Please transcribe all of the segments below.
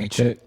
Mic check.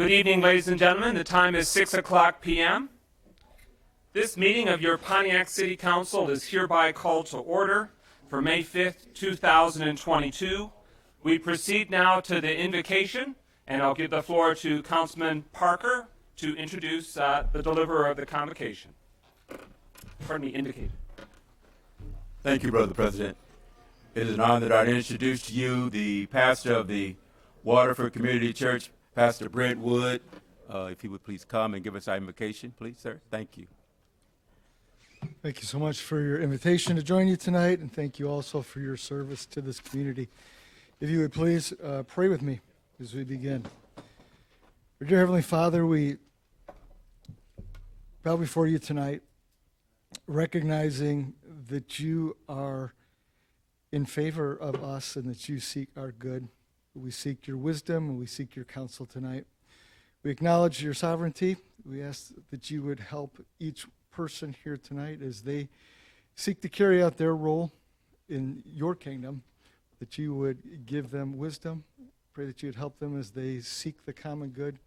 Good evening, ladies and gentlemen. The time is 6 o'clock p.m. This meeting of your Pontiac City Council is hereby called to order for May 5th, 2022. We proceed now to the invocation, and I'll give the floor to Councilman Parker to introduce the deliverer of the convocation. indicated. Thank you, Brother President. It is an honor that I introduce to you the pastor of the Waterford Community Church, Pastor Brent Wood. If he would please come and give us our invocation, please, sir. Thank you. Thank you so much for your invitation to join you tonight, and thank you also for your service to this community. If you would please pray with me as we begin. Our dear Heavenly Father, we bow before you tonight, recognizing that you are in favor of us and that you seek our good. We seek your wisdom and we seek your counsel tonight. We acknowledge your sovereignty. We ask that you would help each person here tonight as they seek to carry out their role in your kingdom, that you would give them wisdom. Pray that you would help them as they seek the common good,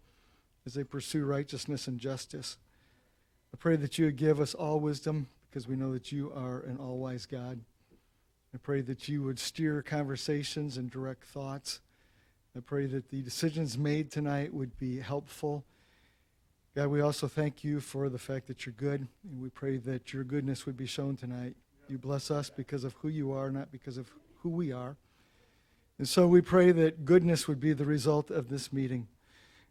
as they pursue righteousness and justice. I pray that you would give us all wisdom, because we know that you are an all-wise God. I pray that you would steer conversations and direct thoughts. I pray that the decisions made tonight would be helpful. God, we also thank you for the fact that you're good, and we pray that your goodness would be shown tonight. You bless us because of who you are, not because of who we are. And so we pray that goodness would be the result of this meeting,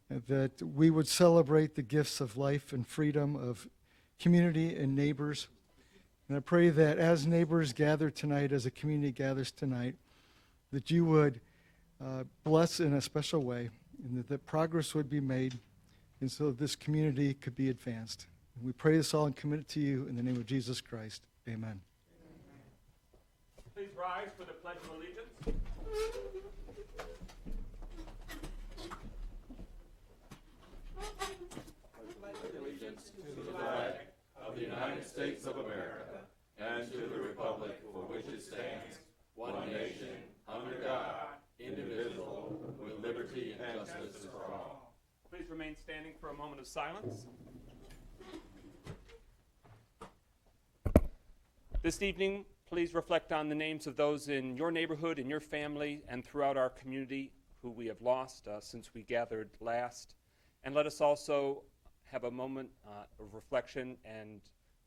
and that we would celebrate the gifts of life and freedom, of community and neighbors. And I pray that as neighbors gather tonight, as a community gathers tonight, that you would bless in a special way, and that progress would be made, and so this community could be advanced. And we pray this all and commit it to you in the name of Jesus Christ. Amen. Please rise for the Pledge of Allegiance. Of the United States of America, and to the republic for which it stands, one nation, under God, indivisible, with liberty and justice for all. Please remain standing for a moment of silence. This evening, please reflect on the names of those in your neighborhood, in your family, and throughout our community who we have lost since we gathered last. And let us also have a moment of reflection and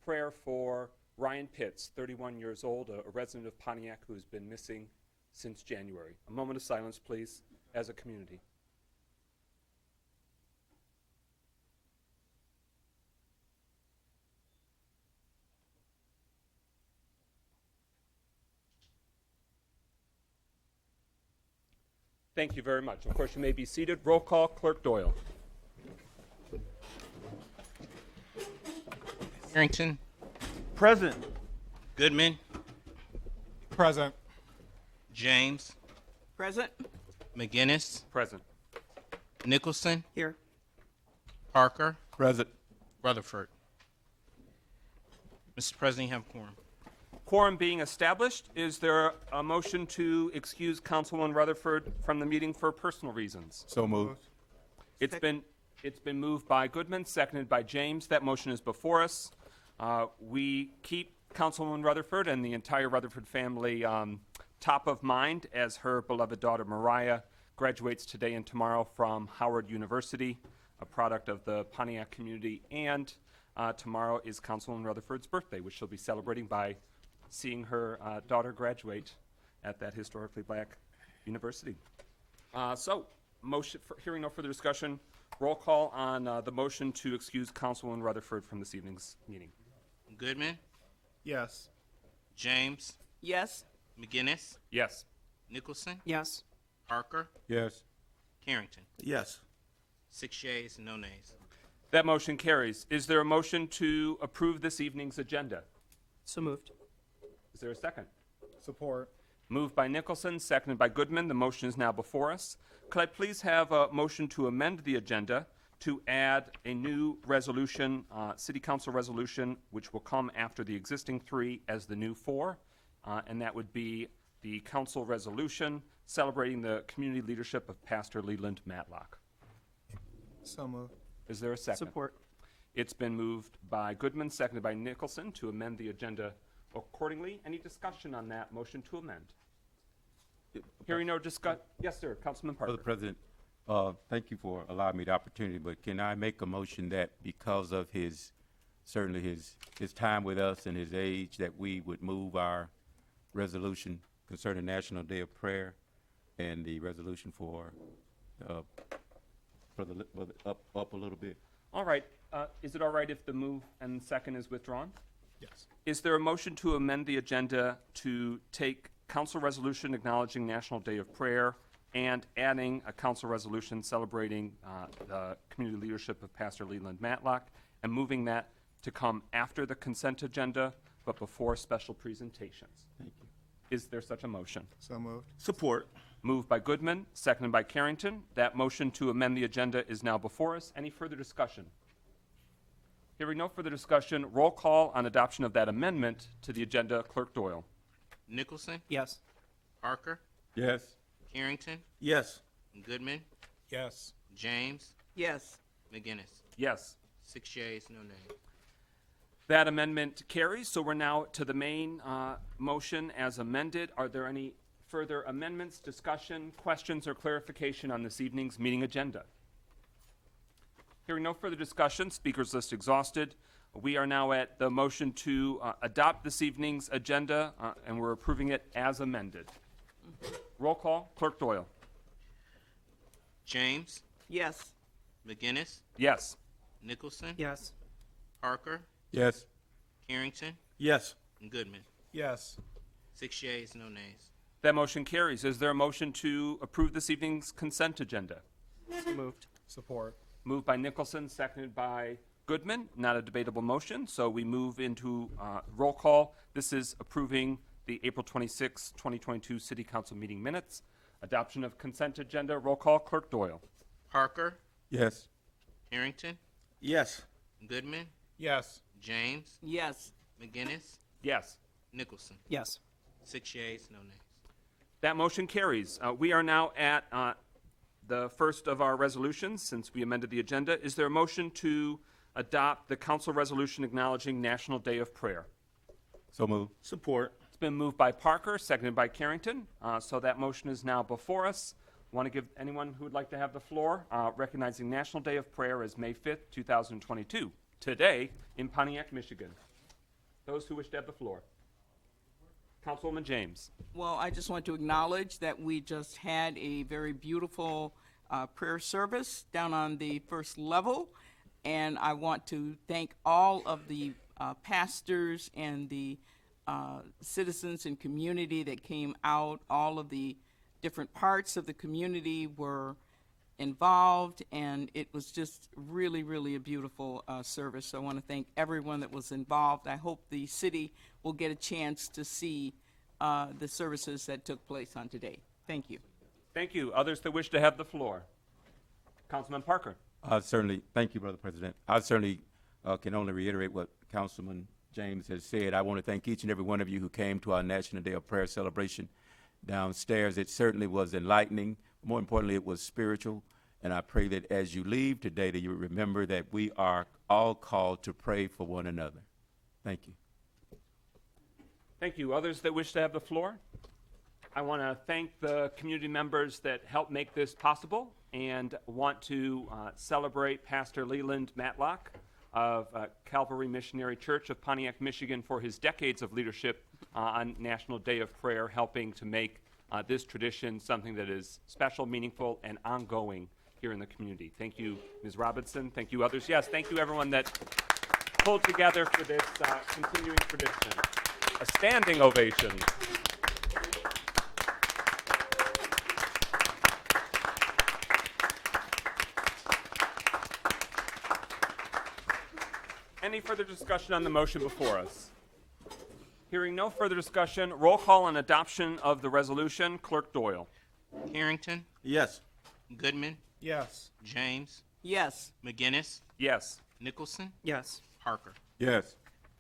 prayer for Ryan Pitts, 31 years old, a resident of Pontiac who's been missing since January. A moment of silence, please, as a community. Thank you very much. Of course, you may be seated. Roll call, Clerk Doyle. Harrington, Present. Goodman, Present. James, Present. McGinnis, Present. Nicholson, Here. Parker, Present. Rutherford. Mr. President, you have a quorum. Quorum being established, is there a motion to excuse Councilwoman Rutherford from the meeting for personal reasons? So moved. It's been moved by Goodman, seconded by James. That motion is before us. We keep Councilwoman Rutherford and the entire Rutherford family top of mind as her beloved daughter Mariah graduates today and tomorrow from Howard University, a product of the Pontiac community, and tomorrow is Councilwoman Rutherford's birthday, which she'll be celebrating by seeing her daughter graduate at that historically black university. Motion for hearing no further discussion. Roll call on the motion to excuse Councilwoman Rutherford from this evening's meeting. Goodman, Yes. James, Yes. McGinnis, Yes. Nicholson, Yes. Parker, Yes. Carrington. Yes. 6 yeas, no nays. That motion carries. Is there a motion to approve this evening's agenda? So moved. Is there a second? Support. Moved by Nicholson, seconded by Goodman. The motion is now before us. Could I please have a motion to amend the agenda to add a new resolution, City Council resolution, which will come after the existing three as the new four, and that would be the council resolution celebrating the community leadership of Pastor Leland Matlock. So moved. Is there a second? Support. It's been moved by Goodman, seconded by Nicholson to amend the agenda accordingly. Any discussion on that motion to amend? Hearing no discuss. Yes, sir. Councilman Parker. Brother President, thank you for allowing me the opportunity, but can I make a motion that because of his certainly his time with us and his age, that we would move our resolution concerning National Day of Prayer and the resolution for up a little bit. All right. Is it all right if the move and second is withdrawn? Yes. Is there a motion to amend the agenda to take council resolution acknowledging National Day of Prayer and adding a council resolution celebrating the community leadership of Pastor Leland Matlock and moving that to come after the consent agenda but before special presentations? Thank you. Is there such a motion? So moved. Support. Moved by Goodman, seconded by Carrington. That motion to amend the agenda is now before us. Any further discussion? Hearing no further discussion, roll call on adoption of that amendment to the agenda. Clerk Doyle. Nicholson, Yes. Parker, Yes. Carrington, Yes. Goodman, Yes. James, Yes. McGinnis. Yes. 6 yeas, no nays. That amendment carries. So we're now to the main motion as amended. Are there any further amendments, discussion, questions, or clarification on this evening's meeting agenda? Hearing no further discussion, speakers list exhausted. We are now at the motion to adopt this evening's agenda, and we're approving it as amended. Roll call, Clerk Doyle. James, Yes. McGinnis, Yes. Nicholson, Yes. Parker, Yes. Carrington, Yes. and Goodman. Yes. 6 yeas, no nays. That motion carries. Is there a motion to approve this evening's consent agenda? So moved. Support. Moved by Nicholson, seconded by Goodman. Not a debatable motion, so we move into roll call. This is approving the April 26, 2022 City Council meeting minutes. Adoption of consent agenda. Roll call, Clerk Doyle. Parker, Yes. Carrington, Yes. Goodman, Yes. James, Yes. McGinnis, Yes. Nicholson. Yes. 6 yeas, no nays. That motion carries. We are now at the first of our resolutions since we amended the agenda. Is there a motion to adopt the council resolution acknowledging National Day of Prayer? So moved. Support. It's been moved by Parker, seconded by Carrington. So that motion is now before us. Want to give anyone who would like to have the floor, recognizing National Day of Prayer as May 5th, 2022, today in Pontiac, Michigan. Those who wish to have the floor. Councilwoman James. Well, I just want to acknowledge that we just had a very beautiful prayer service down on the first level. And I want to thank all of the pastors and the citizens and community that came out. All of the different parts of the community were involved, and it was just really, really a beautiful service. So I want to thank everyone that was involved. I hope the city will get a chance to see the services that took place on today. Thank you. Thank you. Others that wish to have the floor. Councilman Parker. Thank you, Brother President. I certainly can only reiterate what Councilman James has said. I want to thank each and every one of you who came to our National Day of Prayer celebration downstairs. It certainly was enlightening. More importantly, it was spiritual. And I pray that as you leave today, that you remember that we are all called to pray for one another. Thank you. Thank you. Others that wish to have the floor? I want to thank the community members that helped make this possible and want to celebrate Pastor Leland Matlock of Calvary Missionary Church of Pontiac, Michigan, for his decades of leadership on National Day of Prayer, helping to make this tradition something that is special, meaningful, and ongoing here in the community. Thank you, Ms. Robinson. Thank you, others. Yes, thank you, everyone that pulled together for this continuing tradition. A standing ovation. Any further discussion on the motion before us? Hearing no further discussion, roll call on adoption of the resolution. Clerk Doyle. Carrington, Yes. Goodman, Yes. James, Yes. McGinnis, Yes. Nicholson, Yes. Parker. Yes.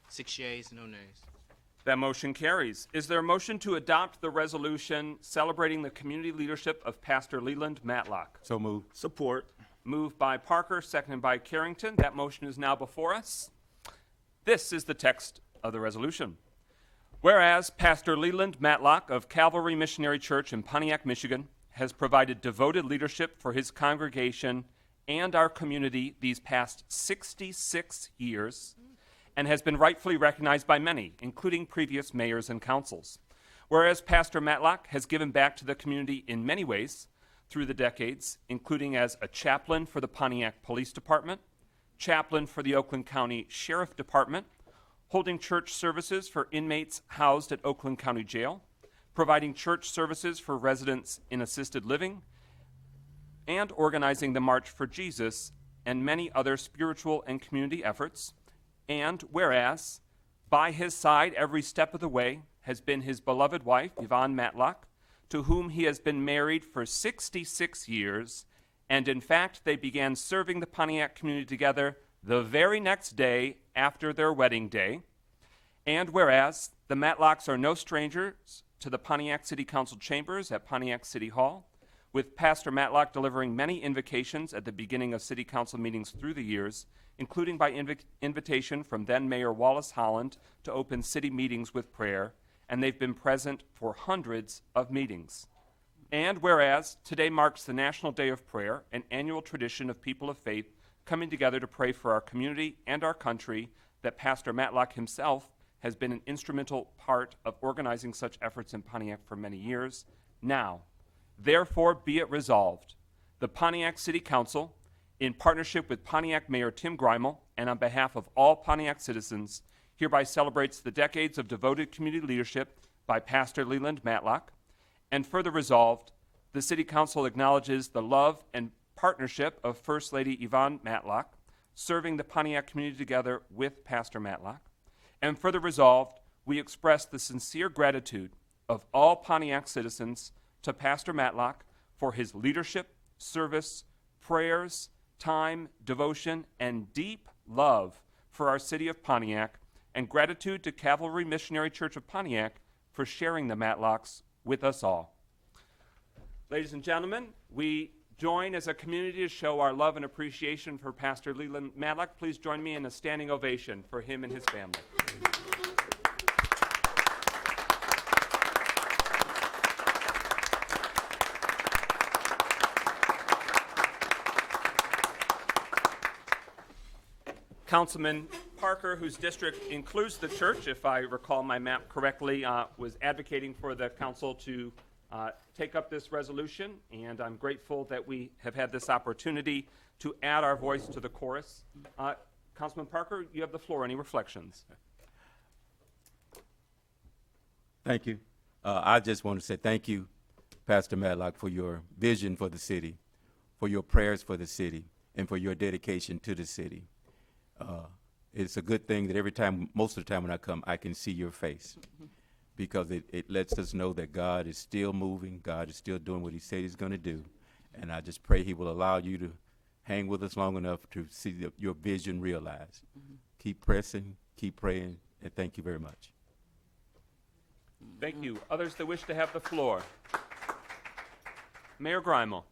6 yeas, no nays. That motion carries. Is there a motion to adopt the resolution celebrating the community leadership of Pastor Leland Matlock? So moved. Support. Moved by Parker, seconded by Carrington. That motion is now before us. This is the text of the resolution. Whereas Pastor Leland Matlock of Calvary Missionary Church in Pontiac, Michigan, has provided devoted leadership for his congregation and our community these past 66 years, and has been rightfully recognized by many, including previous mayors and councils. Whereas Pastor Matlock has given back to the community in many ways through the decades, including as a chaplain for the Pontiac Police Department, chaplain for the Oakland County Sheriff Department, holding church services for inmates housed at Oakland County Jail, providing church services for residents in assisted living, and organizing the March for Jesus and many other spiritual and community efforts. And whereas by his side every step of the way has been his beloved wife, Yvonne Matlock, to whom he has been married for 66 years, and in fact they began serving the Pontiac community together the very next day after their wedding day. And whereas the Matlocks are no strangers to the Pontiac City Council chambers at Pontiac City Hall, with Pastor Matlock delivering many invocations at the beginning of City Council meetings through the years, including by invitation from then Mayor Wallace Holland to open city meetings with prayer, and they've been present for hundreds of meetings. And whereas today marks the National Day of Prayer, an annual tradition of people of faith coming together to pray for our community and our country, that Pastor Matlock himself has been an instrumental part of organizing such efforts in Pontiac for many years. Now, therefore be it resolved, the Pontiac City Council, in partnership with Pontiac Mayor Tim Greimel and on behalf of all Pontiac citizens, hereby celebrates the decades of devoted community leadership by Pastor Leland Matlock. And further resolved, the City Council acknowledges the love and partnership of First Lady Yvonne Matlock, serving the Pontiac community together with Pastor Matlock. And further resolved, we express the sincere gratitude of all Pontiac citizens to Pastor Matlock for his leadership, service, prayers, time, devotion, and deep love for our city of Pontiac, and gratitude to Cavalry Missionary Church of Pontiac for sharing the Matlocks with us all. Ladies and gentlemen, we join as a community to show our love and appreciation for Pastor Leland Matlock. Please join me in a standing ovation for him and his family. Councilman Parker, whose district includes the church, if I recall my map correctly, was advocating for the council to take up this resolution, and I'm grateful that we have had this opportunity to add our voice to the chorus. Councilman Parker, you have the floor. Any reflections? Thank you. I just want to say thank you, Pastor Matlock, for your vision for the city, for your prayers for the city, and for your dedication to the city. It's a good thing that every time, most of the time when I come, I can see your face, because it lets us know that God is still moving, God is still doing what he said he's going to do, and I just pray he will allow you to hang with us long enough to see your vision realized. Keep pressing, keep praying, and thank you very much. Thank you. Others that wish to have the floor? Mayor Greimel.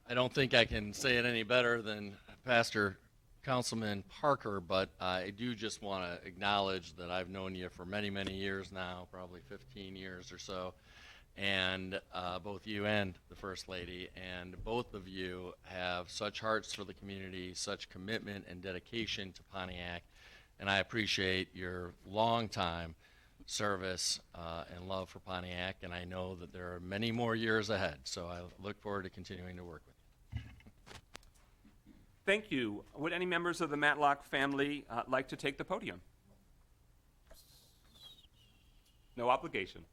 I don't think I can say it any better than Pastor Councilman Parker, but I do just want to acknowledge that I've known you for many, many years now, probably 15 years or so, and both you and the First Lady, and both of you have such hearts for the community, such commitment and dedication to Pontiac, and I appreciate your long time service and love for Pontiac, and I know that there are many more years ahead, so I look forward to continuing to work with you. Thank you. Would any members of the Matlock family like to take the podium? No obligation.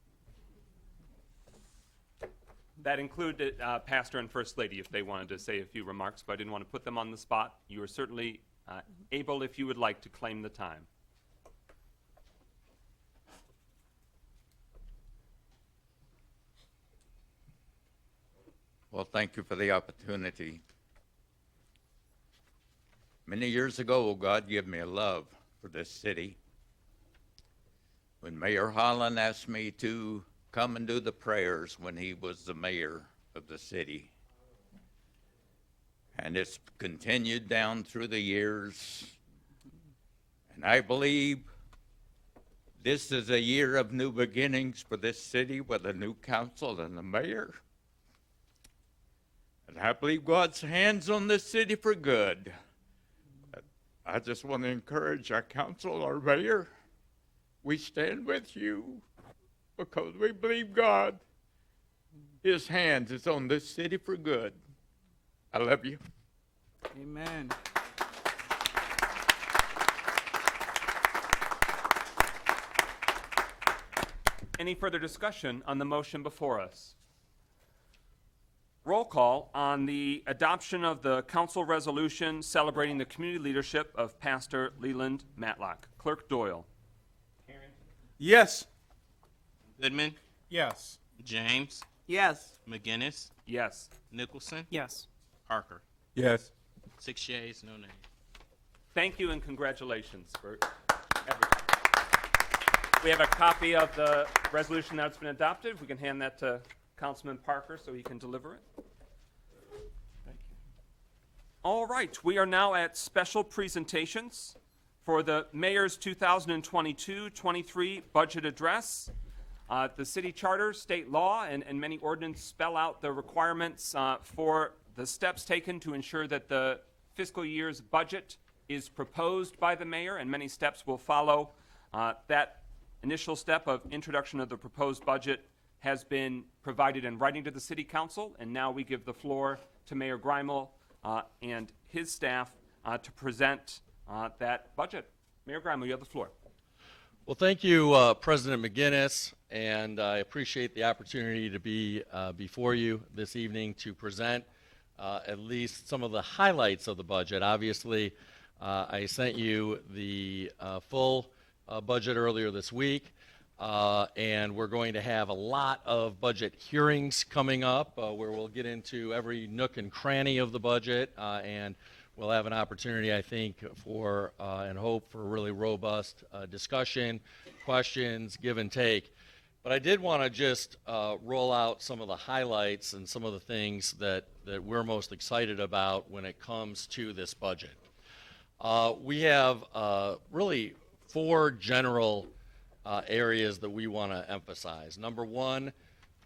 That included Pastor and First Lady if they wanted to say a few remarks, but I didn't want to put them on the spot. You are certainly able, if you would like, to claim the time. Well, thank you for the opportunity. Many years ago, God gave me a love for this city. When Mayor Holland asked me to come and do the prayers when he was the mayor of the city. And it's continued down through the years. And I believe this is a year of new beginnings for this city with a new council and a mayor. And I believe God's hands on this city for good. I just want to encourage our council, our mayor. We stand with you because we believe God, His hands is on this city for good. I love you. Amen. Any further discussion on the motion before us? Roll call on the adoption of the council resolution celebrating the community leadership of Pastor Leland Matlock. Clerk Doyle. Yes. Goodman, Yes. James, Yes. McGinnis, Yes. Nicholson, Yes. Parker. Yes. 6 yeas, no nays. Thank you and congratulations for everything. We have a copy of the resolution that's been adopted. We can hand that to Councilman Parker so he can deliver it. Thank you. All right, we are now at special presentations for the Mayor's 2022-23 budget address. The city charter, state law, and many ordinances spell out the requirements for the steps taken to ensure that the fiscal year's budget is proposed by the mayor, and many steps will follow. That initial step of introduction of the proposed budget has been provided in writing to the city council, and now we give the floor to Mayor Greimel and his staff to present that budget. Mayor Greimel, you have the floor. Well, thank you, President McGinnis, and I appreciate the opportunity to be before you this evening to present at least some of the highlights of the budget. Obviously, I sent you the full budget earlier this week, and we're going to have a lot of budget hearings coming up where we'll get into every nook and cranny of the budget, and we'll have an opportunity, I think, for and hope for really robust discussion, questions, give and take. But I did want to just roll out some of the highlights and some of the things that we're most excited about when it comes to this budget. We have really 4 general areas that we want to emphasize. Number one,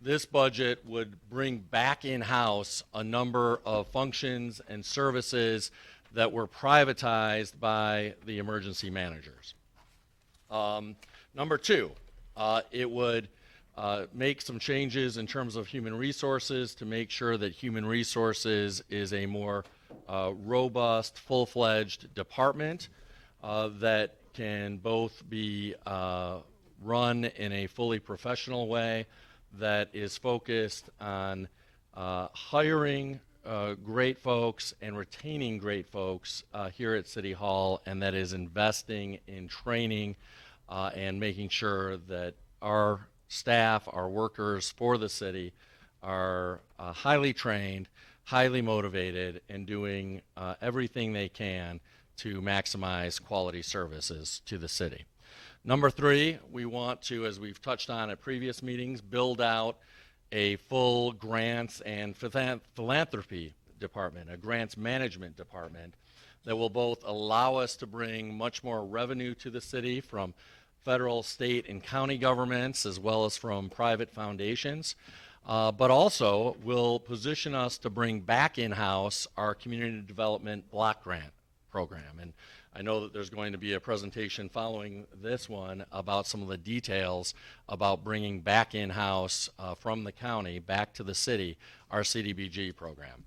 this budget would bring back in-house a number of functions and services that were privatized by the emergency managers. Number two, it would make some changes in terms of human resources to make sure that human resources is a more robust, full-fledged department that can both be run in a fully professional way, that is focused on hiring great folks and retaining great folks here at City Hall, and that is investing in training and making sure that our staff, our workers for the city are highly trained, highly motivated, and doing everything they can to maximize quality services to the city. Number 3, we want to, as we've touched on at previous meetings, build out a full grants and philanthropy department, a grants management department that will both allow us to bring much more revenue to the city from federal, state, and county governments, as well as from private foundations, but also will position us to bring back in-house our community development block grant program. And I know that there's going to be a presentation following this one about some of the details about bringing back in-house from the county back to the city our CDBG program.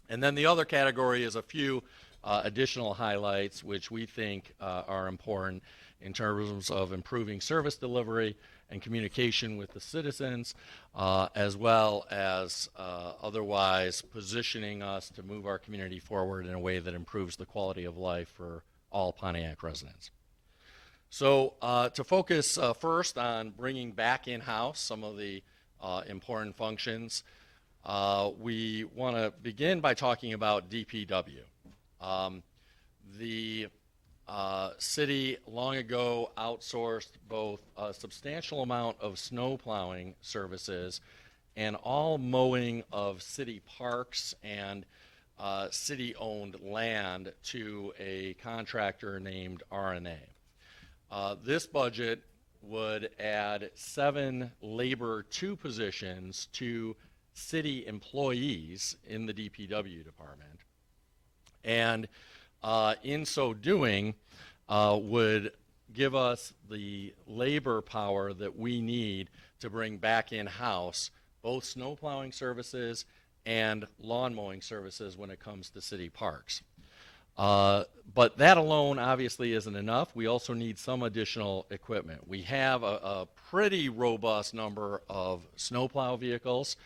And then the other category is a few additional highlights which we think are important in terms of improving service delivery and communication with the citizens, as well as otherwise positioning us to move our community forward in a way that improves the quality of life for all Pontiac residents. So to focus first on bringing back in-house some of the important functions, we want to begin by talking about DPW. The city long ago outsourced both a substantial amount of snow plowing services and all mowing of city parks and city-owned land to a contractor named RNA. This budget would add 7 labor 2 positions to city employees in the DPW department. And in so doing, would give us the labor power that we need to bring back in-house both snow plowing services and lawn mowing services when it comes to city parks. But that alone obviously isn't enough. We also need some additional equipment. We have a pretty robust number of snowplow vehicles,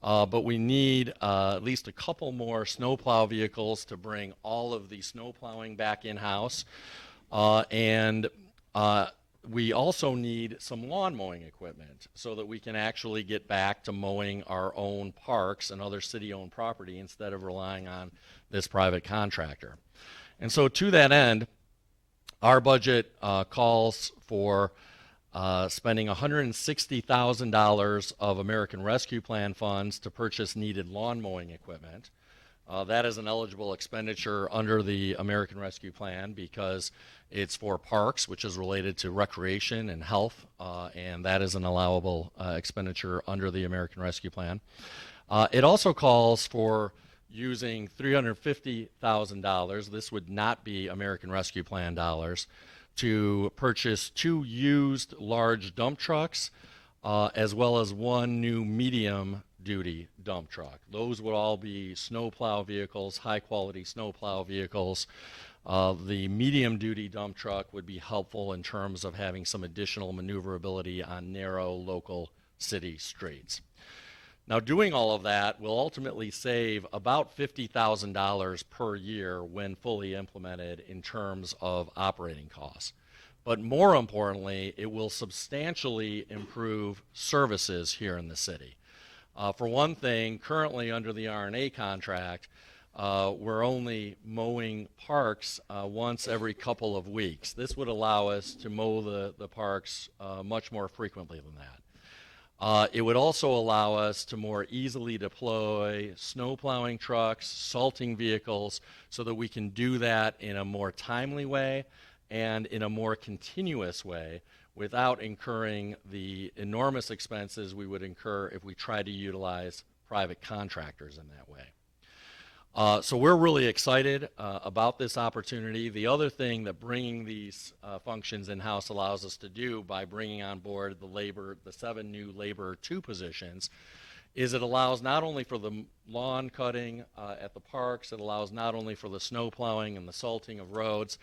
but we need at least a couple more snowplow vehicles to bring all of the snow plowing back in-house. We also need some lawn mowing equipment so that we can actually get back to mowing our own parks and other city-owned property instead of relying on this private contractor. And so to that end, our budget calls for spending $160,000 of American Rescue Plan funds to purchase needed lawn mowing equipment. That is an eligible expenditure under the American Rescue Plan because it's for parks, which is related to recreation and health, and that is an allowable expenditure under the American Rescue Plan. It also calls for using $350,000, this would not be American Rescue Plan dollars, to purchase 2 used large dump trucks, as well as 1 new medium-duty dump truck. Those would all be snowplow vehicles, high-quality snowplow vehicles. The medium-duty dump truck would be helpful in terms of having some additional maneuverability on narrow local city streets. Now, doing all of that will ultimately save about $50,000 per year when fully implemented in terms of operating costs. But more importantly, it will substantially improve services here in the city. For one thing, currently under the RNA contract, we're only mowing parks once every couple of weeks. This would allow us to mow the parks much more frequently than that. It would also allow us to more easily deploy snow plowing trucks, salting vehicles, so that we can do that in a more timely way and in a more continuous way without incurring the enormous expenses we would incur if we tried to utilize private contractors in that way. So we're really excited about this opportunity. The other thing that bringing these functions in-house allows us to do by bringing on board the 7 new Labor 2 positions is it allows not only for the lawn cutting at the parks, it allows not only for the snow plowing and the salting of roads,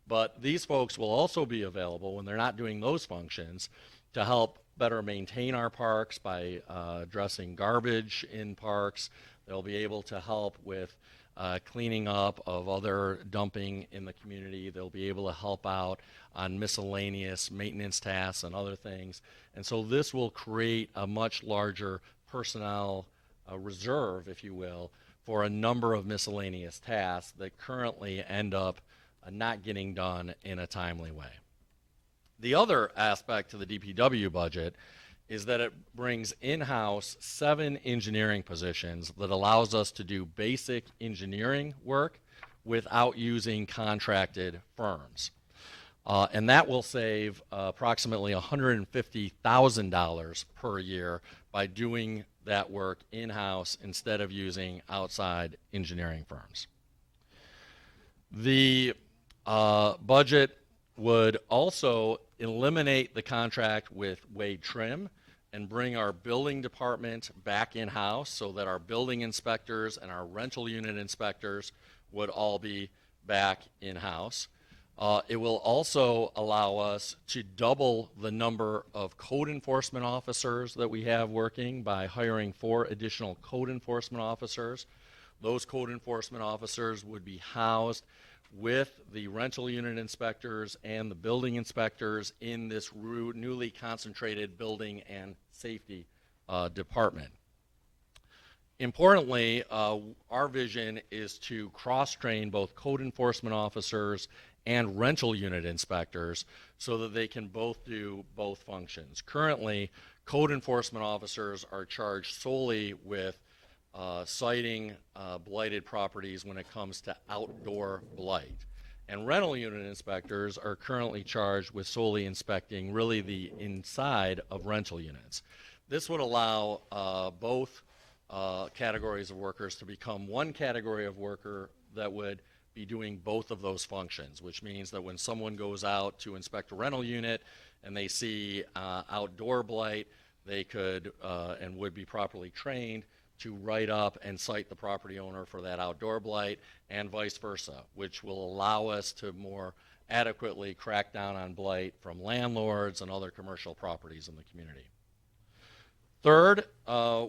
but these folks will also be available when they're not doing those functions to help better maintain our parks by addressing garbage in parks. They'll be able to help with cleaning up of other dumping in the community. They'll be able to help out on miscellaneous maintenance tasks and other things. And so this will create a much larger personnel reserve, if you will, for a number of miscellaneous tasks that currently end up not getting done in a timely way. The other aspect to the DPW budget is that it brings in-house 7 engineering positions that allows us to do basic engineering work without using contracted firms. And that will save approximately $150,000 per year by doing that work in-house instead of using outside engineering firms. The budget would also eliminate the contract with Wade Trim and bring our building department back in-house so that our building inspectors and our rental unit inspectors would all be back in-house. It will also allow us to double the number of code enforcement officers that we have working by hiring 4 additional code enforcement officers. Those code enforcement officers would be housed with the rental unit inspectors and the building inspectors in this newly concentrated building and safety department. Importantly, our vision is to cross-train both code enforcement officers and rental unit inspectors so that they can both do both functions. Currently, code enforcement officers are charged solely with citing blighted properties when it comes to outdoor blight. And rental unit inspectors are currently charged with solely inspecting really the inside of rental units. This would allow both categories of workers to become one category of worker that would be doing both of those functions, which means that when someone goes out to inspect a rental unit and they see outdoor blight, they could and would be properly trained to write up and cite the property owner for that outdoor blight, and vice versa, which will allow us to more adequately crack down on blight from landlords and other commercial properties in the community. Third,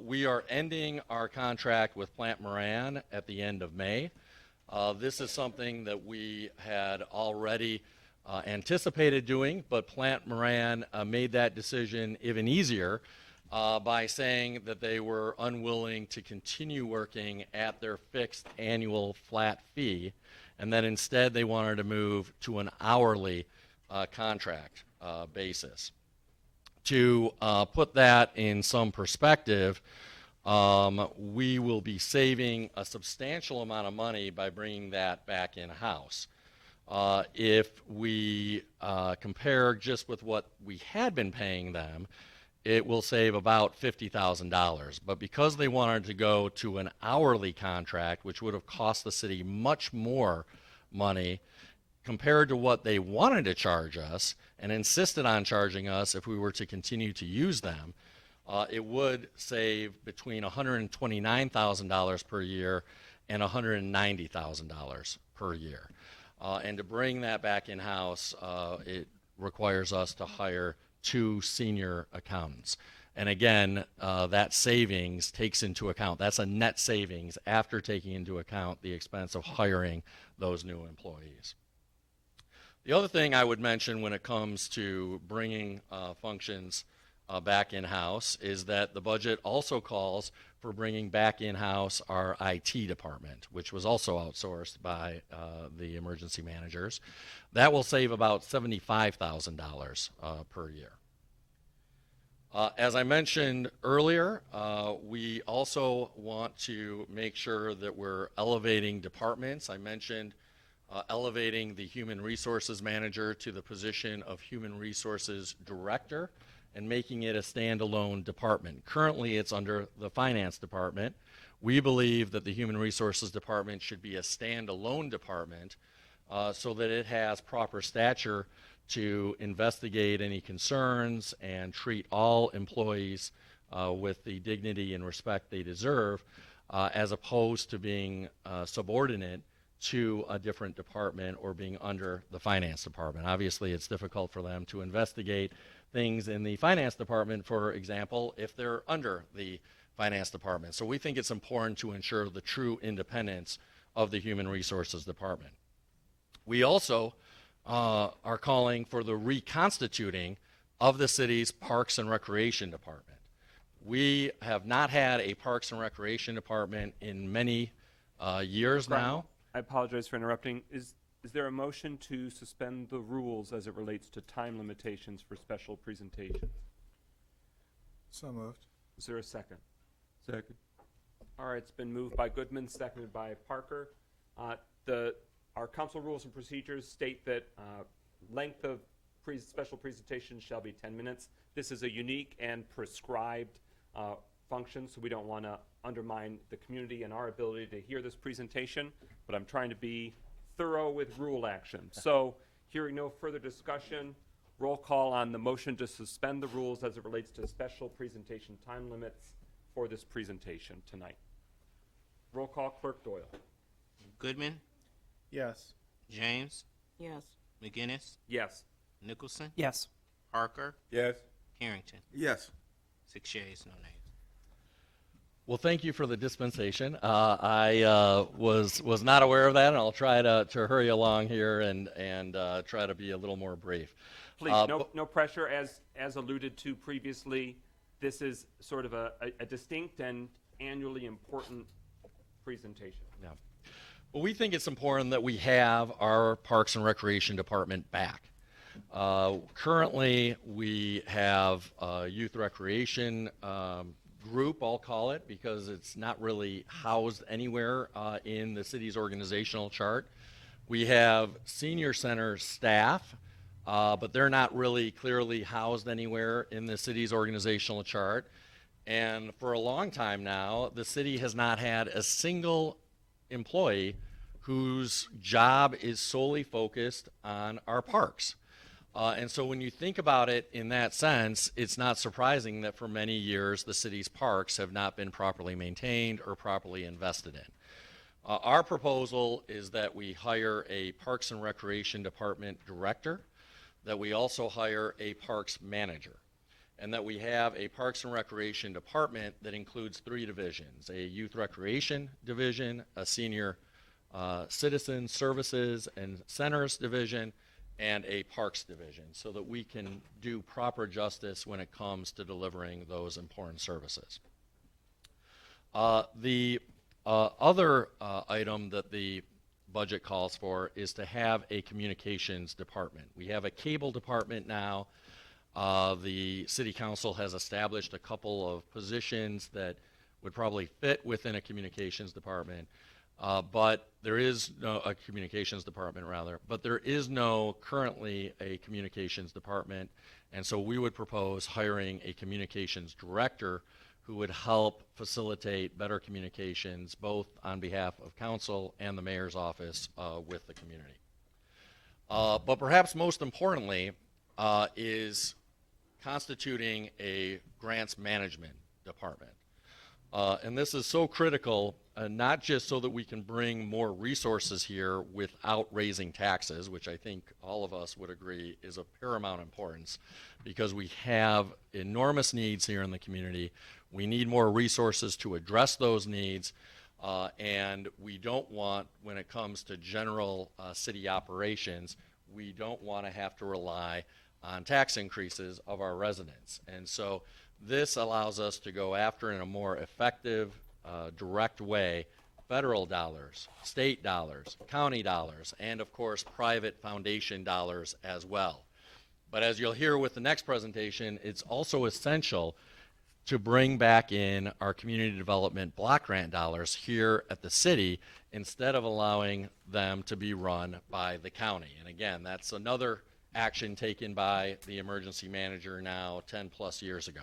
we are ending our contract with Plant Moran at the end of May. This is something that we had already anticipated doing, but Plant Moran made that decision even easier by saying that they were unwilling to continue working at their fixed annual flat fee, and that instead they wanted to move to an hourly contract basis. To put that in some perspective, we will be saving a substantial amount of money by bringing that back in-house. If we compare just with what we had been paying them, it will save about $50,000. But because they wanted to go to an hourly contract, which would have cost the city much more money compared to what they wanted to charge us and insisted on charging us if we were to continue to use them, it would save between $129,000 per year and $190,000 per year. And to bring that back in-house, it requires us to hire 2 senior accountants. And again, that savings takes into account, that's a net savings after taking into account the expense of hiring those new employees. The other thing I would mention when it comes to bringing functions back in-house is that the budget also calls for bringing back in-house our IT department, which was also outsourced by the emergency managers. That will save about $75,000 per year. As I mentioned earlier, we also want to make sure that we're elevating departments. I mentioned elevating the human resources manager to the position of human resources director and making it a standalone department. Currently, it's under the finance department. We believe that the human resources department should be a standalone department so that it has proper stature to investigate any concerns and treat all employees with the dignity and respect they deserve, as opposed to being subordinate to a different department or being under the finance department. Obviously, it's difficult for them to investigate things in the finance department, for example, if they're under the finance department. So we think it's important to ensure the true independence of the human resources department. We also are calling for the reconstituting of the city's Parks and Recreation Department. We have not had a Parks and Recreation Department in many years now. I apologize for interrupting. Is there a motion to suspend the rules as it relates to time limitations for special presentations? So moved. Is there a second? Second. All right, it's been moved by Goodman, seconded by Parker. Our council rules and procedures state that length of special presentations shall be 10 minutes. This is a unique and prescribed function, so we don't want to undermine the community and our ability to hear this presentation, but I'm trying to be thorough with rule action. So, hearing no further discussion, roll call on the motion to suspend the rules as it relates to special presentation time limits for this presentation tonight. Roll call, Clerk Doyle. Goodman, Yes. James, Yes. McGinnis, Yes. Nicholson, Yes. Parker, Yes. Harrington. Yes. 6 yeas, no nays. Well, thank you for the dispensation. I was not aware of that, and I'll try to hurry along here and try to be a little more brief. Please, no pressure. As alluded to previously, this is sort of a distinct and annually important presentation. Yeah. Well, we think it's important that we have our Parks and Recreation Department back. Currently, we have a youth recreation group, I'll call it, because it's not really housed anywhere in the city's organizational chart. We have senior center staff, but they're not really clearly housed anywhere in the city's organizational chart. And for a long time now, the city has not had a single employee whose job is solely focused on our parks. And so when you think about it in that sense, it's not surprising that for many years the city's parks have not been properly maintained or properly invested in. Our proposal is that we hire a Parks and Recreation Department director, that we also hire a parks manager, and that we have a Parks and Recreation Department that includes 3 divisions: a youth recreation division, a senior citizen services and centers division, and a parks division, so that we can do proper justice when it comes to delivering those important services. The other item that the budget calls for is to have a communications department. We have a cable department now. The city council has established a couple of positions that would probably fit within a communications department. But there is no a communications department rather, but there is no currently a communications department, and so we would propose hiring a communications director who would help facilitate better communications both on behalf of council and the mayor's office with the community. But perhaps most importantly is constituting a grants management department. And this is so critical, not just so that we can bring more resources here without raising taxes, which I think all of us would agree is of paramount importance, because we have enormous needs here in the community. We need more resources to address those needs, and we don't want, when it comes to general city operations, we don't want to have to rely on tax increases of our residents. And so this allows us to go after, in a more effective, direct way, federal dollars, state dollars, county dollars, and of course private foundation dollars as well. But as you'll hear with the next presentation, it's also essential to bring back in our community development block grant dollars here at the city instead of allowing them to be run by the county. And again, that's another action taken by the emergency manager now 10 plus years ago.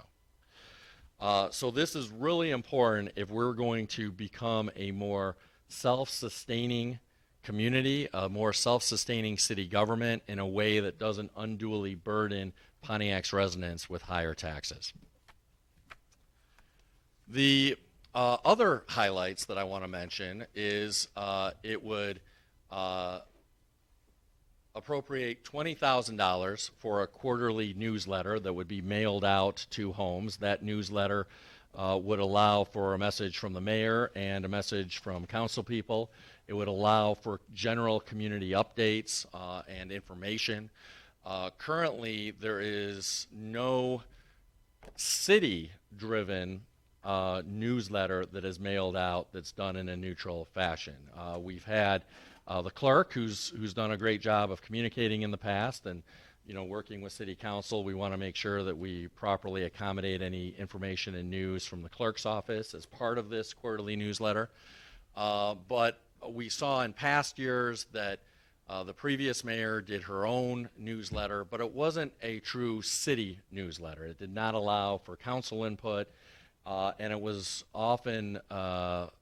So this is really important if we're going to become a more self-sustaining community, a more self-sustaining city government in a way that doesn't unduly burden Pontiac's residents with higher taxes. The other highlights that I want to mention is it would appropriate $20,000 for a quarterly newsletter that would be mailed out to homes. That newsletter would allow for a message from the mayor and a message from council people. It would allow for general community updates and information. Currently, there is no city-driven newsletter that is mailed out that's done in a neutral fashion. We've had the clerk who's done a great job of communicating in the past, and working with city council, we want to make sure that we properly accommodate any information and news from the clerk's office as part of this quarterly newsletter. But we saw in past years that the previous mayor did her own newsletter, but it wasn't a true city newsletter. It did not allow for council input, and it was often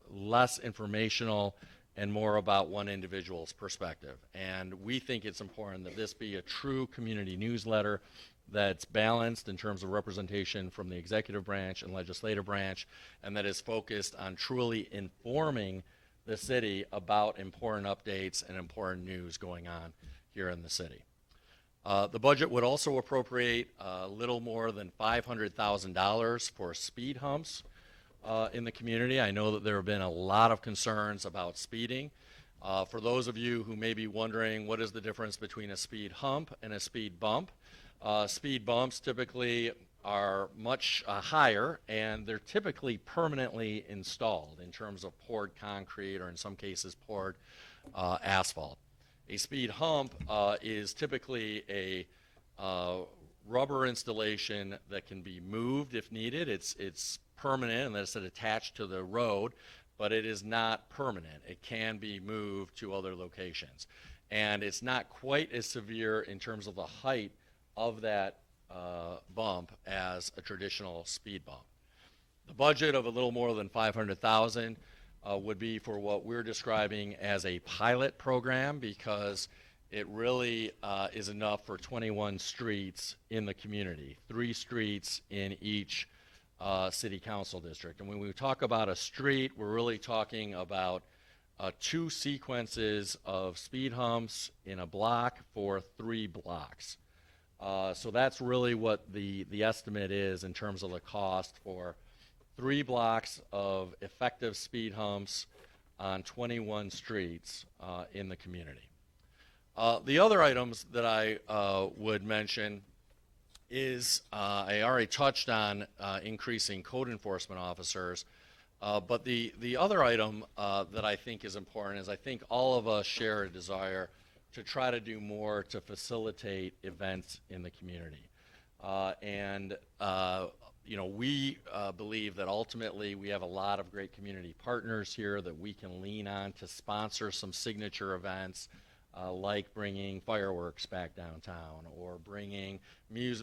less informational and more about one individual's perspective. And we think it's important that this be a true community newsletter that's balanced in terms of representation from the executive branch and legislative branch, and that is focused on truly informing the city about important updates and important news going on here in the city. The budget would also appropriate a little more than $500,000 for speed humps in the community. I know that there have been a lot of concerns about speeding. For those of you who may be wondering what is the difference between a speed hump and a speed bump, speed bumps typically are much higher, and they're typically permanently installed in terms of poured concrete or in some cases poured asphalt. A speed hump is typically a rubber installation that can be moved if needed. It's permanent and that's attached to the road, but it is not permanent. It can be moved to other locations. And it's not quite as severe in terms of the height of that bump as a traditional speed bump. The budget of a little more than $500,000 would be for what we're describing as a pilot program, because it really is enough for 21 streets in the community, 3 streets in each city council district. And when we talk about a street, we're really talking about 2 sequences of speed humps in a block for 3 blocks. So that's really what the estimate is in terms of the cost for 3 blocks of effective speed humps on 21 streets in the community. The other items that I would mention is I already touched on increasing code enforcement officers, but the other item that I think is important is I think all of us share a desire to try to do more to facilitate events in the community. We believe that ultimately we have a lot of great community partners here that we can lean on to sponsor some signature events, like bringing fireworks back downtown, or bringing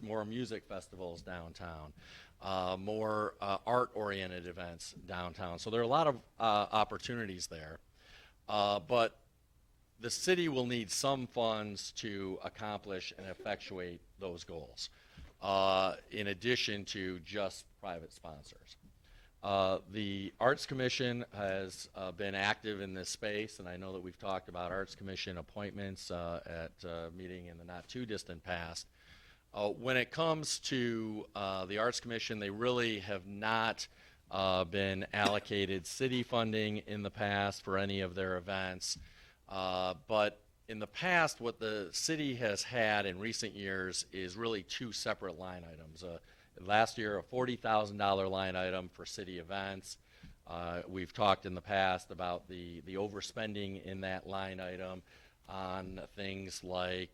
more music festivals downtown, more art-oriented events downtown. So there are a lot of opportunities there. But the city will need some funds to accomplish and effectuate those goals, in addition to just private sponsors. The Arts Commission has been active in this space, and I know that we've talked about Arts Commission appointments at a meeting in the not-too-distant past. When it comes to the Arts Commission, they really have not been allocated city funding in the past for any of their events. But in the past, what the city has had in recent years is really 2 separate line items. Last year, a $40,000 line item for city events. We've talked in the past about the overspending in that line item on things like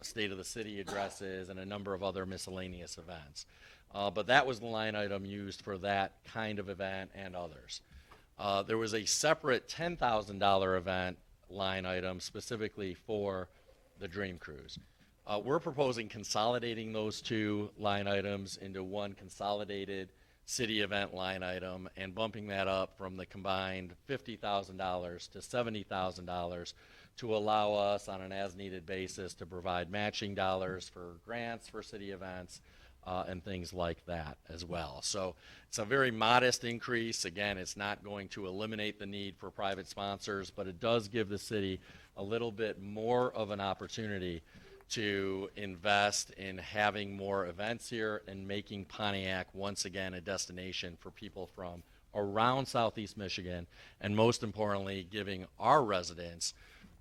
State of the City addresses and a number of other miscellaneous events. But that was the line item used for that kind of event and others. There was a separate $10,000 event line item specifically for the Dream Cruise. We're proposing consolidating those 2 line items into one consolidated city event line item and bumping that up from the combined $50,000 to $70,000 to allow us on an as-needed basis to provide matching dollars for grants for city events and things like that as well. So it's a very modest increase. Again, it's not going to eliminate the need for private sponsors, but it does give the city a little bit more of an opportunity to invest in having more events here and making Pontiac once again a destination for people from around Southeast Michigan, and most importantly, giving our residents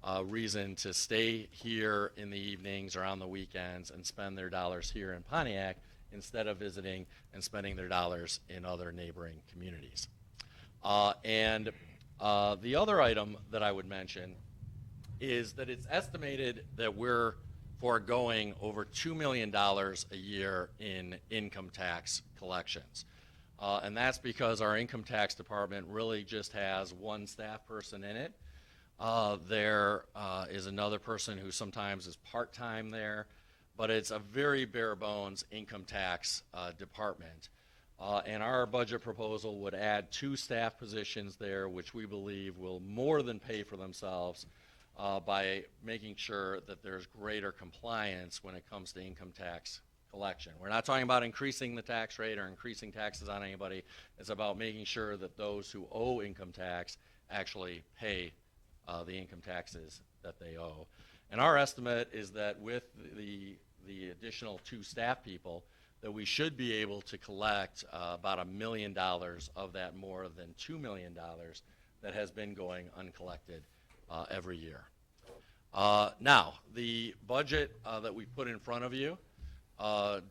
a reason to stay here in the evenings or on the weekends and spend their dollars here in Pontiac instead of visiting and spending their dollars in other neighboring communities. The other item that I would mention is that it's estimated that we're foregoing over $2 million a year in income tax collections. And that's because our income tax department really just has 1 staff person in it. There is another person who sometimes is part-time there, but it's a very bare bones income tax department. And our budget proposal would add 2 staff positions there, which we believe will more than pay for themselves by making sure that there's greater compliance when it comes to income tax collection. We're not talking about increasing the tax rate or increasing taxes on anybody. It's about making sure that those who owe income tax actually pay the income taxes that they owe. And our estimate is that with the additional 2 staff people, that we should be able to collect about $1 million of that more than $2 million that has been going uncollected every year. Now, the budget that we put in front of you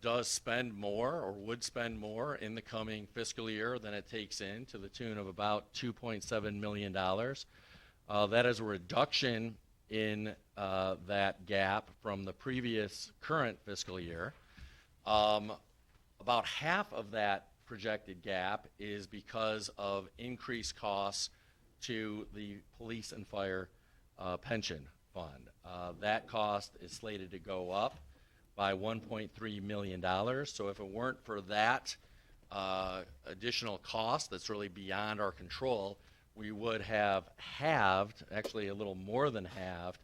does spend more, or would spend more in the coming fiscal year than it takes in, to the tune of about $2.7 million. That is a reduction in that gap from the previous current fiscal year. About half of that projected gap is because of increased costs to the police and fire pension fund. That cost is slated to go up by $1.3 million. So if it weren't for that additional cost that's really beyond our control, we would have halved, actually a little more than halved,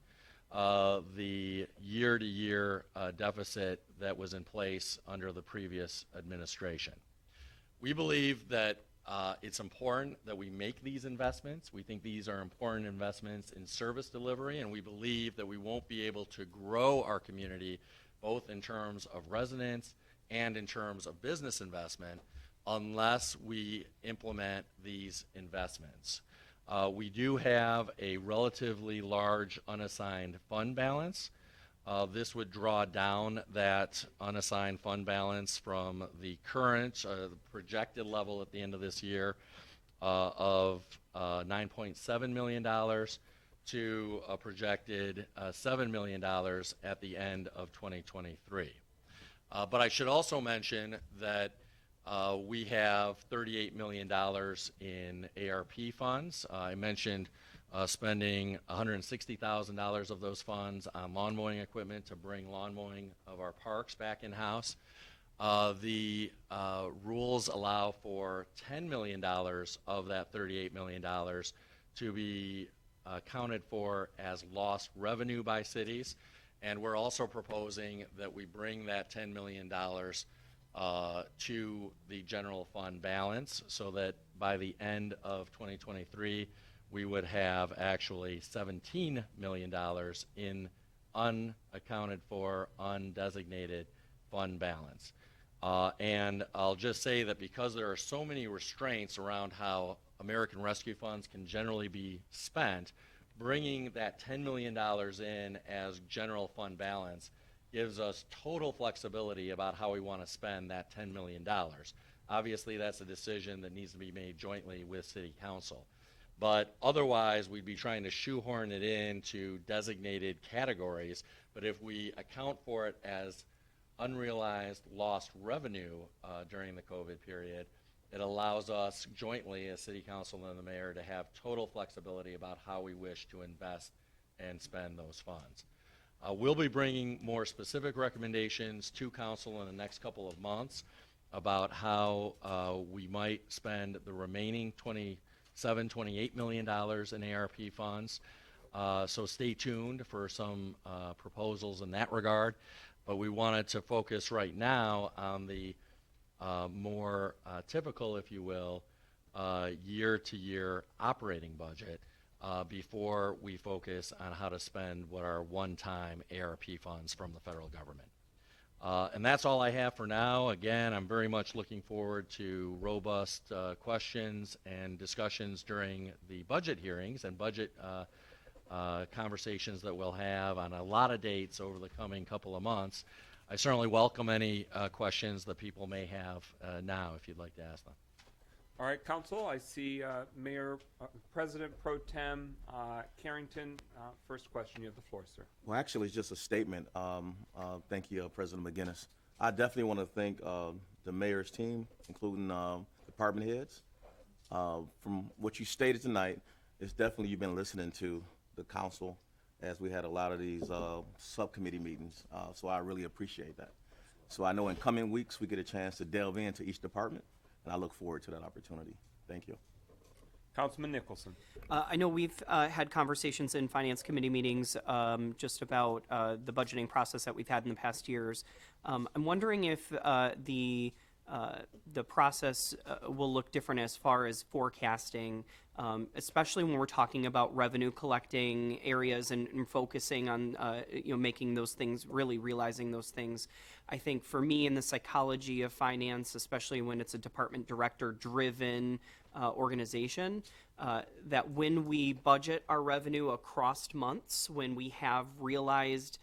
the year-to-year deficit that was in place under the previous administration. We believe that it's important that we make these investments. We think these are important investments in service delivery, and we believe that we won't be able to grow our community both in terms of residents and in terms of business investment unless we implement these investments. We do have a relatively large unassigned fund balance. This would draw down that unassigned fund balance from the current projected level at the end of this year of $9.7 million to a projected $7 million at the end of 2023. But I should also mention that we have $38 million in ARP funds. I mentioned spending $160,000 of those funds on lawn mowing equipment to bring lawn mowing of our parks back in-house. The rules allow for $10 million of that $38 million to be accounted for as lost revenue by cities. And we're also proposing that we bring that $10 million to the general fund balance so that by the end of 2023, we would have actually $17 million in unaccounted for, undesignated fund balance. And I'll just say that because there are so many restraints around how American Rescue Funds can generally be spent, bringing that $10 million in as general fund balance gives us total flexibility about how we want to spend that $10 million. Obviously, that's a decision that needs to be made jointly with City Council. But otherwise, we'd be trying to shoehorn it into designated categories. But if we account for it as unrealized lost revenue during the COVID period, it allows us jointly as City Council and the Mayor to have total flexibility about how we wish to invest and spend those funds. We'll be bringing more specific recommendations to Council in the next couple of months about how we might spend the remaining $28 million in ARP funds. So stay tuned for some proposals in that regard. But we wanted to focus right now on the more typical, if you will, year-to-year operating budget before we focus on how to spend what are one-time ARP funds from the federal government. And that's all I have for now. Again, I'm very much looking forward to robust questions and discussions during the budget hearings and budget conversations that we'll have on a lot of dates over the coming couple of months. I certainly welcome any questions that people may have now if you'd like to ask them. All right, Council, I see Mayor, President Pro Tem Carrington. First question, you have the floor, sir. Well, actually, it's just a statement. Thank you, President McGinnis. I definitely want to thank the mayor's team, including department heads. From what you stated tonight, it's definitely you've been listening to the council as we had a lot of these subcommittee meetings. So I really appreciate that. So I know in coming weeks, we get a chance to delve into each department, and I look forward to that opportunity. Thank you. Councilman Nicholson. I know we've had conversations in finance committee meetings just about the budgeting process that we've had in the past years. I'm wondering if the process will look different as far as forecasting, especially when we're talking about revenue collecting areas and focusing on making those things, really realizing those things. I think for me, in the psychology of finance, especially when it's a department director driven organization, that when we budget our revenue across months, when we have realized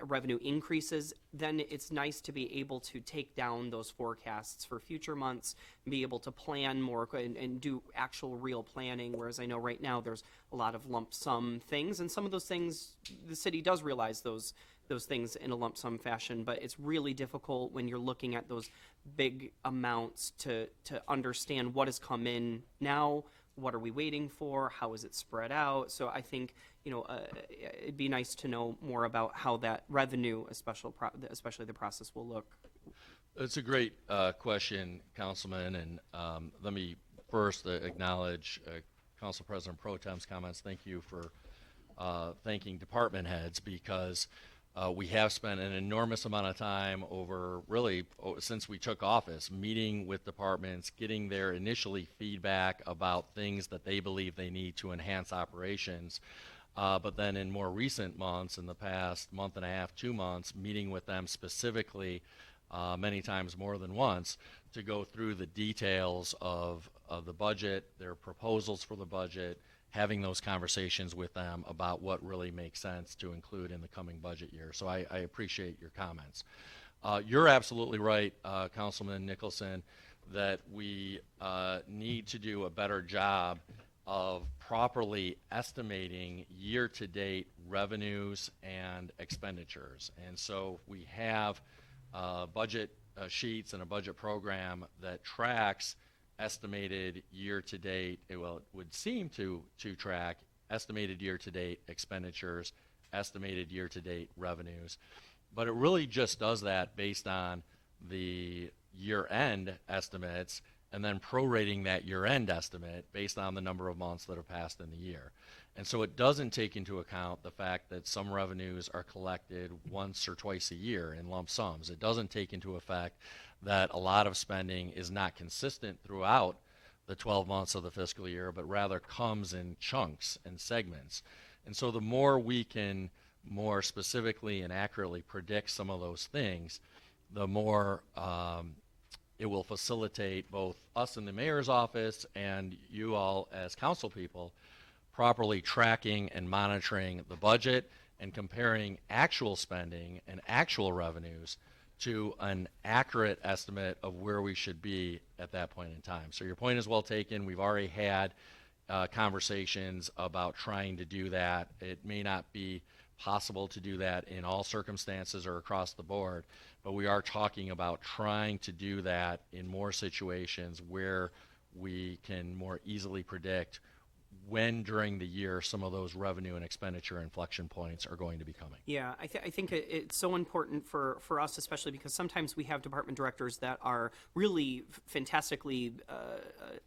revenue increases, then it's nice to be able to take down those forecasts for future months and be able to plan more and do actual real planning. Whereas I know right now there's a lot of lump sum things, and some of those things the city does realize those things in a lump sum fashion, but it's really difficult when you're looking at those big amounts to understand what has come in now, what are we waiting for? How is it spread out? So I think, it'd be nice to know more about how that revenue, especially the process will look. It's a great question, Councilman, and let me first acknowledge Council President Pro Tem's comments. Thank you for thanking department heads, because we have spent an enormous amount of time since we took office, meeting with departments, getting their initially feedback about things that they believe they need to enhance operations. But then in more recent months, in the past month and a half, 2 months, meeting with them specifically, many times more than once, to go through the details of the budget, their proposals for the budget, having those conversations with them about what really makes sense to include in the coming budget year. So I appreciate your comments. You're absolutely right, Councilman Nicholson, that we need to do a better job of properly estimating year-to-date revenues and expenditures. And so we have budget sheets and a budget program that tracks estimated year-to-date, it would seem to track estimated year-to-date expenditures, estimated year-to-date revenues. But it really just does that based on the year-end estimates and then prorating that year-end estimate based on the number of months that have passed in the year. And so it doesn't take into account the fact that some revenues are collected once or twice a year in lump sums. It doesn't take into effect that a lot of spending is not consistent throughout the 12 months of the fiscal year, but rather comes in chunks and segments. And so the more we can more specifically and accurately predict some of those things, the more it will facilitate both us in the mayor's office and you all as council people properly tracking and monitoring the budget and comparing actual spending and actual revenues to an accurate estimate of where we should be at that point in time. So your point is well taken. We've already had conversations about trying to do that. It may not be possible to do that in all circumstances or across the board, but we are talking about trying to do that in more situations where we can more easily predict when during the year some of those revenue and expenditure inflection points are going to be coming. Yeah, I think it's so important for us, especially because sometimes we have department directors that are really fantastically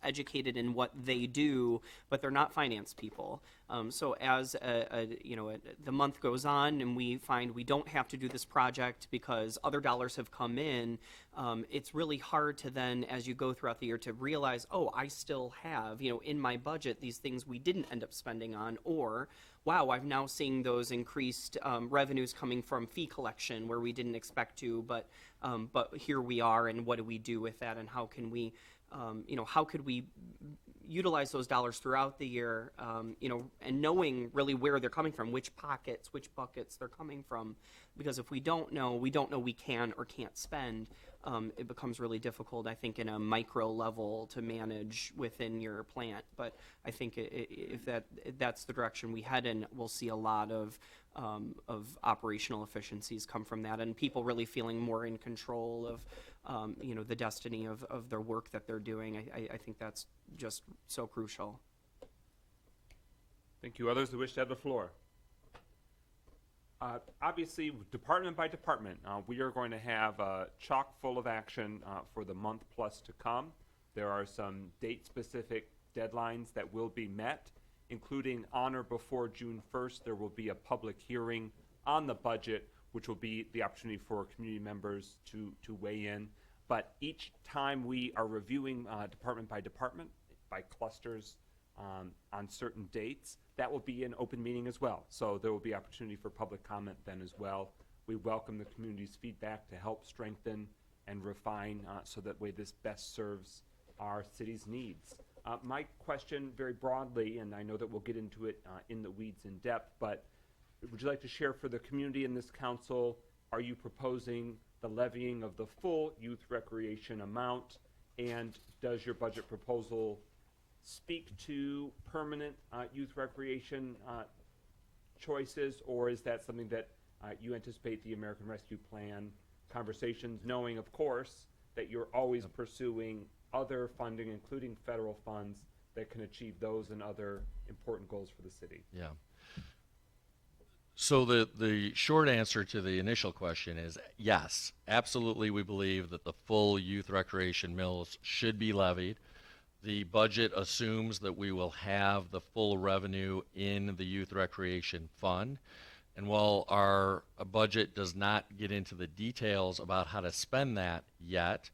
educated in what they do, but they're not finance people. So as the month goes on and we find we don't have to do this project because other dollars have come in, it's really hard to then, as you go throughout the year, to realize, oh, I still have, in my budget these things we didn't end up spending on, or wow, I'm now seeing those increased revenues coming from fee collection where we didn't expect to, but here we are, and what do we do with that, and how can we, how could we utilize those dollars throughout the year, and knowing really where they're coming from, which pockets, which buckets they're coming from, because if we don't know we can or can't spend, it becomes really difficult, I think, in a micro level to manage within your plant. But I think if that's the direction we head in, we'll see a lot of operational efficiencies come from that, and people really feeling more in control of the destiny of their work that they're doing. I think that's just so crucial. Thank you. Others who wish to have the floor? Obviously, department by department, we are going to have a chock full of action for the month plus to come. There are some date-specific deadlines that will be met, including on or before June 1st. There will be a public hearing on the budget, which will be the opportunity for community members to weigh in. But each time we are reviewing department, by clusters, on certain dates, that will be an open meeting as well. So there will be opportunity for public comment then as well. We welcome the community's feedback to help strengthen and refine so that way this best serves our city's needs. My question very broadly, and I know that we'll get into it in the weeds in depth, but would you like to share for the community in this council, are you proposing the levying of the full youth recreation amount, and does your budget proposal speak to permanent youth recreation choices, or is that something that you anticipate the American Rescue Plan conversations, knowing, of course, that you're always pursuing other funding, including federal funds, that can achieve those and other important goals for the city. Yeah. So the short answer to the initial question is yes, absolutely. We believe that the full youth recreation mills should be levied. The budget assumes that we will have the full revenue in the youth recreation fund. And while our budget does not get into the details about how to spend that yet,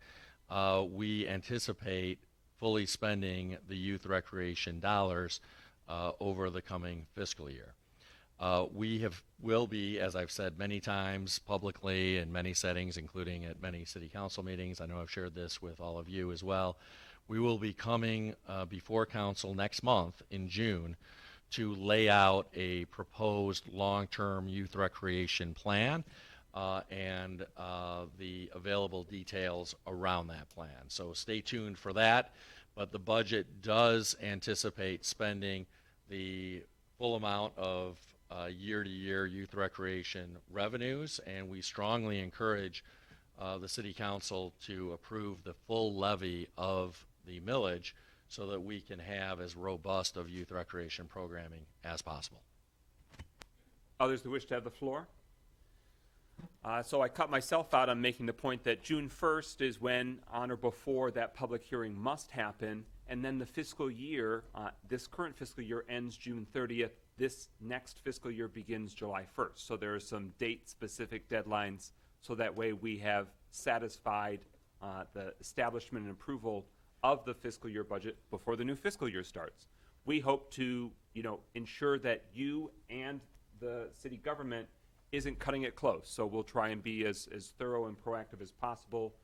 we anticipate fully spending the youth recreation dollars over the coming fiscal year. Will be, as I've said many times publicly in many settings, including at many city council meetings, I know I've shared this with all of you as well, we will be coming before council next month in June to lay out a proposed long-term youth recreation plan and the available details around that plan. So stay tuned for that, but the budget does anticipate spending the full amount of year-to-year youth recreation revenues, and we strongly encourage the City Council to approve the full levy of the millage so that we can have as robust of youth recreation programming as possible. Others who wish to have the floor? So I cut myself out on making the point that June 1st is when on or before that public hearing must happen, and then the fiscal year, this current fiscal year ends June 30th. This next fiscal year begins July 1st. So there are some date-specific deadlines, so that way we have satisfied the establishment and approval of the fiscal year budget before the new fiscal year starts. We hope to, ensure that you and the city government isn't cutting it close. So we'll try and be as thorough and proactive as possible,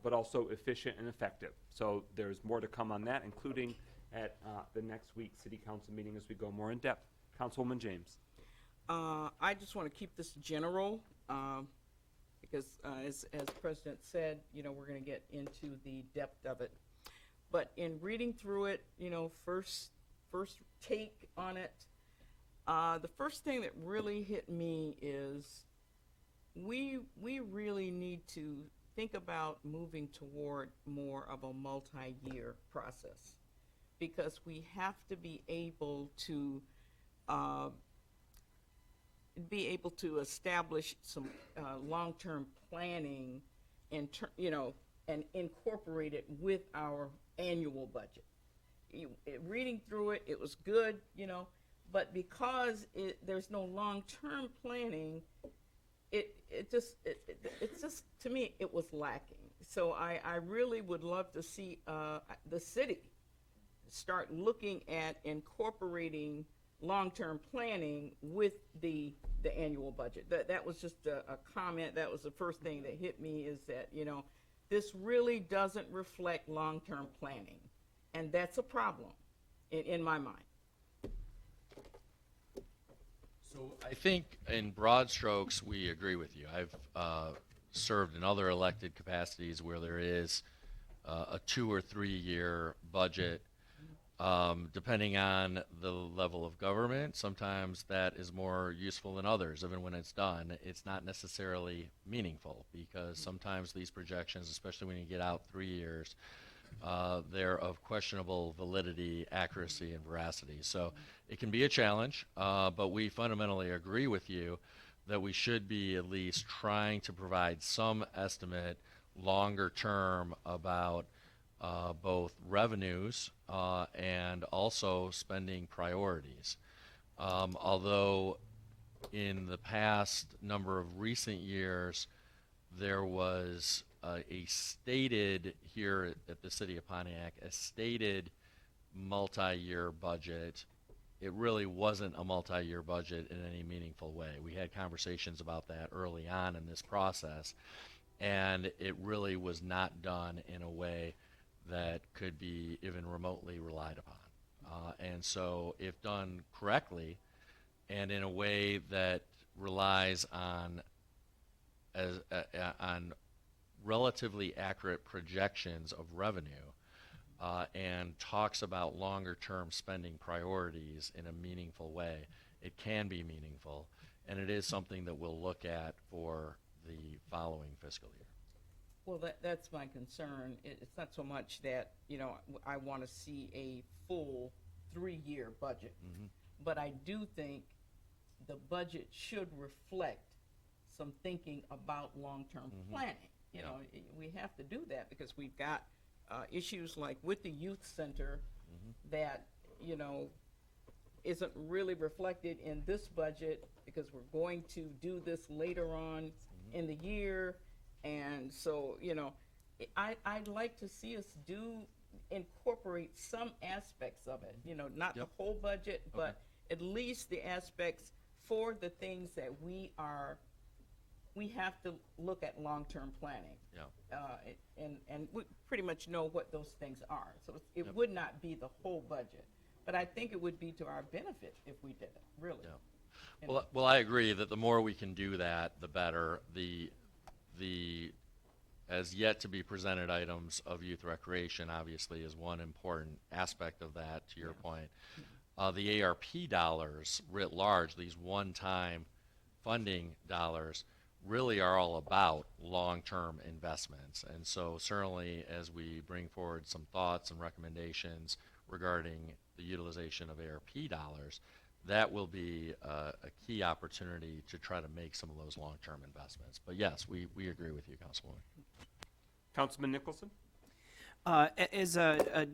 but also efficient and effective. So there's more to come on that, including at the next week's city council meeting as we go more in depth. Councilwoman James. I just want to keep this general because, as President said, we're going to get into the depth of it. But in reading through it, first take on it, the first thing that really hit me is we really need to think about moving toward more of a multi-year process, because we have to be able to establish some long-term planning and incorporate it with our annual budget. Reading through it, it was good, but because there's no long-term planning, it's just to me it was lacking. So I really would love to see the city start looking at incorporating long-term planning with the annual budget. That was just a comment. That was the first thing that hit me, is that this really doesn't reflect long-term planning, and that's a problem in my mind. So I think in broad strokes, we agree with you. I've served in other elected capacities where there is a 2 or 3 year budget, depending on the level of government. Sometimes that is more useful than others. Even when it's done, it's not necessarily meaningful, because sometimes these projections, especially when you get out 3 years, they're of questionable validity, accuracy, and veracity. So it can be a challenge, but we fundamentally agree with you that we should be at least trying to provide some estimate longer term about both revenues and also spending priorities. Although in the past number of recent years, there was a stated, here at the City of Pontiac, a stated multi-year budget. It really wasn't a multi-year budget in any meaningful way. We had conversations about that early on in this process, and it really was not done in a way that could be even remotely relied upon. And so if done correctly and in a way that relies on relatively accurate projections of revenue and talks about longer term spending priorities in a meaningful way, it can be meaningful, and it is something that we'll look at for the following fiscal year. Well, that's my concern. It's not so much that, I want to see a full 3-year budget. But I do think the budget should reflect some thinking about long-term planning. We have to do that because we've got issues like with the youth center that, isn't really reflected in this budget because we're going to do this later on in the year. And so, I'd like to see us incorporate some aspects of it, not the whole budget, but at least the aspects for the things that we have to look at long-term planning. And we pretty much know what those things are. So it would not be the whole budget, but I think it would be to our benefit if we did it, really. Well, I agree that the more we can do that, the better. The as yet to be presented items of youth recreation obviously is one important aspect of that, to your point. The ARP dollars writ large, these one-time funding dollars, really are all about long-term investments. And so certainly as we bring forward some thoughts and recommendations regarding the utilization of ARP dollars, that will be a key opportunity to try to make some of those long-term investments. But yes, we agree with you, Councilwoman. Councilman Nicholson? As a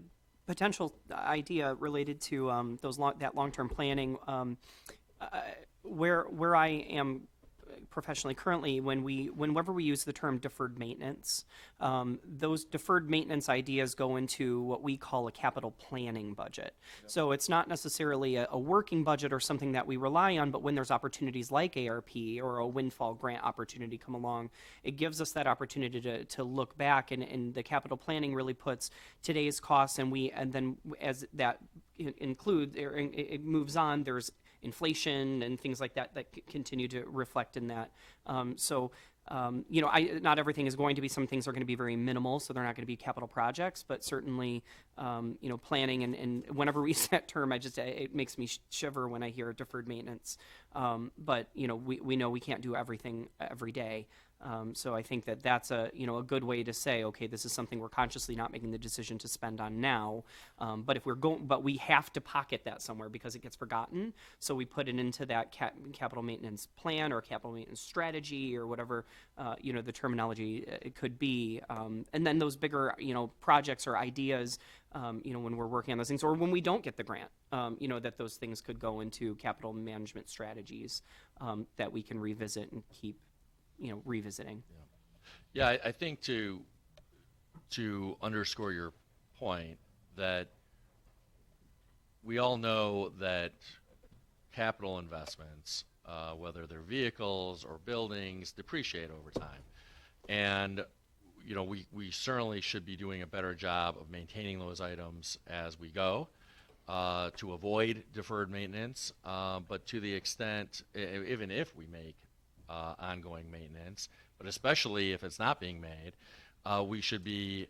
potential idea related to that long-term planning, where I am professionally currently, whenever we use the term deferred maintenance, those deferred maintenance ideas go into what we call a capital planning budget. So it's not necessarily a working budget or something that we rely on, but when there's opportunities like ARP or a windfall grant opportunity come along, it gives us that opportunity to look back, and the capital planning really puts today's costs, and then as that includes, or it moves on, there's inflation and things like that continue to reflect in that. Not everything is going to be, some things are going to be very minimal, so they're not going to be capital projects, but certainly, planning, and whenever we use that term, it makes me shiver when I hear deferred maintenance. But we know we can't do everything every day. So I think that's a good way to say, okay, this is something we're consciously not making the decision to spend on now. But we have to pocket that somewhere because it gets forgotten. So we put it into that capital maintenance plan or capital maintenance strategy or whatever, the terminology it could be. And then those bigger, projects or ideas, when we're working on those things, or when we don't get the grant, that those things could go into capital management strategies, that we can revisit and keep revisiting. Yeah, I think to underscore your point, that we all know that capital investments, whether they're vehicles or buildings, depreciate over time. And we certainly should be doing a better job of maintaining those items as we go, to avoid deferred maintenance. But to the extent, even if we make ongoing maintenance, but especially if it's not being made, we should be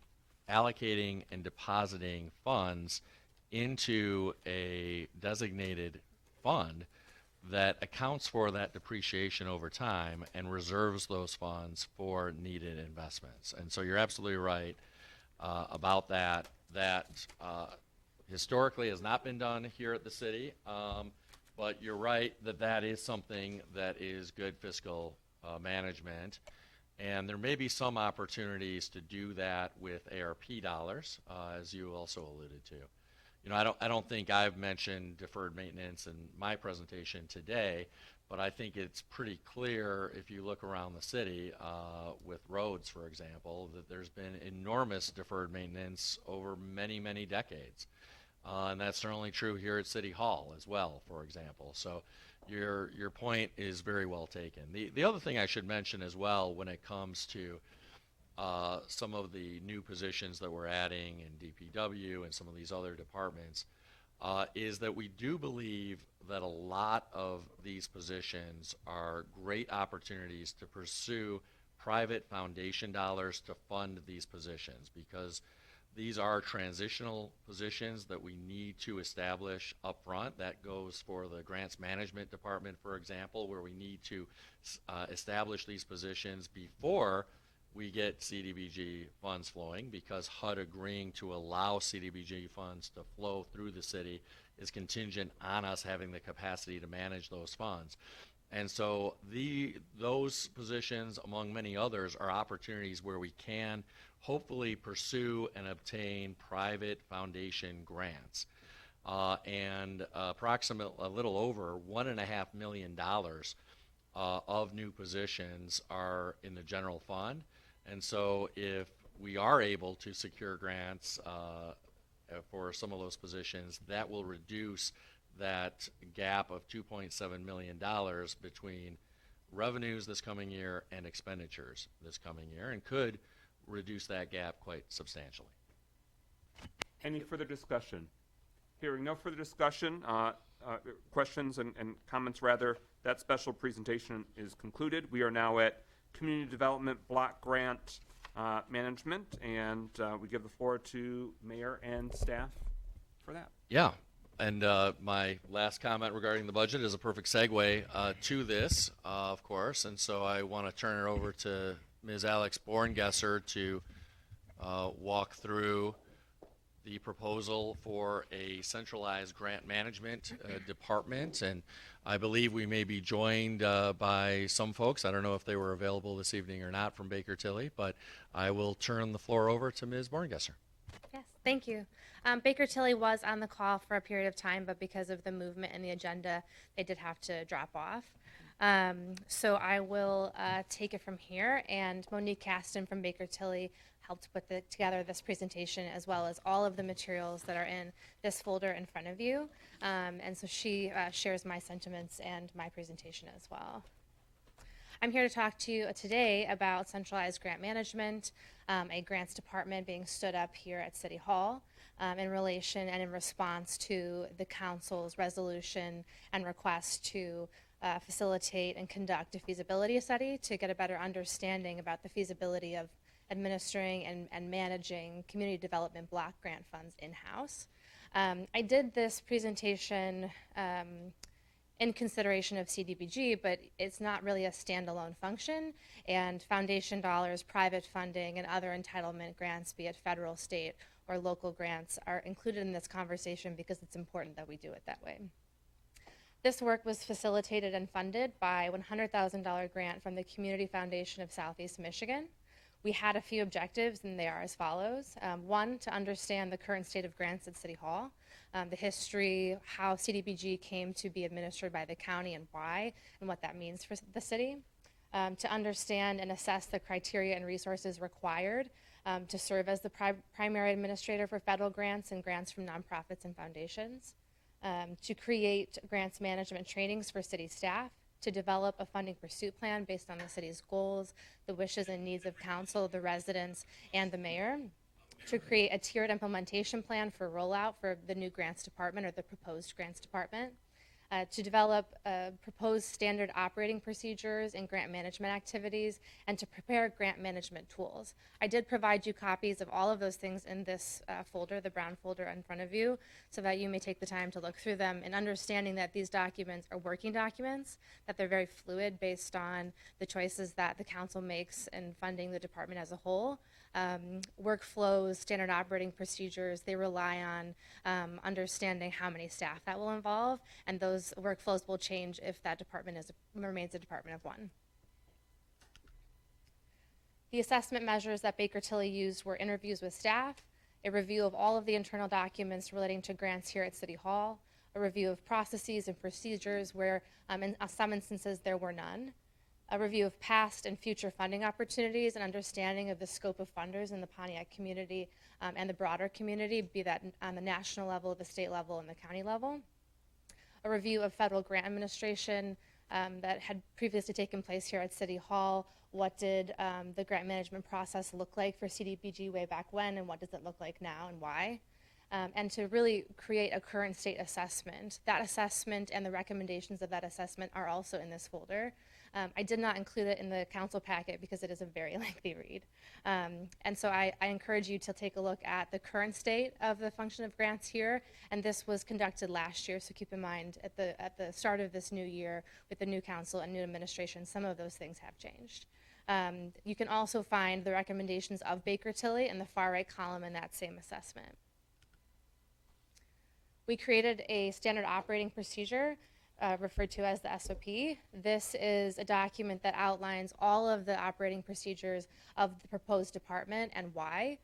allocating and depositing funds into a designated fund that accounts for that depreciation over time and reserves those funds for needed investments. And so you're absolutely right about that. That historically has not been done here at the city. But you're right that is something that is good fiscal management. And there may be some opportunities to do that with ARP dollars, as you also alluded to. I don't think I've mentioned deferred maintenance in my presentation today, but I think it's pretty clear if you look around the city, with roads, for example, that there's been enormous deferred maintenance over many, many decades. And that's certainly true here at City Hall as well, for example. So your point is very well taken. The other thing I should mention as well when it comes to some of the new positions that we're adding in DPW and some of these other departments, is that we do believe that a lot of these positions are great opportunities to pursue private foundation dollars to fund these positions, because these are transitional positions that we need to establish up front. That goes for the grants management department, for example, where we need to establish these positions before we get CDBG funds flowing, because HUD agreeing to allow CDBG funds to flow through the city is contingent on us having the capacity to manage those funds. And so those positions, among many others, are opportunities where we can hopefully pursue and obtain private foundation grants. And approximately a little over $1.5 million of new positions are in the general fund. And so if we are able to secure grants for some of those positions, that will reduce that gap of $2.7 million between revenues this coming year and expenditures this coming year, and could reduce that gap quite substantially. Any further discussion? Hearing no further discussion, questions and comments rather, that special presentation is concluded. We are now at Community Development Block Grant Management, and we give the floor to Mayor and staff for that. Yeah, and my last comment regarding the budget is a perfect segue to this, of course, and so I want to turn it over to Ms. Alex Borngesser to walk through the proposal for a centralized grant management department. And I believe we may be joined by some folks. I don't know if they were available this evening or not from Baker Tilly, but I will turn the floor over to Ms. Borngesser. Yes, thank you. Baker Tilly was on the call for a period of time, but because of the movement in the agenda, they did have to drop off. So I will take it from here, and Monique Caston from Baker Tilly helped put together this presentation, as well as all of the materials that are in this folder in front of you. And so she shares my sentiments and my presentation as well. I'm here to talk to you today about centralized grant management, a grants department being stood up here at City Hall in relation and in response to the council's resolution and request to facilitate and conduct a feasibility study to get a better understanding about the feasibility of administering and managing community development block grant funds in-house. I did this presentation in consideration of CDBG, but it's not really a standalone function, and foundation dollars, private funding, and other entitlement grants, be it federal, state, or local grants, are included in this conversation because it's important that we do it that way. This work was facilitated and funded by a $100,000 grant from the Community Foundation of Southeast Michigan. We had a few objectives, and they are as follows. One, to understand the current state of grants at City Hall, the history, how CDBG came to be administered by the county and why, and what that means for the city. To understand and assess the criteria and resources required to serve as the primary administrator for federal grants and grants from nonprofits and foundations. To create grants management trainings for city staff, to develop a funding pursuit plan based on the city's goals, the wishes and needs of council, the residents, and the mayor, to create a tiered implementation plan for rollout for the new grants department or the proposed grants department, to develop proposed standard operating procedures and grant management activities, and to prepare grant management tools. I did provide you copies of all of those things in this folder, the brown folder in front of you, so that you may take the time to look through them, and understanding that these documents are working documents, that they're very fluid based on the choices that the council makes in funding the department as a whole. Workflows, standard operating procedures, they rely on understanding how many staff that will involve, and those workflows will change if that department remains a department of one. The assessment measures that Baker Tilly used were interviews with staff, a review of all of the internal documents relating to grants here at City Hall, a review of processes and procedures where in some instances there were none, a review of past and future funding opportunities and understanding of the scope of funders in the Pontiac community and the broader community, be that on the national level, the state level, and the county level. A review of federal grant administration that had previously taken place here at City Hall. What did the grant management process look like for CDBG way back when, and what does it look like now, and why? And to really create a current state assessment. That assessment and the recommendations of that assessment are also in this folder. I did not include it in the council packet because it is a very lengthy read. And so I encourage you to take a look at the current state of the function of grants here. And this was conducted last year, so keep in mind at the start of this new year with the new council and new administration, some of those things have changed. You can also find the recommendations of Baker Tilly in the far right column in that same assessment. We created a standard operating procedure referred to as the SOP. This is a document that outlines all of the operating procedures of the proposed department and why.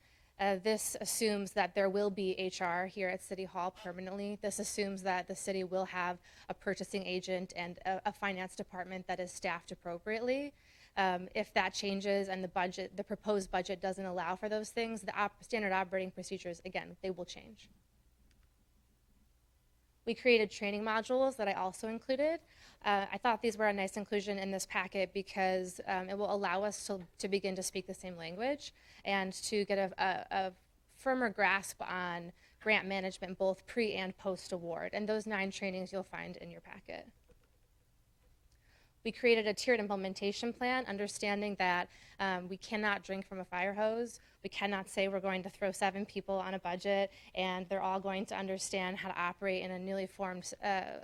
This assumes that there will be HR here at City Hall permanently. This assumes that the city will have a purchasing agent and a finance department that is staffed appropriately. If that changes and the proposed budget doesn't allow for those things, the standard operating procedures, again, they will change. We created training modules that I also included. I thought these were a nice inclusion in this packet because it will allow us to begin to speak the same language and to get a firmer grasp on grant management, both pre and post award. And those 9 trainings you'll find in your packet. We created a tiered implementation plan, understanding that we cannot drink from a fire hose. We cannot say we're going to throw 7 people on a budget and they're all going to understand how to operate in a newly formed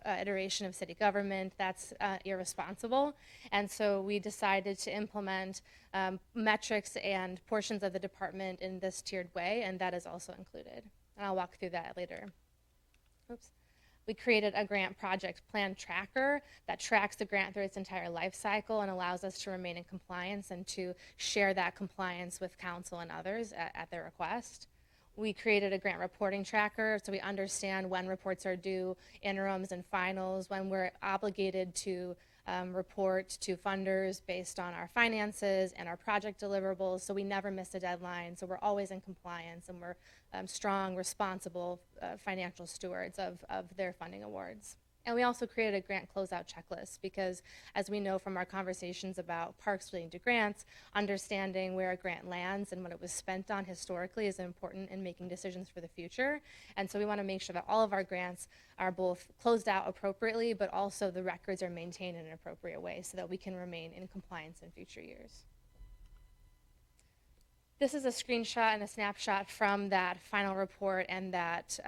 iteration of city government. That's irresponsible. And so we decided to implement metrics and portions of the department in this tiered way, and that is also included. And I'll walk through that later. Oops. We created a grant project plan tracker that tracks the grant through its entire life cycle and allows us to remain in compliance and to share that compliance with council and others at their request. We created a grant reporting tracker so we understand when reports are due, interims and finals, when we're obligated to report to funders based on our finances and our project deliverables, so we never miss a deadline, so we're always in compliance and we're strong, responsible financial stewards of their funding awards. And we also created a grant closeout checklist because, as we know from our conversations about parks relating to grants, understanding where a grant lands and what it was spent on historically is important in making decisions for the future. And so we want to make sure that all of our grants are both closed out appropriately, but also the records are maintained in an appropriate way so that we can remain in compliance in future years. This is a screenshot and a snapshot from that final report and that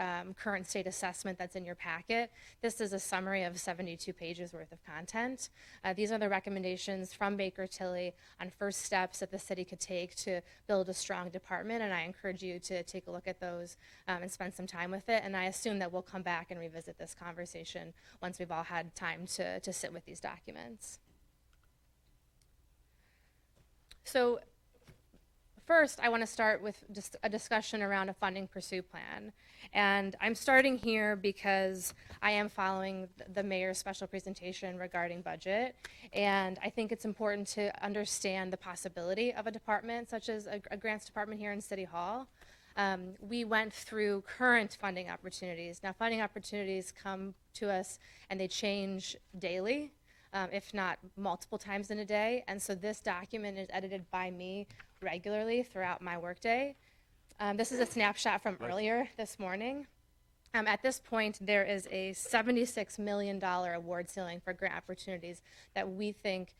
current state assessment that's in your packet. This is a summary of 72 pages worth of content. These are the recommendations from Baker Tilly on first steps that the city could take to build a strong department, and I encourage you to take a look at those and spend some time with it. And I assume that we'll come back and revisit this conversation once we've all had time to sit with these documents. So, first, I want to start with just a discussion around a funding pursuit plan. And I'm starting here because I am following the mayor's special presentation regarding budget. And I think it's important to understand the possibility of a department such as a grants department here in City Hall. We went through current funding opportunities. Now, funding opportunities come to us and they change daily, if not multiple times in a day. And so this document is edited by me regularly throughout my workday. This is a snapshot from earlier this morning. At this point, there is a $76 million award ceiling for grant opportunities that we think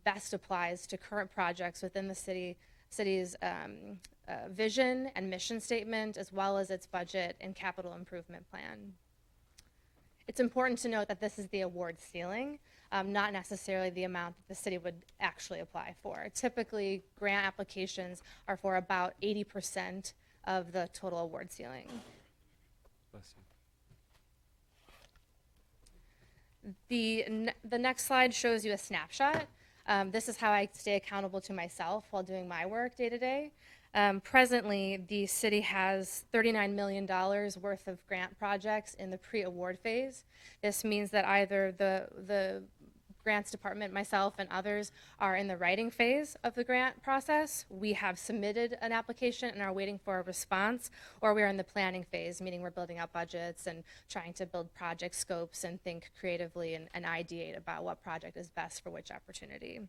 best applies to current projects within the city's vision and mission statement, as well as its budget and capital improvement plan. It's important to note that this is the award ceiling, not necessarily the amount that the city would actually apply for. Typically, grant applications are for about 80% of the total award ceiling. The next slide shows you a snapshot. This is how I stay accountable to myself while doing my work day to day. Presently, the city has $39 million worth of grant projects in the pre-award phase. This means that either the grants department, myself, and others are in the writing phase of the grant process. We have submitted an application and are waiting for a response, or we're in the planning phase, meaning we're building out budgets and trying to build project scopes and think creatively and ideate about what project is best for which opportunity.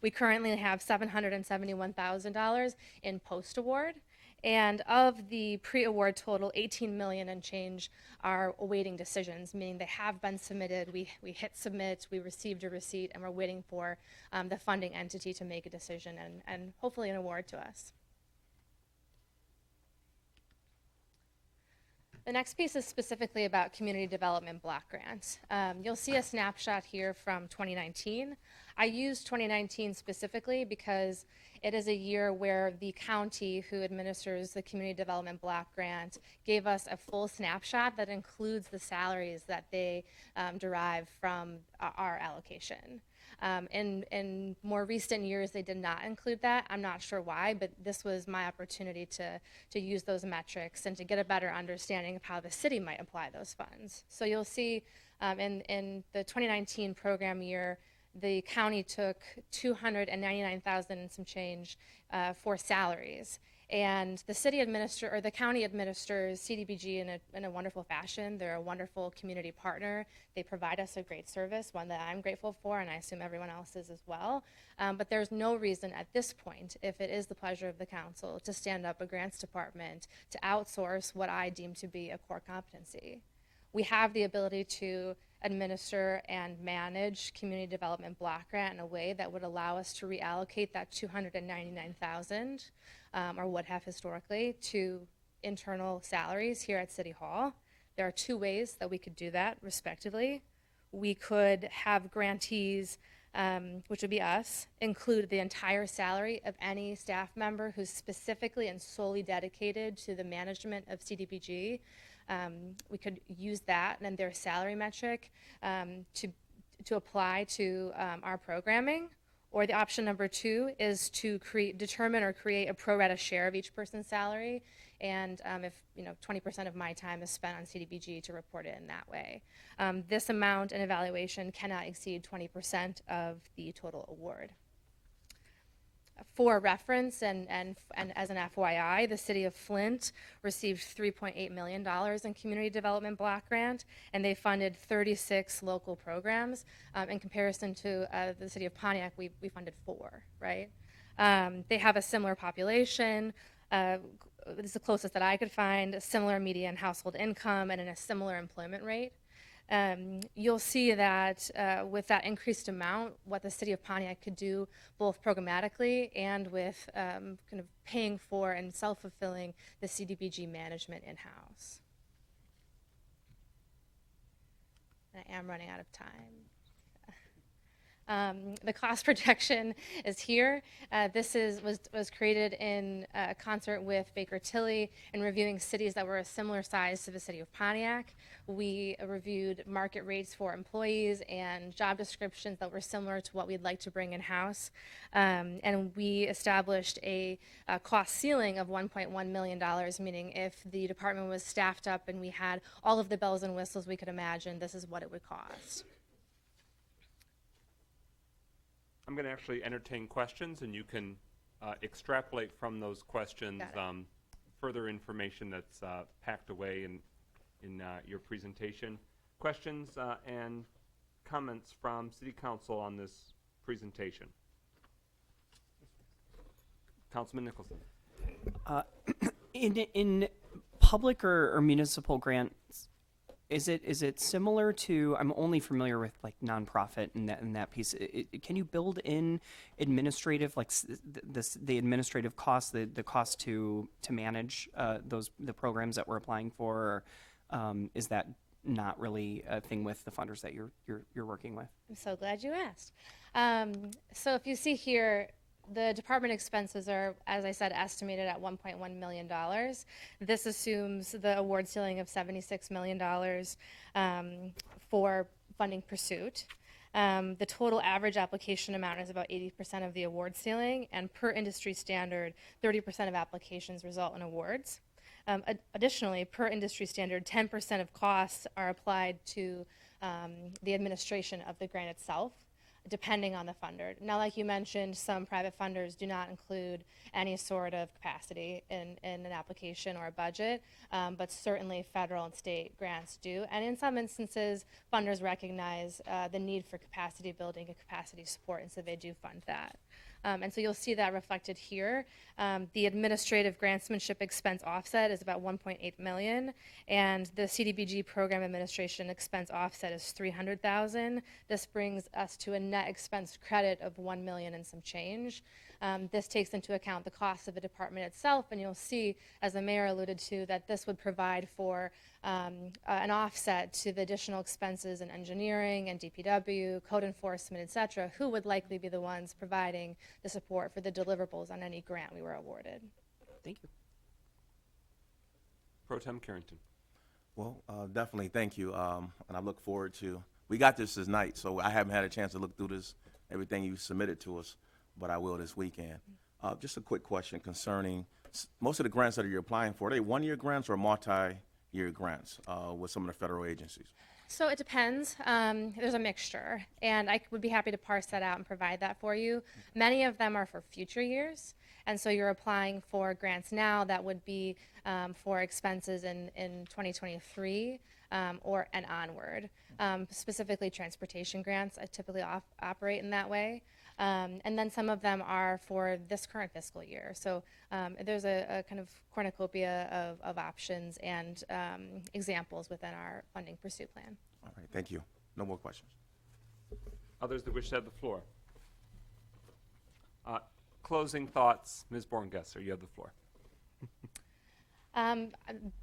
We currently have $771,000 in post-award, and of the pre-award total, $18 million and change are awaiting decisions, meaning they have been submitted. We hit submit, we received a receipt, and we're waiting for the funding entity to make a decision and hopefully an award to us. The next piece is specifically about community development block grants. You'll see a snapshot here from 2019. I use 2019 specifically because it is a year where the county who administers the community development block grant gave us a full snapshot that includes the salaries that they derive from our allocation. In more recent years, they did not include that. I'm not sure why, but this was my opportunity to use those metrics and to get a better understanding of how the city might apply those funds. So you'll see in the 2019 program year, the county took $299,000 and some change for salaries. And the the county administers CDBG in a wonderful fashion. They're a wonderful community partner. They provide us a great service, one that I'm grateful for, and I assume everyone else is as well. But there's no reason at this point, if it is the pleasure of the council, to stand up a grants department to outsource what I deem to be a core competency. We have the ability to administer and manage community development block grant in a way that would allow us to reallocate that $299,000, or would have historically, to internal salaries here at City Hall. There are two ways that we could do that, respectively. We could have grantees, which would be us, include the entire salary of any staff member who's specifically and solely dedicated to the management of CDBG. We could use that and their salary metric to apply to our programming. Or the option number two is to determine or create a pro rata share of each person's salary. And if 20% of my time is spent on CDBG, to report it in that way. This amount and evaluation cannot exceed 20% of the total award. For reference and as an FYI, the city of Flint received $3.8 million in community development block grant, and they funded 36 local programs. In comparison to the city of Pontiac, we funded 4, right? They have a similar population. This is the closest that I could find, a similar median household income and a similar employment rate. You'll see that with that increased amount, what the city of Pontiac could do both programmatically and with kind of paying for and self-fulfilling the CDBG management in-house. I am running out of time. The cost projection is here. This was created in concert with Baker Tilly in reviewing cities that were a similar size to the city of Pontiac. We reviewed market rates for employees and job descriptions that were similar to what we'd like to bring in-house. And we established a cost ceiling of $1.1 million, meaning if the department was staffed up and we had all of the bells and whistles we could imagine, this is what it would cost. I'm going to actually entertain questions, and you can extrapolate from those questions further information that's packed away in your presentation. Questions and comments from City Council on this presentation? Councilman Nicholson. In public or municipal grants, is it similar to? I'm only familiar with like nonprofit and that piece. Can you build in administrative, like the administrative costs, the cost to manage the programs that we're applying for? Or, is that not really a thing with the funders that you're working with? I'm so glad you asked. So if you see here, the department expenses are, as I said, estimated at $1.1 million. This assumes the award ceiling of $76 million for funding pursuit. The total average application amount is about 80% of the award ceiling, and per industry standard, 30% of applications result in awards. Additionally, per industry standard, 10% of costs are applied to the administration of the grant itself, depending on the funder. Now, like you mentioned, some private funders do not include any sort of capacity in an application or a budget, but certainly federal and state grants do. And in some instances, funders recognize the need for capacity building and capacity support, and so they do fund that. And so you'll see that reflected here. The administrative grantsmanship expense offset is about $1.8 million, and the CDBG program administration expense offset is $300,000. This brings us to a net expense credit of $1 million and some change. This takes into account the cost of the department itself, and you'll see, as the mayor alluded to, that this would provide for an offset to the additional expenses in engineering and DPW, code enforcement, et cetera, who would likely be the ones providing the support for the deliverables on any grant we were awarded. Thank you. Pro Tem Carrington. Well, definitely, thank you. And I look forward to, we got this night, so I haven't had a chance to look through this, everything you submitted to us, but I will this weekend. Just a quick question concerning, most of the grants that you're applying for, are they one-year grants or multi-year grants with some of the federal agencies? So it depends. There's a mixture, and I would be happy to parse that out and provide that for you. Many of them are for future years, and so you're applying for grants now that would be for expenses in 2023 or and onward. Specifically, transportation grants typically operate in that way. And then some of them are for this current fiscal year. So there's a kind of cornucopia of options and examples within our funding pursuit plan. All right, thank you. No more questions. Others that wish to have the floor? Closing thoughts, Ms. Borngesser, you have the floor.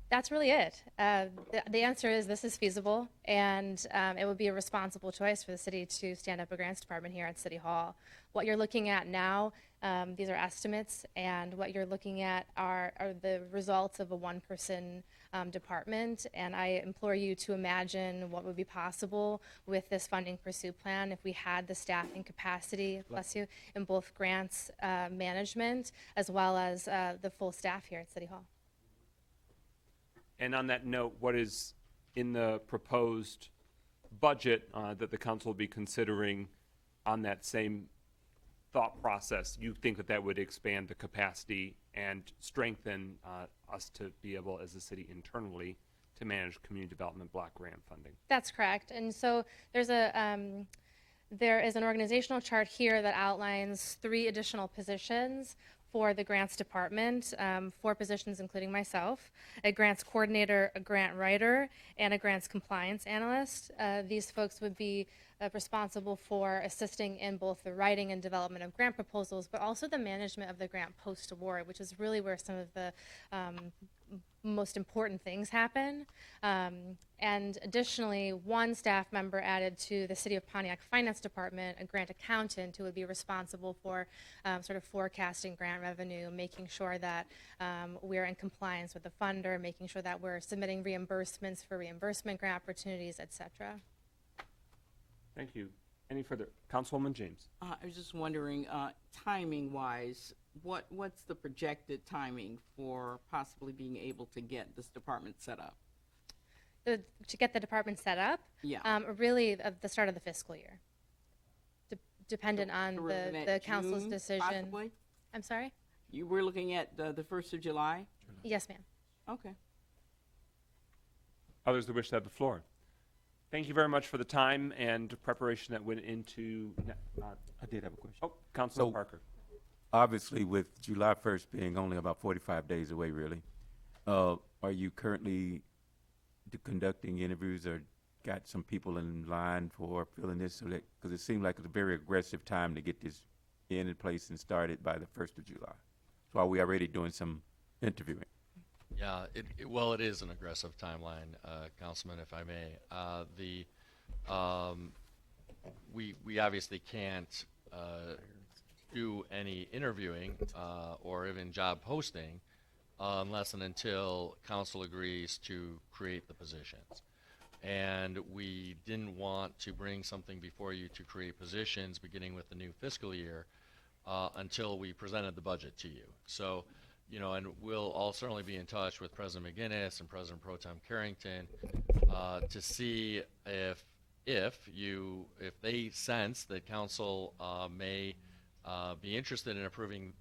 That's really it. The answer is this is feasible, and it would be a responsible choice for the city to stand up a grants department here at City Hall. What you're looking at now, these are estimates, and what you're looking at are the results of a one-person department, and I implore you to imagine what would be possible with this funding pursuit plan if we had the staffing capacity, bless you, in both grants management as well as the full staff here at City Hall. And on that note, what is in the proposed budget that the council will be considering on that same thought process? You think that that would expand the capacity and strengthen us to be able, as a city internally, to manage community development block grant funding? That's correct. And so there is an organizational chart here that outlines 3 additional positions for the grants department, 4 positions including myself, a grants coordinator, a grant writer, and a grants compliance analyst. These folks would be responsible for assisting in both the writing and development of grant proposals, but also the management of the grant post-award, which is really where some of the most important things happen. And additionally, 1 staff member added to the City of Pontiac Finance Department, a grant accountant who would be responsible for sort of forecasting grant revenue, making sure that we're in compliance with the funder, making sure that we're submitting reimbursements for reimbursement grant opportunities, et cetera. Thank you. Any further? Councilwoman James. I was just wondering, timing-wise, what's the projected timing for possibly being able to get this department set up? To get the department set up, Yeah. really at the start of the fiscal year, dependent on So we're looking the at council's June, decision. Possibly? I'm sorry? You were looking at the 1st of July? Yes, ma'am. Okay. Others that wish to have the floor? Thank you very much for the time and preparation that went into. I did have a question. Oh, Councilman So- Parker. Obviously, with July 1st being only about 45 days away, really, are you currently conducting interviews or got some people in line for filling this? So that, because it seemed like it's a very aggressive time to get this in place and started by the 1st of July. So are we already doing some interviewing? Yeah, well, it is an aggressive timeline, Councilman, if I may. We obviously can't do any interviewing or even job posting unless and until council agrees to create the positions. And we didn't want to bring something before you to create positions beginning with the new fiscal year until we presented the budget to you. So, you know, and we'll all certainly be in touch with President McGinnis and President Pro Tem Carrington to see if they sense that council may be interested in approving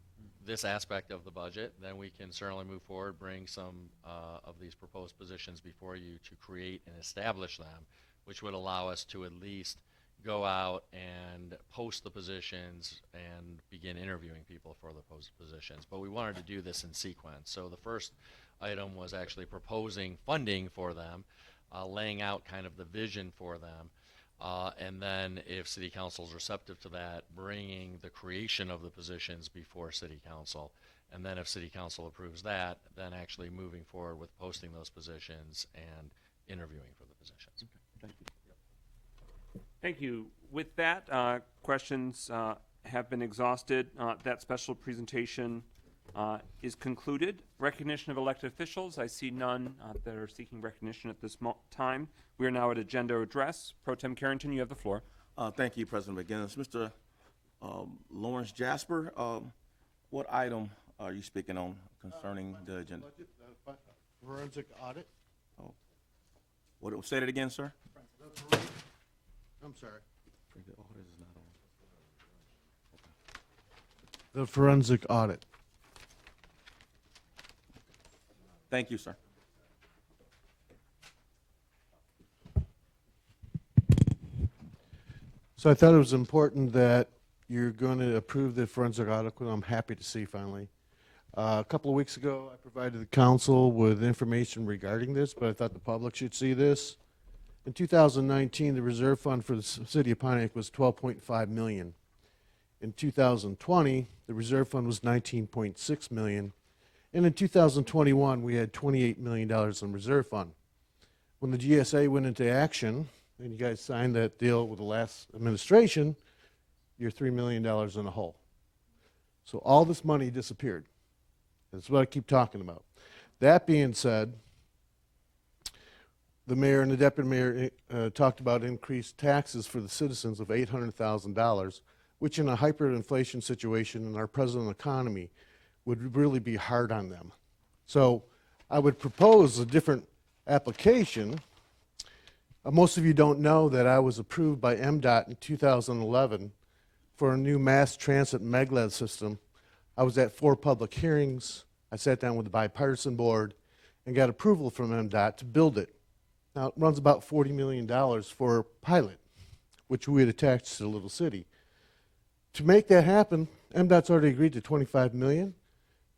this aspect of the budget, then we can certainly move forward, bring some of these proposed positions before you to create and establish them, which would allow us to at least go out and post the positions and begin interviewing people for the post positions. But we wanted to do this in sequence. So the first item was actually proposing funding for them, laying out kind of the vision for them. And then if city council is receptive to that, bringing the creation of the positions before city council. And then if city council approves that, then actually moving forward with posting those positions and interviewing for the positions. Thank you. With that, questions have been exhausted. That special presentation is concluded. Recognition of elected officials. I see none that are seeking recognition at this time. We are now at agenda address. Pro Tem Carrington, you have the floor. Thank you, President McGinnis. Mr. Lawrence Jasper, what item are you speaking on concerning the agenda? Forensic audit. Say that again, sir? I'm sorry. The audit is not on. The forensic audit. Thank you, sir. So I thought it was important that you're going to approve the forensic audit, which I'm happy to see finally. A couple of weeks ago, I provided the council with information regarding this, but I thought the public should see this. In 2019, the reserve fund for the city of Pontiac was $12.5 million. In 2020, the reserve fund was $19.6 million. And in 2021, we had $28 million in reserve fund. When the GSA went into action, and you guys signed that deal with the last administration, you're $3 million in a hole. So all this money disappeared. That's what I keep talking about. That being said, the mayor and the deputy mayor talked about increased taxes for the citizens of $800,000, which in a hyperinflation situation in our present economy would really be hard on them. So I would propose a different application. Most of you don't know that I was approved by MDOT in 2011 for a new mass transit maglev system. I was at 4 public hearings. I sat down with the bipartisan board and got approval from MDOT to build it. Now, it runs about $40 million for a pilot, which we had attached to the little city. To make that happen, MDOT's already agreed to $25 million.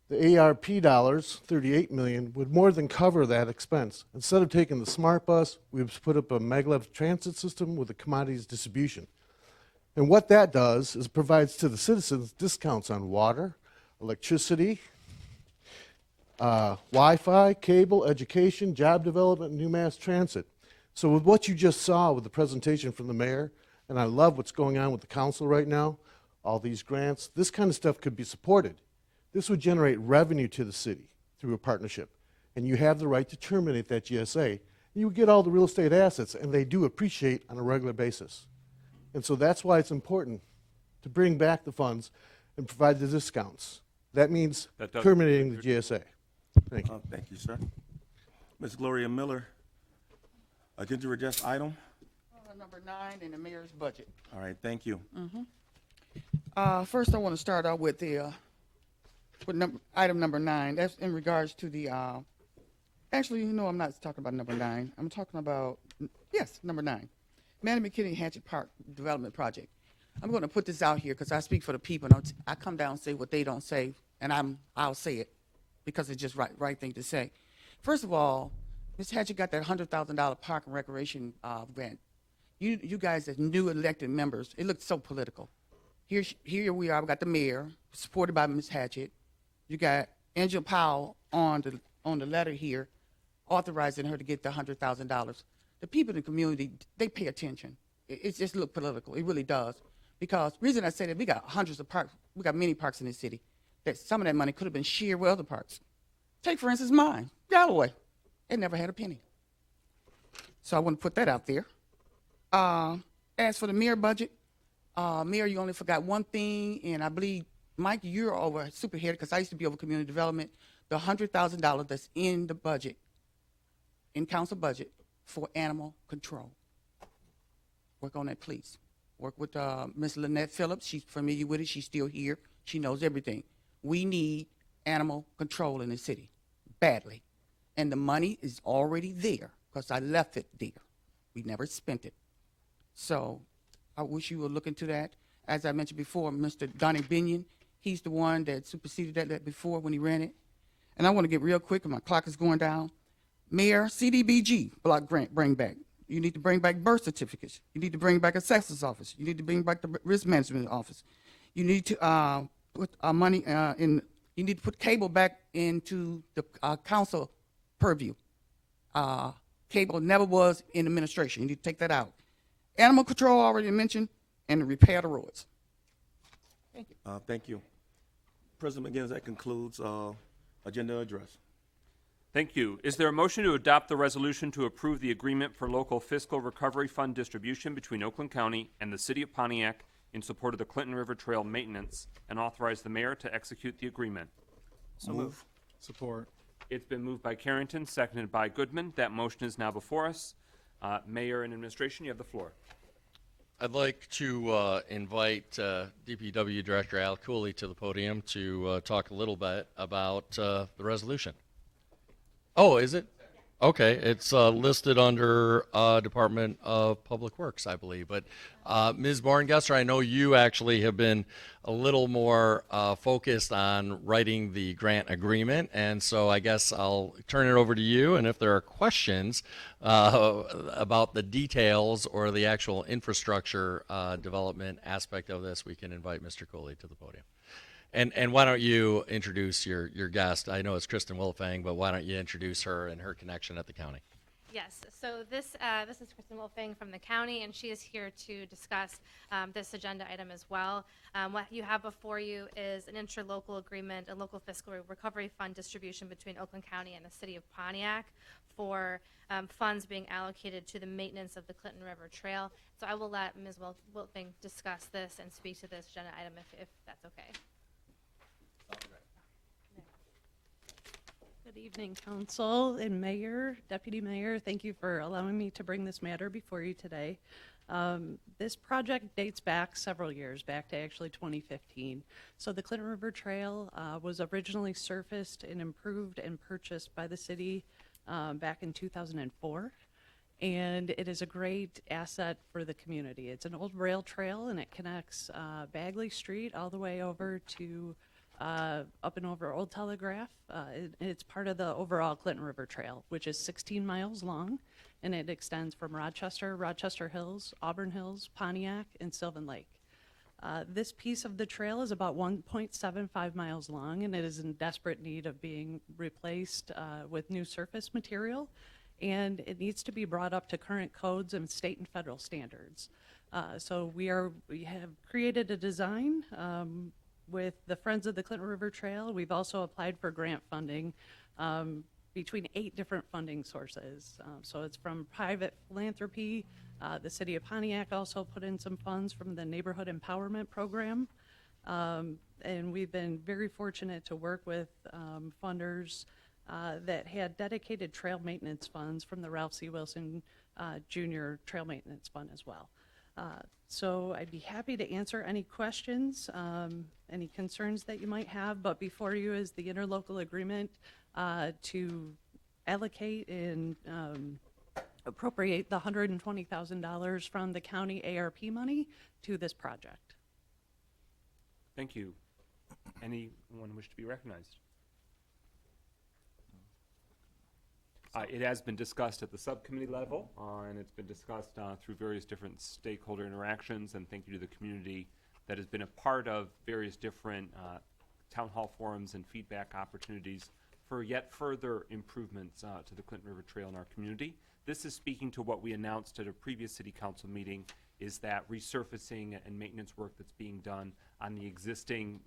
The ARP dollars, $38 million, would more than cover that expense. Instead of taking the smart bus, we've put up a maglev transit system with a commodities distribution. And what that does is provides to the citizens discounts on water, electricity, Wi-Fi, cable, education, job development, and new mass transit. So with what you just saw with the presentation from the mayor, and I love what's going on with the council right now, all these grants, this kind of stuff could be supported. This would generate revenue to the city through a partnership. And you have the right to terminate that GSA. You would get all the real estate assets, and they do appreciate on a regular basis. And so that's why it's important to bring back the funds and provide the discounts. That means terminating the GSA. Thank you. Thank you, sir. Ms. Gloria Miller, agenda address item. Number 9 in the mayor's budget. All right, thank you. First, I want to start out with item number 9. That's in regards to the. Actually, I'm not talking about number 9. I'm talking about number 9, Manny McKinney Hatchet Park Development Project. I'm going to put this out here because I speak for the people. And I come down and say what they don't say, and I'll say it because it's just right thing to say. First of all, Ms. Hatchet got that $100,000 park and recreation grant. You guys as new elected members, it looked so political. Here we are. We got the mayor, supported by Ms. Hatchet. You got Angela Powell on the letter here, authorizing her to get the $100,000. The people in the community, they pay attention. It just look political. It really does. Because the reason I say that, we got hundreds of parks. We got many parks in the city. That some of that money could have been shared with other parks. Take, for instance, mine, Galloway. It never had a penny. So I want to put that out there. As for the mayor budget, Mayor, you only forgot one thing, and I believe, Mike, you're over superhead because I used to be over community development. The $100,000 that's in the budget, in council budget, for animal control. Work on that, please. Work with Ms. Lynette Phillips. She's familiar with it. She's still here. She knows everything. We need animal control in the city, badly. And the money is already there because I left it there. We never spent it. So I wish you would look into that. As I mentioned before, Mr. Donnie Binion, he's the one that superseded that before when he ran it. And I want to get real quick, and my clock is going down. Mayor, CDBG block grant bring back. You need to bring back birth certificates. You need to bring back assessor's office. You need to bring back the risk management office. You need to put money in. You need to put cable back into the council purview. Cable never was in administration. You need to take that out. Animal control already mentioned, and repair the roads. Thank you. President McGinnis, that concludes agenda address. Thank you. Is there a motion to adopt the resolution to approve the agreement for local fiscal recovery fund distribution between Oakland County and the City of Pontiac in support of the Clinton River Trail maintenance and authorize the mayor to execute the agreement? Move. Support. It's been moved by Carrington, seconded by Goodman. That motion is now before us. Mayor and administration, you have the floor. I'd like to invite DPW Director Al Cooley to the podium to talk a little bit about the resolution. Oh, is it? Okay, it's listed under Department of Public Works, I believe. But Ms. Borngesser, I know you actually have been a little more focused on writing the grant agreement, and so I guess I'll turn it over to you. And if there are questions about the details or the actual infrastructure development aspect of this, we can invite Mr. Cooley to the podium. And why don't you introduce your guest? I know it's Kristen Wilfang, but why don't you introduce her and her connection at the county? Yes, so this is Kristen Wolfing from the county, and she is here to discuss this agenda item as well. What you have before you is an interlocal agreement, a local fiscal recovery fund distribution between Oakland County and the City of Pontiac for funds being allocated to the maintenance of the Clinton River Trail. So I will let Ms. Wolfing discuss this and speak to this agenda item if that's okay. Good evening, Council and Mayor, Deputy Mayor. Thank you for allowing me to bring this matter before you today. This project dates back several years, back to actually 2015. So the Clinton River Trail was originally surfaced and improved and purchased by the city back in 2004. And it is a great asset for the community. It's an old rail trail, and it connects Bagley Street all the way over to up and over Old Telegraph. It's part of the overall Clinton River Trail, which is 16 miles long, and it extends from Rochester Hills, Auburn Hills, Pontiac, and Sylvan Lake. This piece of the trail is about 1.75 miles long, and it is in desperate need of being replaced with new surface material, and it needs to be brought up to current codes and state and federal standards. So we have created a design with the Friends of the Clinton River Trail. We've also applied for grant funding between 8 different funding sources. So it's from private philanthropy. The City of Pontiac also put in some funds from the Neighborhood Empowerment Program. And we've been very fortunate to work with funders that had dedicated trail maintenance funds from the Ralph C. Wilson Jr. Trail Maintenance Fund as well. So I'd be happy to answer any questions, any concerns that you might have, but before you is the interlocal agreement to allocate and appropriate the $120,000 from the county ARP money to this project. Thank you. Anyone wish to be recognized? It has been discussed at the subcommittee level, and it's been discussed through various different stakeholder interactions, and thank you to the community that has been a part of various different town hall forums and feedback opportunities for yet further improvements to the Clinton River Trail in our community. This is speaking to what we announced at a previous city council meeting, is that resurfacing and maintenance work that's being done on the existing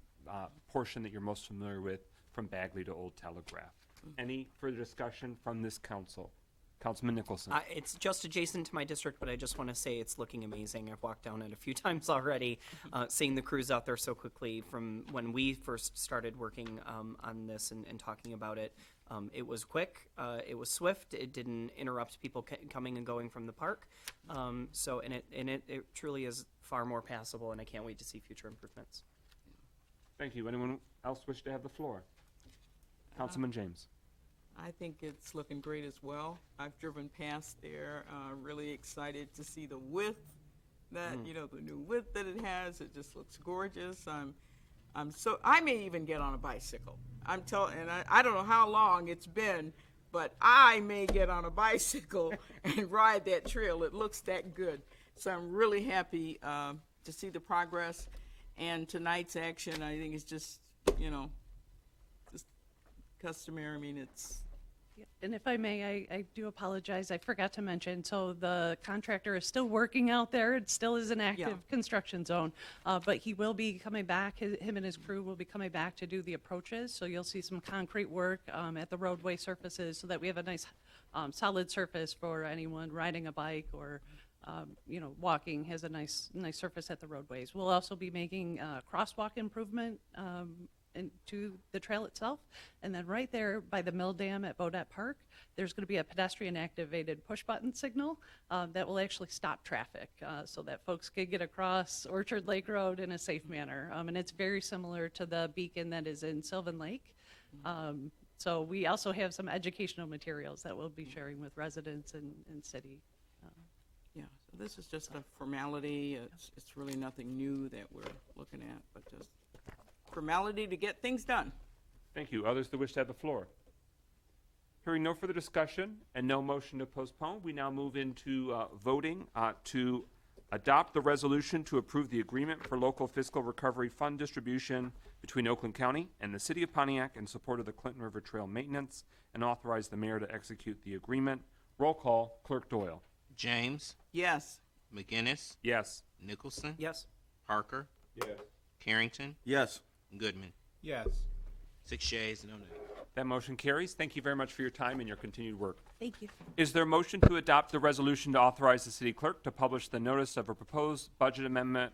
portion that you're most familiar with from Bagley to Old Telegraph. Any further discussion from this council? Councilman Nicholson. It's just adjacent to my district, but I just want to say it's looking amazing. I've walked down it a few times already, seeing the crews out there so quickly from when we first started working on this and talking about it. It was quick, it was swift, it didn't interrupt people coming and going from the park. It truly is far more passable, and I can't wait to see future improvements. Thank you. Anyone else wish to have the floor? Councilman James. I think it's looking great as well. I've driven past there, really excited to see the width that, the new width that it has. It just looks gorgeous. I may even get on a bicycle. And I don't know how long it's been, but I may get on a bicycle and ride that trail. It looks that good. So I'm really happy to see the progress. And tonight's action, I think, is just, just customary. I mean, it's And if I may, I do apologize. I forgot to mention, so the contractor is still working out there. It still is an active construction zone. But he will be coming back, him and his crew will be coming back to do the approaches. So you'll see some concrete work at the roadway surfaces so that we have a nice solid surface for anyone riding a bike or walking, has a nice surface at the roadways. We'll also be making crosswalk improvement into the trail itself. And then right there by the mill dam at Bodette Park, there's going to be a pedestrian activated push button signal that will actually stop traffic so that folks can get across Orchard Lake Road in a safe manner. And it's very similar to the beacon that is in Sylvan Lake. So we also have some educational materials that we'll be sharing with residents and city. Yeah, so this is just a formality. It's really nothing new that we're looking at, but just formality to get things done. Thank you. Others that wish to have the floor? Hearing no further discussion and no motion to postpone, we now move into voting to adopt the resolution to approve the agreement for local fiscal recovery fund distribution between Oakland County and the City of Pontiac in support of the Clinton River Trail maintenance and authorize the mayor to execute the agreement. Roll call, Clerk Doyle. James, Yes. McGinnis, Yes. Nicholson, Yes. Parker, Yes. Carrington, Yes. Goodman. Yes. 6 yeas, no nays. That motion carries. Thank you very much for your time and your continued work. Thank you. Is there a motion to adopt the resolution to authorize the city clerk to publish the notice of a proposed budget amendment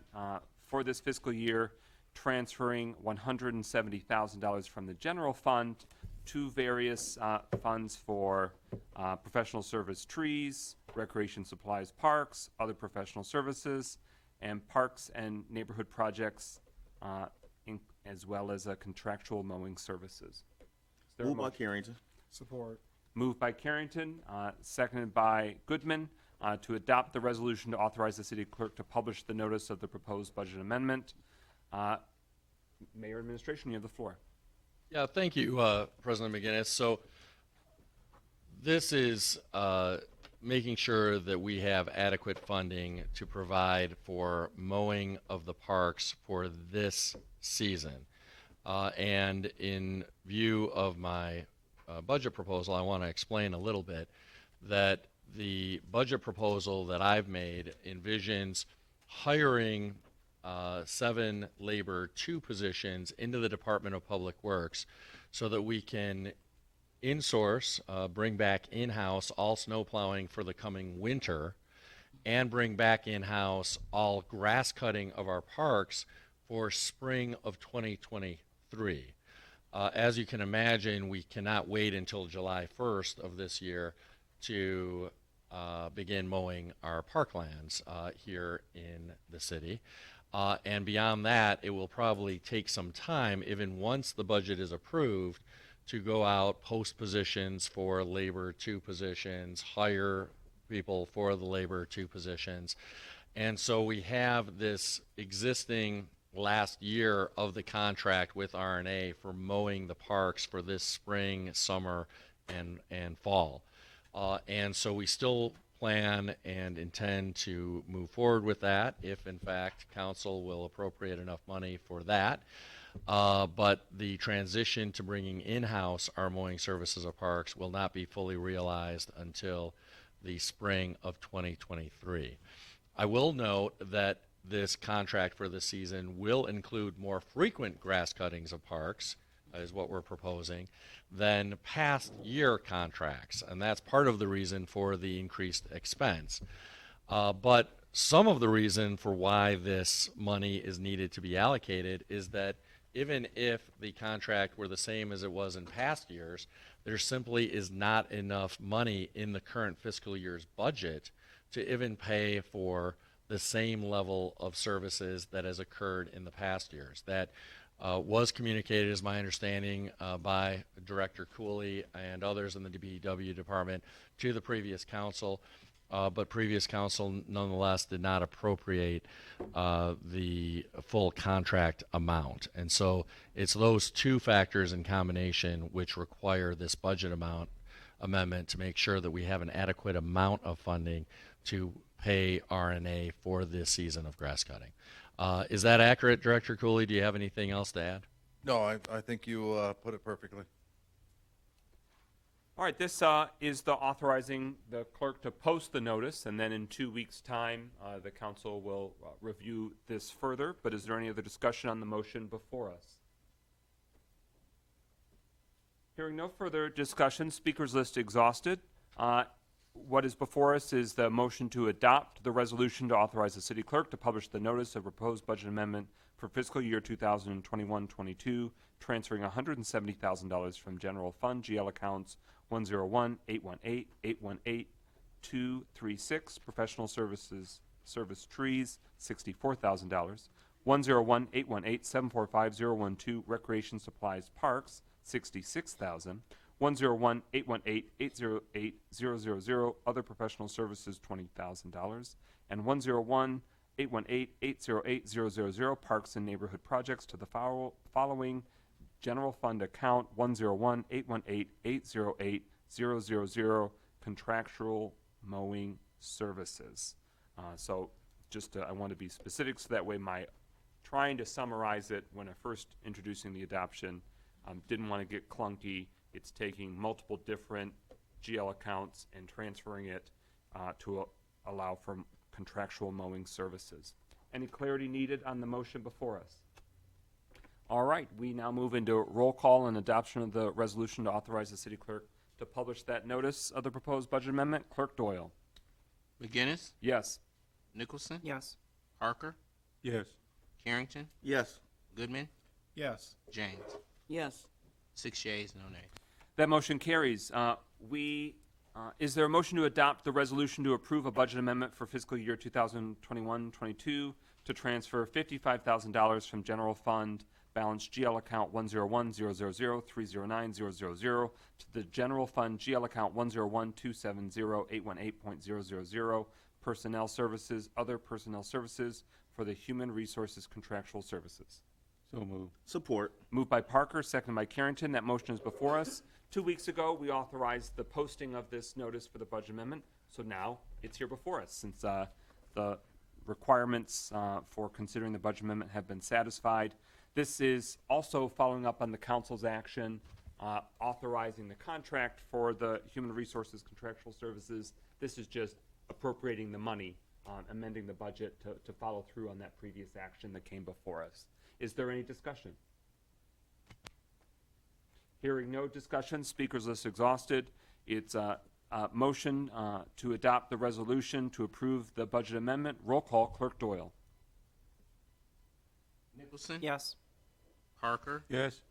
for this fiscal year, transferring $170,000 from the general fund to various funds for professional service trees, recreation supplies, parks, other professional services, and parks and neighborhood projects, as well as contractual mowing services? Is there a Moved by motion? Carrington. Support. Moved by Carrington, seconded by Goodman, to adopt the resolution to authorize the city clerk to publish the notice of the proposed budget amendment. Mayor Administration, you have the floor. Yeah, thank you, President McGinnis. So this is making sure that we have adequate funding to provide for mowing of the parks for this season. And in view of my budget proposal, I want to explain a little bit that the budget proposal that I've made envisions hiring 7 labor 2 positions into the Department of Public Works so that we can insource, bring back in-house all snow plowing for the coming winter and bring back in-house all grass cutting of our parks for spring of 2023. As you can imagine, we cannot wait until July 1st of this year to begin mowing our parklands here in the city. And beyond that, it will probably take some time, even once the budget is approved, to go out, post positions for labor 2 positions, hire people for the labor 2 positions. And so we have this existing last year of the contract with RNA for mowing the parks for this spring, summer, and fall. And so we still plan and intend to move forward with that if, in fact, council will appropriate enough money for that. But the transition to bringing in-house our mowing services of parks will not be fully realized until the spring of 2023. I will note that this contract for the season will include more frequent grass cuttings of parks, is what we're proposing, than past year contracts. And that's part of the reason for the increased expense. But some of the reason for why this money is needed to be allocated is that even if the contract were the same as it was in past years, there simply is not enough money in the current fiscal year's budget to even pay for the same level of services that has occurred in the past years. That was communicated, as my understanding, by Director Cooley and others in the DPW department to the previous council, but previous council nonetheless did not appropriate the full contract amount. And so it's those 2 factors in combination which require this budget amount amendment to make sure that we have an adequate amount of funding to pay RNA for this season of grass cutting. Is that accurate, Director Cooley? Do you have anything else to add? No, I think you put it perfectly. All right, this is the authorizing the clerk to post the notice, and then in 2 weeks' time, the council will review this further. But is there any other discussion on the motion before us? Hearing no further discussion, speakers list exhausted. What is before us is the motion to adopt the resolution to authorize the city clerk to publish the notice of proposed budget amendment for fiscal year 2021-22, transferring $170,000 from general fund GL accounts 101-818-818-236, professional services, service trees, $64,000, 101-818-745-012, recreation supplies parks, $66,000, 101-818-808-000, other professional services, $20,000, and 101-818-808-000, parks and neighborhood projects to the following general fund account 101-818-808-000, contractual mowing services. So just I want to be specific so that way my trying to summarize it when I first introducing the adoption didn't want to get clunky. It's taking multiple different GL accounts and transferring it to allow for contractual mowing services. Any clarity needed on the motion before us? All right, we now move into roll call and adoption of the resolution to authorize the city clerk to publish that notice of the proposed budget amendment. Clerk Doyle. McGinnis, Yes. Nicholson, Yes. Parker, Yes. Carrington, Yes. Goodman, Yes. James. Yes. 6 yeas, no nays. That motion carries. Is there a motion to adopt the resolution to approve a budget amendment for fiscal year 2021-22 to transfer $55,000 from general fund balance GL account 101-000-309-000 to the general fund GL account 101-270-818.000 personnel services, other personnel services for the human resources contractual services? So moved. Support. Moved by Parker, seconded by Carrington. That motion is before us. 2 weeks ago, we authorized the posting of this notice for the budget amendment. So now it's here before us since the requirements for considering the budget amendment have been satisfied. This is also following up on the council's action authorizing the contract for the human resources contractual services. This is just appropriating the money, amending the budget to follow through on that previous action that came before us. Is there any discussion? Hearing no discussion, speakers list exhausted. It's a motion to adopt the resolution to approve the budget amendment. Roll call, Clerk Doyle. Nicholson, Yes. Parker, Yes.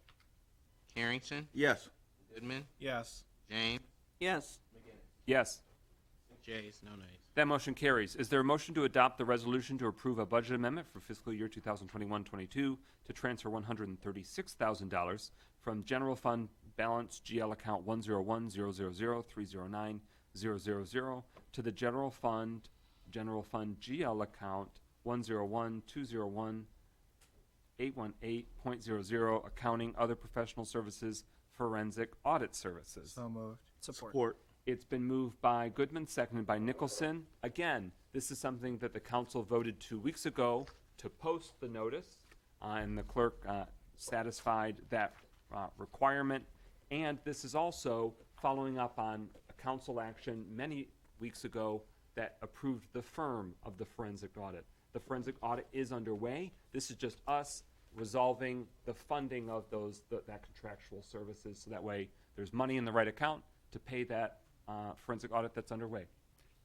Carrington, Yes. Goodman, Yes. James. Yes. Yes. 6 yeas, no nays. That motion carries. Is there a motion to adopt the resolution to approve a budget amendment for fiscal year 2021-22 to transfer $136,000 from general fund balance GL account 101-000-309-000 to the general fund GL account 101-201-818.00 accounting, other professional services, forensic audit services? So moved. Support. It's been moved by Goodman, seconded by Nicholson. Again, this is something that the council voted 2 weeks ago to post the notice, and the clerk satisfied that requirement. And this is also following up on a council action many weeks ago that approved the firm of the forensic audit. The forensic audit is underway. This is just us resolving the funding of that contractual services, so that way there's money in the right account to pay that forensic audit that's underway.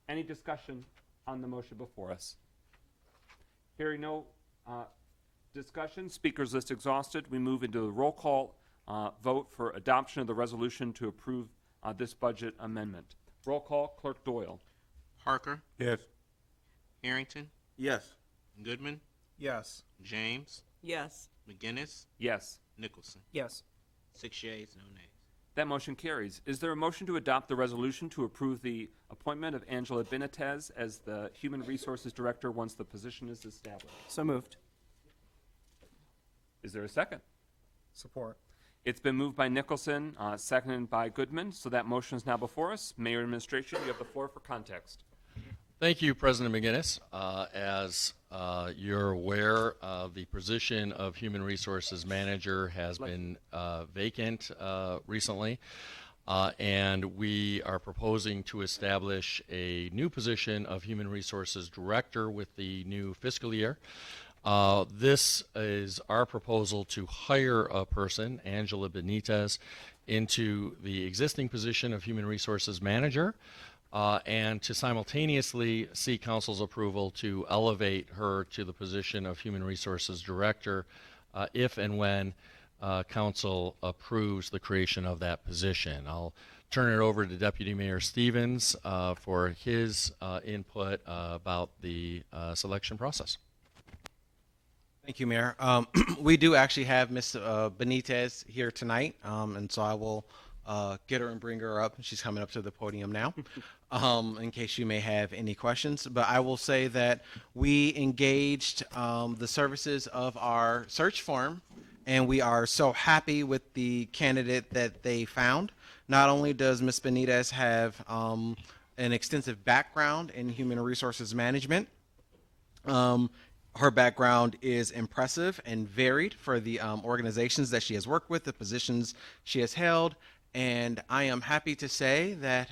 Any discussion on the motion before us? Hearing no discussion, speakers list exhausted. We move into the roll call vote for adoption of the resolution to approve this budget amendment. Roll call, Clerk Doyle. Parker, Yes. Carrington, Yes. Goodman, Yes. James, Yes. McGinnis, Yes. Nicholson. Yes. 6 yeas, no nays. That motion carries. Is there a motion to adopt the resolution to approve the appointment of Angela Benitez as the Human Resources Director once the position is established? So moved. Is there a second? Support. It's been moved by Nicholson, seconded by Goodman, so that motion is now before us. Mayor Administration, you have the floor for context. Thank you, President McGinnis. As you're aware, the position of Human Resources Manager has been vacant recently, and we are proposing to establish a new position of Human Resources Director with the new fiscal year. This is our proposal to hire a person, Angela Benitez, into the existing position of Human Resources Manager, and to simultaneously seek Council's approval to elevate her to the position of Human Resources Director if and when Council approves the creation of that position. I'll turn it over to Deputy Mayor Stevens for his input about the selection process. Thank you, Mayor. We do actually have Ms. Benitez here tonight, and so I will get her and bring her up. She's coming up to the podium now, in case you may have any questions. But I will say that we engaged the services of our search firm, and we are so happy with the candidate that they found. Not only does Ms. Benitez have an extensive background in human resources management, her background is impressive and varied for the organizations that she has worked with, the positions she has held, and I am happy to say that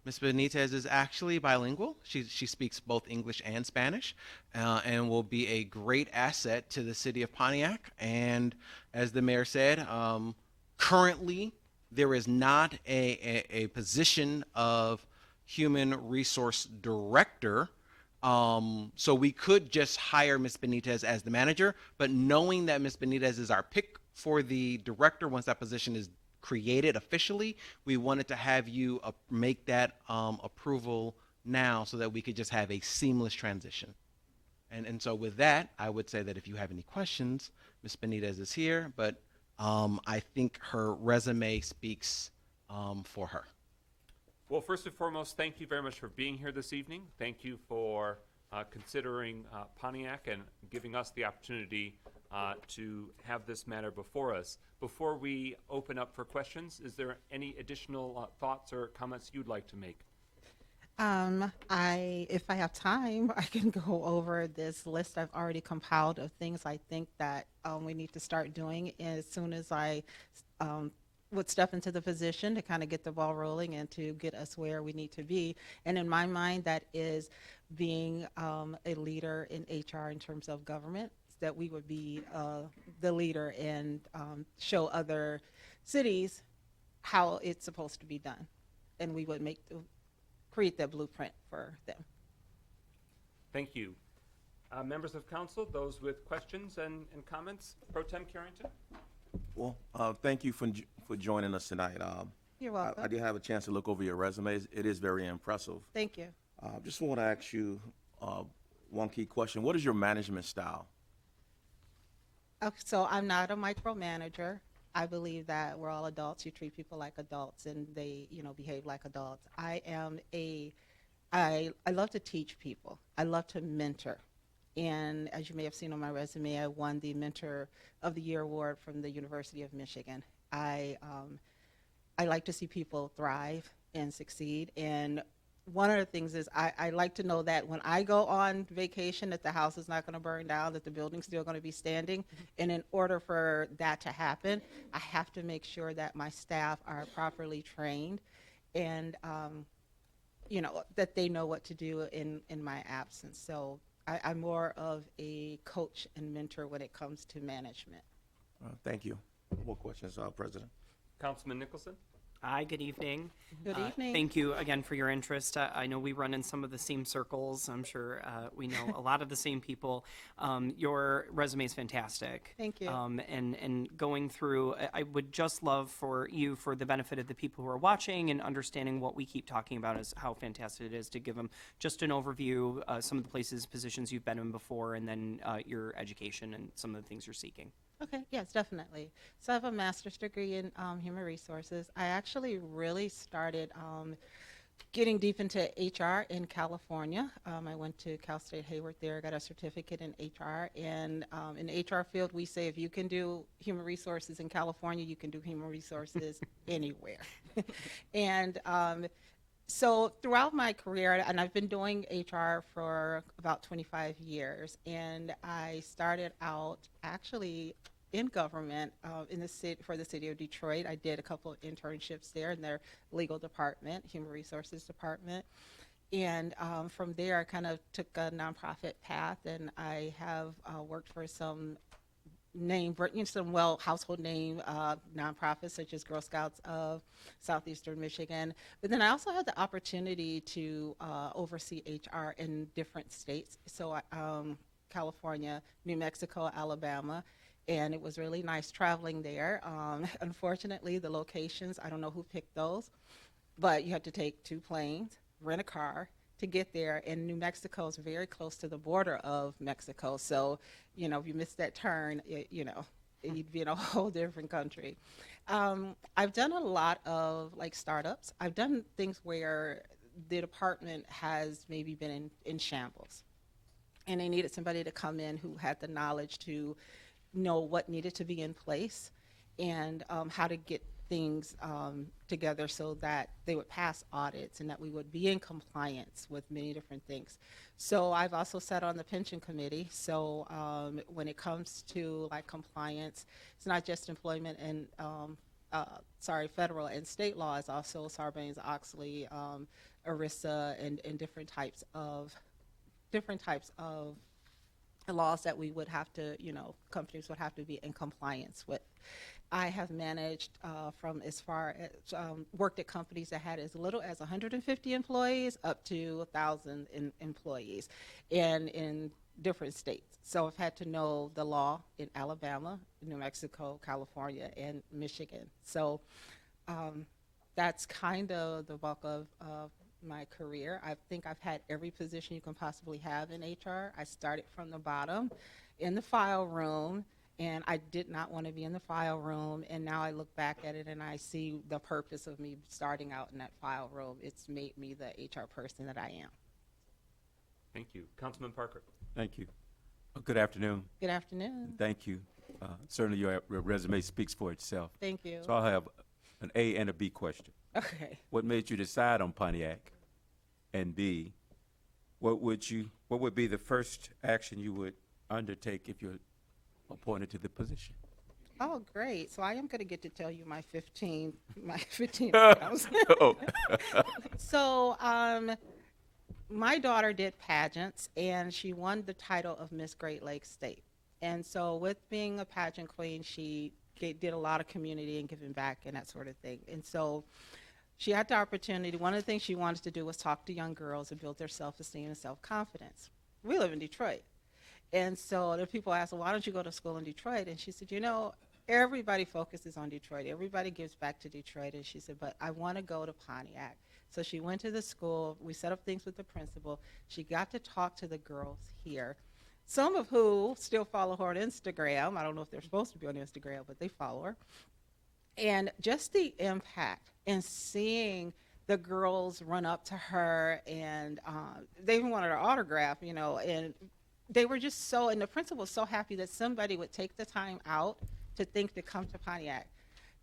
Ms. Benitez is actually bilingual. She speaks both English and Spanish, and will be a great asset to the city of Pontiac. And as the mayor said, currently there is not a position of human resource director. So we could just hire Ms. Benitez as the manager, but knowing that Ms. Benitez is our pick for the director once that position is created officially, we wanted to have you make that approval now so that we could just have a seamless transition. And so with that, I would say that if you have any questions, Ms. Benitez is here, but I think her resume speaks for her. Well, first and foremost, thank you very much for being here this evening. Thank you for considering Pontiac and giving us the opportunity to have this matter before us. Before we open up for questions, is there any additional thoughts or comments you'd like to make? If I have time, I can go over this list I've already compiled of things I think that we need to start doing as soon as I would step into the position to kind of get the ball rolling and to get us where we need to be. And in my mind, that is being a leader in HR in terms of government, that we would be the leader and show other cities how it's supposed to be done. And we would create that blueprint for them. Thank you. Members of council, those with questions and comments, Pro Tem Carrington? Well, thank you for joining us tonight. You're welcome. I did have a chance to look over your resumes. It is very impressive. Thank you. Just want to ask you one key question. What is your management style? Okay, so I'm not a micromanager. I believe that we're all adults. You treat people like adults, and they, behave like adults. I love to teach people. I love to mentor. And as you may have seen on my resume, I won the Mentor of the Year award from the University of Michigan. I like to see people thrive and succeed. And one of the things is I like to know that when I go on vacation, that the house is not going to burn down, that the building's still going to be standing. And in order for that to happen, I have to make sure that my staff are properly trained and, that they know what to do in my absence. So I'm more of a coach and mentor when it comes to management. Thank you. More questions, President? Councilman Nicholson? Hi, good evening. Good evening. Thank you again for your interest. I know we run in some of the same circles. I'm sure we know a lot of the same people. Your resume is fantastic. Thank you. And going through, I would just love for you, for the benefit of the people who are watching and understanding what we keep talking about is how fantastic it is, to give them just an overview, some of the places, positions you've been in before, and then your education and some of the things you're seeking. Okay, yes, definitely. So I have a master's degree in human resources. I actually really started getting deep into HR in California. I went to Cal State Hayward there, got a certificate in HR. And in the HR field, we say if you can do human resources in California, you can do human resources anywhere. And so throughout my career, and I've been doing HR for about 25 years, and I started out actually in government in the city, for the city of Detroit. I did a couple of internships there in their legal department, human resources department. And from there, I kind of took a nonprofit path, and I have worked for some household name nonprofits such as Girl Scouts of Southeastern Michigan. But then I also had the opportunity to oversee HR in different states. So California, New Mexico, Alabama. And it was really nice traveling there. Unfortunately, the locations, I don't know who picked those, but you had to take 2 planes, rent a car to get there. And New Mexico is very close to the border of Mexico. So, if you missed that turn, you'd be in a whole different country. I've done a lot of startups. I've done things where the department has maybe been in shambles. And they needed somebody to come in who had the knowledge to know what needed to be in place and how to get things together so that they would pass audits and that we would be in compliance with many different things. So I've also sat on the pension committee. So when it comes to compliance, it's not just employment and federal and state laws, also Sarbanes-Oxley, ERISA, and different types of laws that we would have to, companies would have to be in compliance with. I have managed from as far as worked at companies that had as little as 150 employees up to 1,000 employees in different states. So I've had to know the law in Alabama, New Mexico, California, and Michigan. So that's kind of the bulk of my career. I think I've had every position you can possibly have in HR. I started from the bottom in the file room, and I did not want to be in the file room, and now I look back at it and I see the purpose of me starting out in that file room. It's made me the HR person that I am. Thank you. Councilman Parker. Thank you. Good afternoon. Good afternoon. Thank you. Certainly your resume speaks for itself. Thank you. So I'll have an A and a B question. Okay. What made you decide on Pontiac? And B, what would be the first action you would undertake if you're appointed to the position? Oh, great. So I am going to get to tell you my 15 items. Oh. So my daughter did pageants, and she won the title of Miss Great Lakes State. And so with being a pageant queen, she did a lot of community and giving back and that sort of thing. And so she had the opportunity. One of the things she wanted to do was talk to young girls and build their self-esteem and self-confidence. We live in Detroit. And so the people asked, well, why don't you go to school in Detroit? And she said, everybody focuses on Detroit. Everybody gives back to Detroit. And she said, but I want to go to Pontiac. So she went to the school. We set up things with the principal. She got to talk to the girls here, some of who still follow her on Instagram. I don't know if they're supposed to be on Instagram, but they follow her. And just the impact and seeing the girls run up to her, and they even wanted her autograph, and they were just and the principal was so happy that somebody would take the time out to think to come to Pontiac.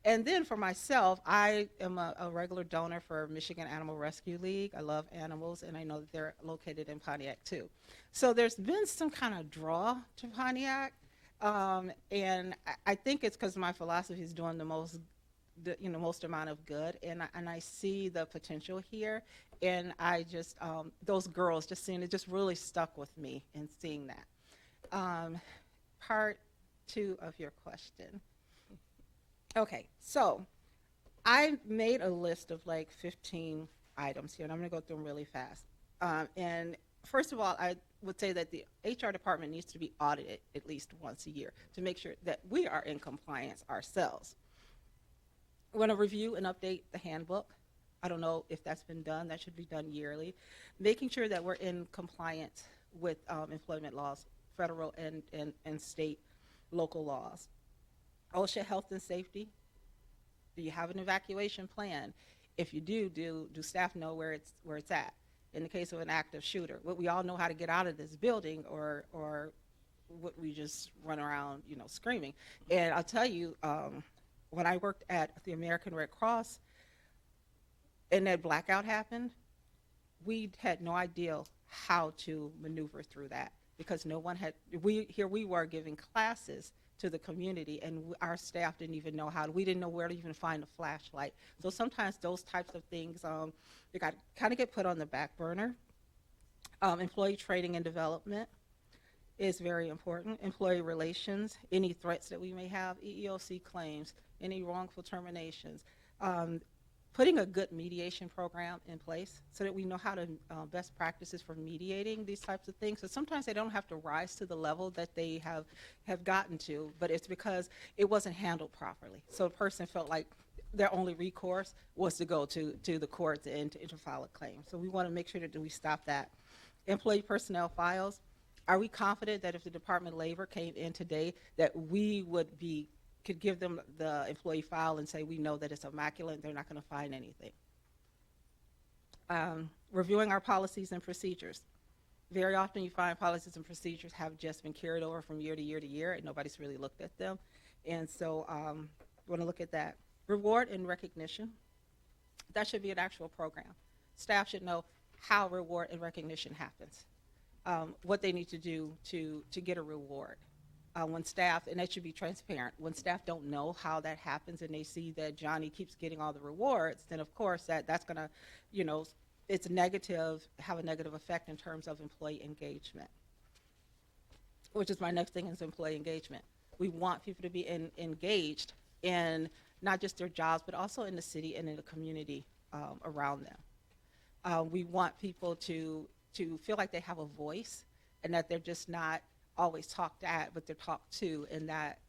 And then for myself, I am a regular donor for Michigan Animal Rescue League. I love animals, and I know that they're located in Pontiac too. So there's been some kind of draw to Pontiac, and I think it's because my philosophy is doing the most amount of good, and I see the potential here, and I just those girls just seeing it just really stuck with me in seeing that. Part 2 of your question. Okay, so I made a list of 15 items here, and I'm going to go through them really fast. And first of all, I would say that the HR department needs to be audited at least once a year to make sure that we are in compliance ourselves. We're going to review and update the handbook. I don't know if that's been done. That should be done yearly. Making sure that we're in compliance with employment laws, federal and state, local laws. OSHA health and safety. Do you have an evacuation plan? If you do staff know where it's at? In the case of an active shooter, would we all know how to get out of this building, or would we just run around, screaming? And I'll tell you, when I worked at the American Red Cross and that blackout happened, we had no idea how to maneuver through that, because no one had, we were giving classes to the community, and our staff didn't even know we didn't know where to even find a flashlight. So sometimes those types of things, they got kind of get put on the back burner. Employee training and development is very important. Employee relations, any threats that we may have, EEOC claims, any wrongful terminations. Putting a good mediation program in place so that we know how to best practices for mediating these types of things. So sometimes they don't have to rise to the level that they have gotten to, but it's because it wasn't handled properly. So a person felt like their only recourse was to go to the courts and to file a claim. So we want to make sure that we stop that. Employee personnel files. Are we confident that if the Department of Labor came in today that we could give them the employee file and say we know that it's immaculate and they're not going to find anything? Reviewing our policies and procedures. Very often you find policies and procedures have just been carried over from year to year to year and nobody's really looked at them. And so we want to look at that. Reward and recognition. That should be an actual program. Staff should know how reward and recognition happens, what they need to do to get a reward. When staff, and that should be transparent, when staff don't know how that happens and they see that Johnny keeps getting all the rewards, then of course that's going to, it's negative, have a negative effect in terms of employee engagement, which is my next thing is employee engagement. We want people to be engaged in not just their jobs, but also in the city and in the community around them. We want people to feel like they have a voice and that they're just not always talked at, but they're talked to, and that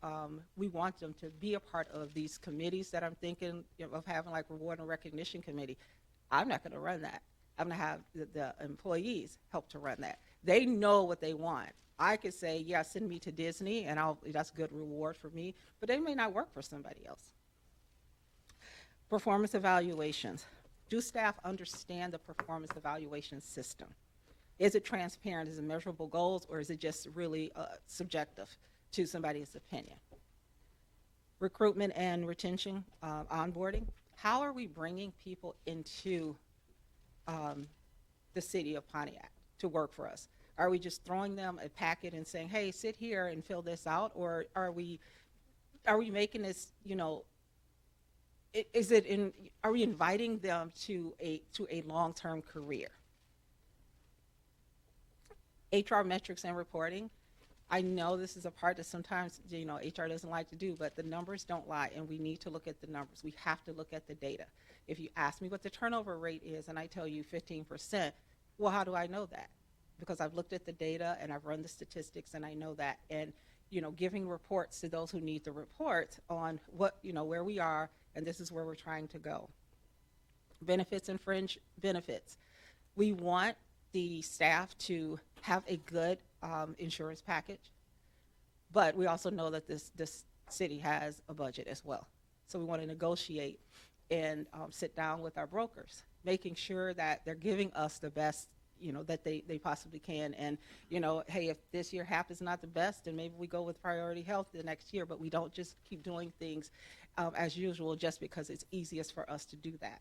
we want them to be a part of these committees that I'm thinking of having, like Reward and Recognition Committee. I'm not going to run that. I'm going to have the employees help to run that. They know what they want. I could say, yeah, send me to Disney, and that's good reward for me, but they may not work for somebody else. Performance evaluations. Do staff understand the performance evaluation system? Is it transparent? Is it measurable goals, or is it just really subjective to somebody's opinion? Recruitment and retention, onboarding. How are we bringing people into the city of Pontiac to work for us? Are we just throwing them a packet and saying, hey, sit here and fill this out? Or are we making this, are we inviting them to a long-term career? HR metrics and reporting. I know this is a part that sometimes HR doesn't like to do, but the numbers don't lie, and we need to look at the numbers. We have to look at the data. If you ask me what the turnover rate is and I tell you 15%, well, how do I know that? Because I've looked at the data and I've run the statistics and I know that. And giving reports to those who need the reports on what where we are, and this is where we're trying to go. Benefits and fringe benefits. We want the staff to have a good insurance package, but we also know that this city has a budget as well. So we want to negotiate and sit down with our brokers, making sure that they're giving us the best that they possibly can. And hey, if this year HAP is not the best, then maybe we go with priority health the next year, but we don't just keep doing things as usual just because it's easiest for us to do that.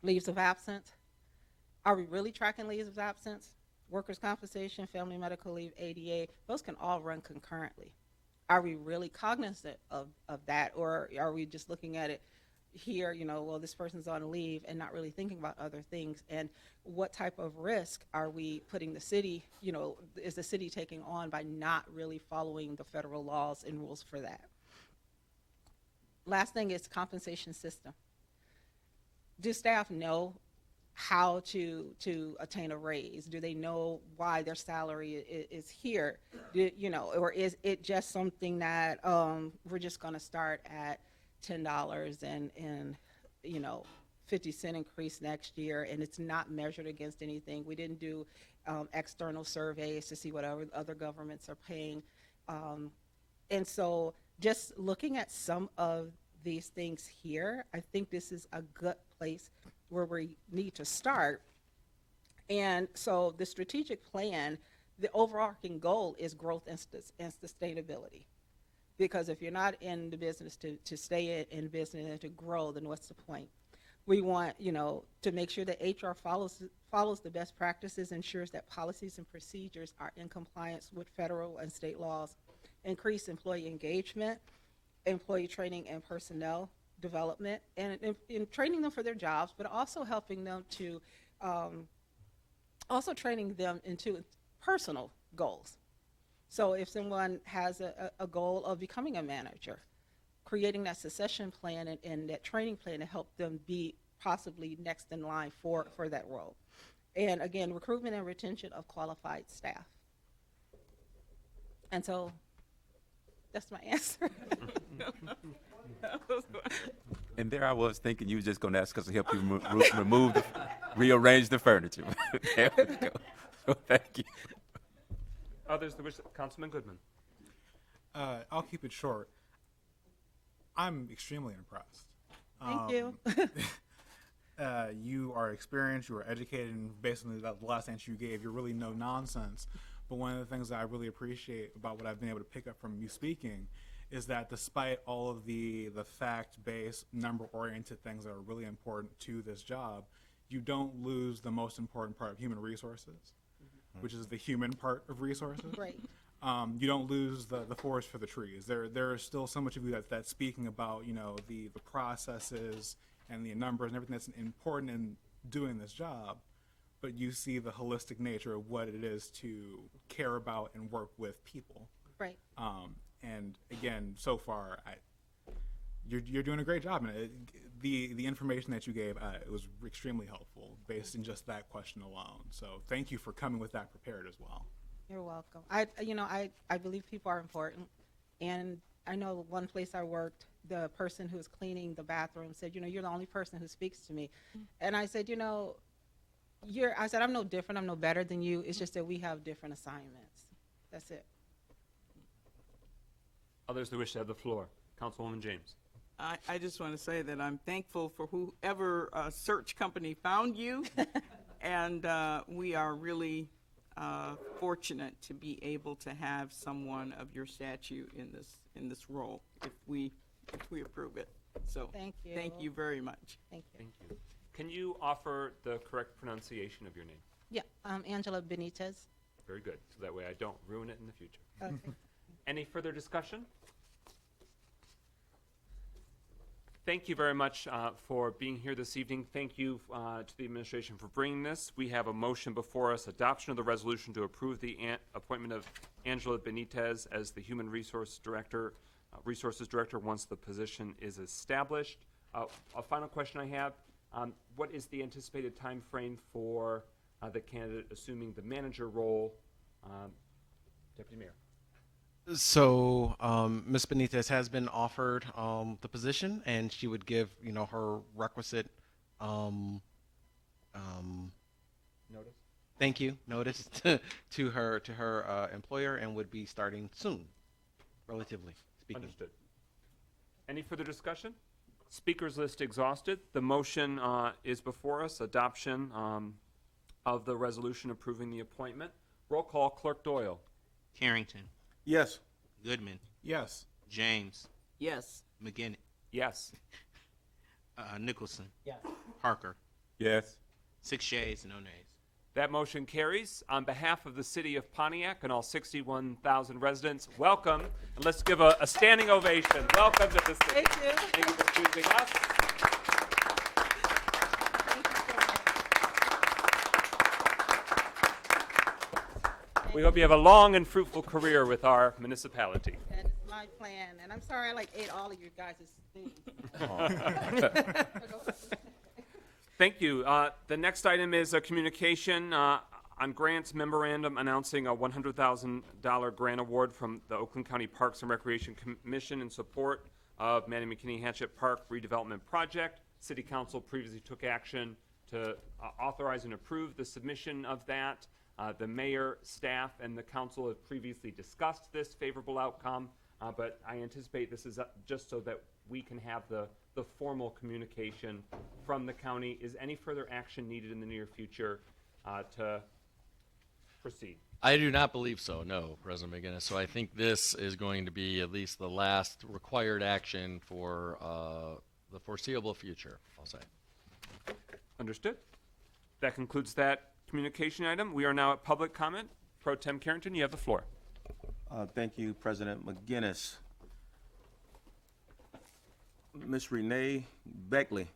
Leaves of absence. Are we really tracking leaves of absence? Workers' compensation, family medical leave, ADA, those can all run concurrently. Are we really cognizant of that, or are we just looking at it here, well, this person's on leave and not really thinking about other things? And what type of risk are we putting the city, is the city taking on by not really following the federal laws and rules for that? Last thing is compensation system. Do staff know how to attain a raise? Do they know why their salary is here? Or is it just something that we're just going to start at $10 and 50-cent increase next year, and it's not measured against anything? We didn't do external surveys to see what other governments are paying. And so just looking at some of these things here. I think this is a good place where we need to start. And so the strategic plan, the overarching goal is growth and sustainability. Because if you're not in the business to stay in business and to grow, then what's the point? We want, to make sure that HR follows the best practices, ensures that policies and procedures are in compliance with federal and state laws, increase employee engagement, employee training and personnel development, and in training them for their jobs, but also helping them to, also training them into personal goals. So if someone has a goal of becoming a manager, creating that succession plan and that training plan to help them be possibly next in line for that role. And again, recruitment and retention of qualified staff. And so that's my answer. And there I was thinking you were just going to ask us to help you rearrange the furniture. There we go. So thank you. Others that wish, Councilman Goodman. I'll keep it short. I'm extremely impressed. Thank you. You are experienced, you are educated, and basically the last answer you gave, you're really no nonsense. But one of the things that I really appreciate about what I've been able to pick up from you speaking is that despite all of the fact-based, number-oriented things that are really important to this job, you don't lose the most important part of human resources, which is the human part of resources. Right. You don't lose the forest for the trees. There is still so much of you that's speaking about the processes and the numbers and everything that's important in doing this job, but you see the holistic nature of what it is to care about and work with people. Right. And again, so far, you're doing a great job, and the information that you gave it was extremely helpful based in just that question alone. So thank you for coming with that prepared as well. You're welcome. I believe people are important, and I know one place I worked, the person who was cleaning the bathroom said, you're the only person who speaks to me. And I said, I said, I'm no different, I'm no better than you. It's just that we have different assignments. That's it. Others that wish to have the floor. Councilwoman James. I just want to say that I'm thankful for whoever search company found you, and we are really fortunate to be able to have someone of your stature in this role if we approve it. So Thank you. Thank you very much. Thank you. Thank you. Can you offer the correct pronunciation of your name? Yeah, Angela Benitez. Very good. So that way I don't ruin it in the future. Okay. Any further discussion? Thank you very much for being here this evening. Thank you to the administration for bringing this. We have a motion before us, adoption of the resolution to approve the appointment of Angela Benitez as the Human Resources Director once the position is established. A final question I have, what is the anticipated time frame for the candidate assuming the manager role? Deputy Mayor. So Ms. Benitez has been offered the position, and she would give, her requisite Notice? Thank you. Notice to her employer, and would be starting soon, relatively speaking. Understood. Any further discussion? Speakers list exhausted. The motion is before us, adoption of the resolution approving the appointment. Roll call, Clerk Doyle. Carrington, Yes. Goodman, Yes. James, Yes. McGinnis, Yes. Nicholson, Yes. Parker. Yes. 6 yeas, no nays. That motion carries. On behalf of the city of Pontiac and all 61,000 residents, welcome. And let's give a standing ovation. Welcome to the city. Thank you. Thank you for choosing us. We hope you have a long and fruitful career with our municipality. That is my plan, and I'm sorry I ate all of your guys' things. Thank you. The next item is a communication on grants memorandum announcing a $100,000 grant award from the Oakland County Parks and Recreation Commission in support of Manny McKinney Hatchet Park redevelopment project. City Council previously took action to authorize and approve the submission of that. The mayor, staff, and the council have previously discussed this favorable outcome, but I anticipate this is just so that we can have the formal communication from the county. Is any further action needed in the near future to proceed? I do not believe so, no, President McGinnis. So I think this is going to be at least the last required action for the foreseeable future, I'll say. Understood. That concludes that communication item. We are now at public comment. Pro Tem Carrington, you have the floor. Thank you, President McGinnis. Ms. Renee Beckley.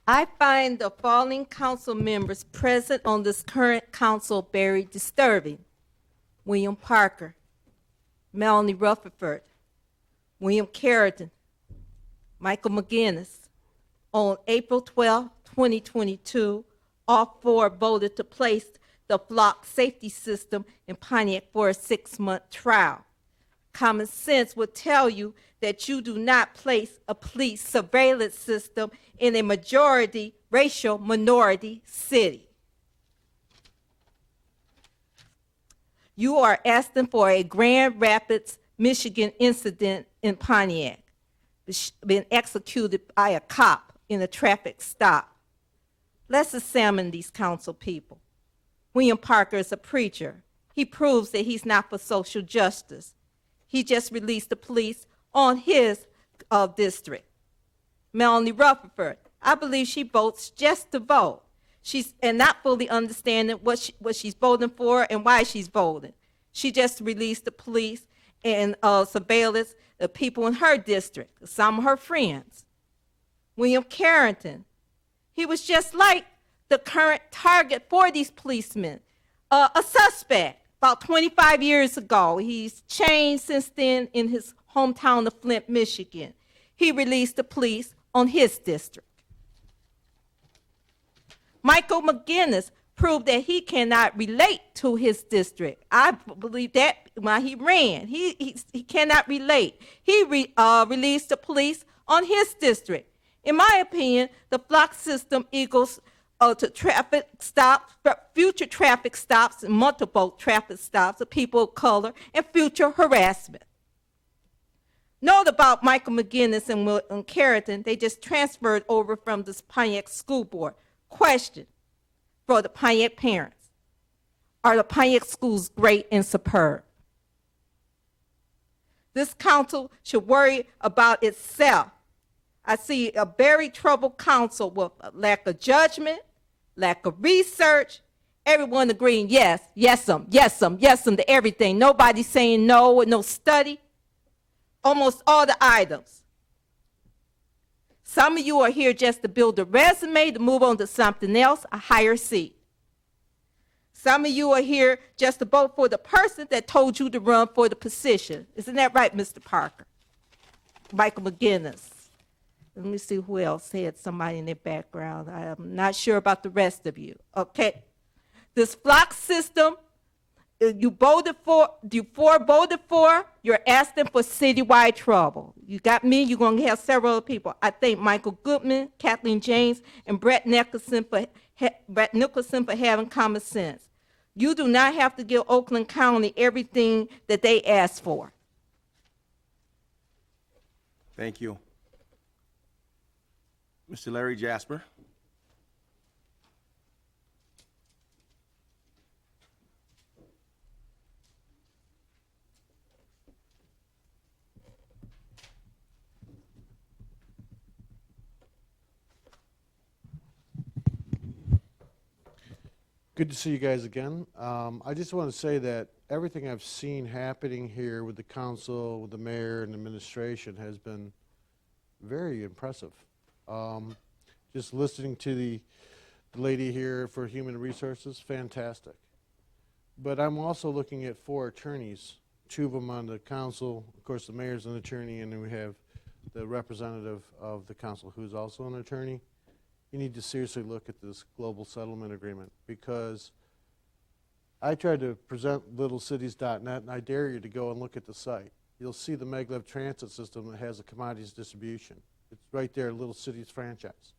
I find the following council members present on this current council very disturbing. William Parker, Melanie Rutherford, William Carrington, Michael McGinnis. On April 12, 2022, all four voted to place the flock safety system in Pontiac for a 6-month trial. Common sense would tell you that you do not place a police surveillance system in a majority racial minority city. You are asking for a Grand Rapids, Michigan incident in Pontiac, been executed by a cop in a traffic stop. Let's examine these council people. William Parker is a preacher. He proves that he's not for social justice. He just released the police on his district. Melanie Rutherford, I believe she votes just to vote. She's not fully understanding what she's voting for and why she's voting. She just released the police and surveillance the people in her district, some of her friends. William Carrington, he was just like the current target for these policemen, a suspect about 25 years ago. He's changed since then in his hometown of Flint, Michigan. He released the police on his district. Michael McGinnis proved that he cannot relate to his district. I believe that when he ran, he cannot relate. He released the police on his district. In my opinion, the flock system equals to traffic stops, future traffic stops, and multiple traffic stops of people of color, and future harassment. Note about Michael McGinnis and Carrington, they just transferred over from this Pontiac School Board. Question for the Pontiac parents. Are the Pontiac schools great and superb? This council should worry about itself. I see a very troubled council with a lack of judgment, lack of research, everyone agreeing yes, yes-em to everything. Nobody saying no with no study. Almost all the items. Some of you are here just to build a resume, to move on to something else, a higher seat. Some of you are here just to vote for the person that told you to run for the position. Isn't that right, Mr. Parker? Michael McGinnis. Let me see who else had somebody in their background. I'm not sure about the rest of you. Okay. This flock system, you voted for, you're asking for citywide trouble. You got me, you're going to have several other people. I thank Michael Goodman, Kathleen James, and Brett Nicholson for having common sense. You do not have to give Oakland County everything that they asked for. Thank you. Mr. Larry Jasper. Good to see you guys again. I just want to say that everything I've seen happening here with the council, with the mayor and administration has been very impressive. Just listening to the lady here for Human Resources, fantastic. But I'm also looking at 4 attorneys, 2 of them on the council. Of course, the mayor's an attorney, and then we have the representative of the council who's also an attorney. You need to seriously look at this global settlement agreement, because I tried to present littlecities.net, and I dare you to go and look at the site. You'll see the maglev transit system that has a commodities distribution. It's right there, Little Cities franchise.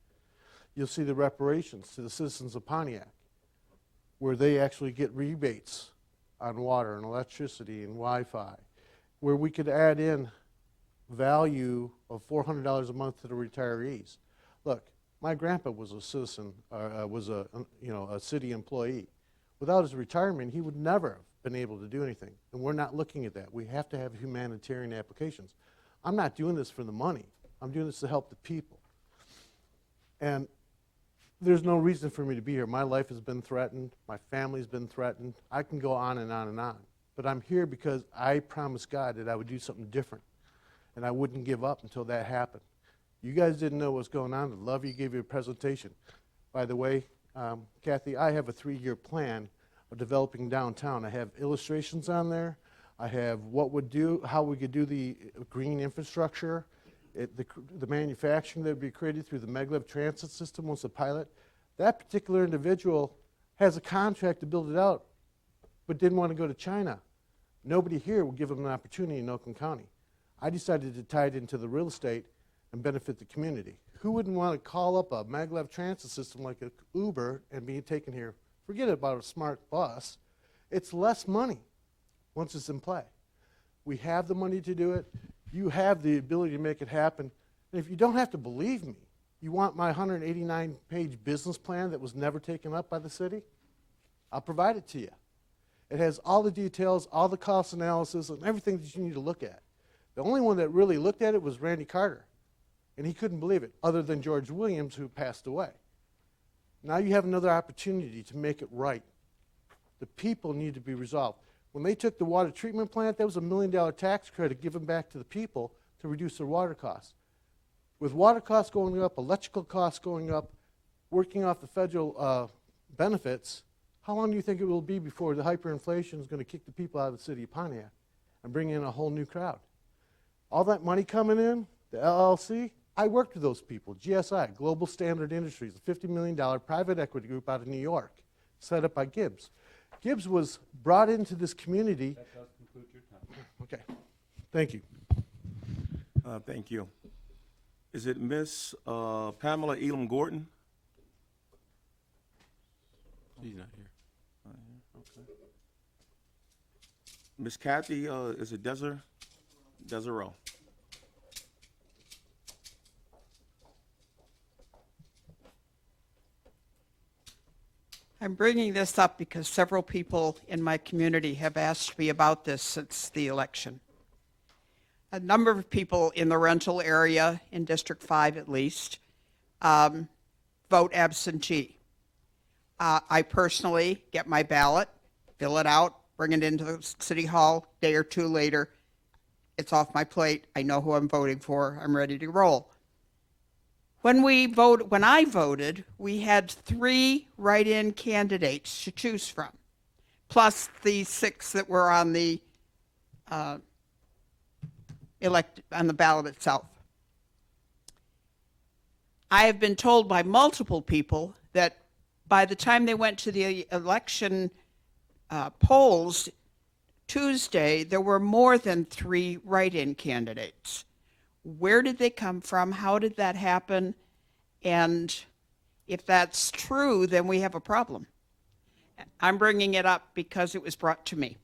You'll see the reparations to the citizens of Pontiac. where they actually get rebates on water and electricity and Wi-Fi, where we could add in value of $400 a month to the retirees. Look, my grandpa was a citizen, was a city employee. Without his retirement, he would never have been able to do anything. And we're not looking at that. We have to have humanitarian applications. I'm not doing this for the money. I'm doing this to help the people. And there's no reason for me to be here. My life has been threatened. My family's been threatened. I can go on and on and on. But I'm here because I promised God that I would do something different. And I wouldn't give up until that happened. You guys didn't know what's going on. I'd love you gave you a presentation. By the way, Kathy, I have a 3-year plan of developing downtown. I have illustrations on there. I have how we could do the green infrastructure, the manufacturing that would be created through the maglev transit system once the pilot. That particular individual has a contract to build it out, but didn't want to go to China. Nobody here will give him an opportunity in Oakland County. I decided to tie it into the real estate and benefit the community. Who wouldn't want to call up a maglev transit system like an Uber and be taken here? Forget about a smart bus. It's less money once it's in play. We have the money to do it. You have the ability to make it happen. And if you don't have to believe me, you want my 189-page business plan that was never taken up by the city? I'll provide it to you. It has all the details, all the cost analysis, and everything that you need to look at. The only one that really looked at it was Randy Carter, and he couldn't believe it, other than George Williams, who passed away. Now you have another opportunity to make it right. The people need to be resolved. When they took the water treatment plant, that was a $1 million tax credit given back to the people to reduce their water costs. With water costs going up, electrical costs going up, working off the federal benefits, how long do you think it will be before the hyperinflation is going to kick the people out of the city of Pontiac and bring in a whole new crowd? All that money coming in, the LLC, I worked with those people. GSI, Global Standard Industries, a $50 million private equity group out of New York, set up by Gibbs. Gibbs was brought into this community. That does conclude your time. Okay, thank you. Thank you. Is it Miss Pamela Elam Gordon? She's not here. Okay. Miss Kathy, is it Desiree? I'm bringing this up because several people in my community have asked me about this since the election. A number of people in the rental area, in District 5 at least, vote absentee. I personally get my ballot, fill it out, bring it into the City Hall, day or two later, it's off my plate, I know who I'm voting for, I'm ready to roll. When I voted, we had 3 write-in candidates to choose from, plus the 6 that were on the on the ballot itself. I have been told by multiple people that by the time they went to the election polls Tuesday, there were more than 3 write-in candidates. Where did they come from? How did that happen? And if that's true, then we have a problem. I'm bringing it up because it was brought to me.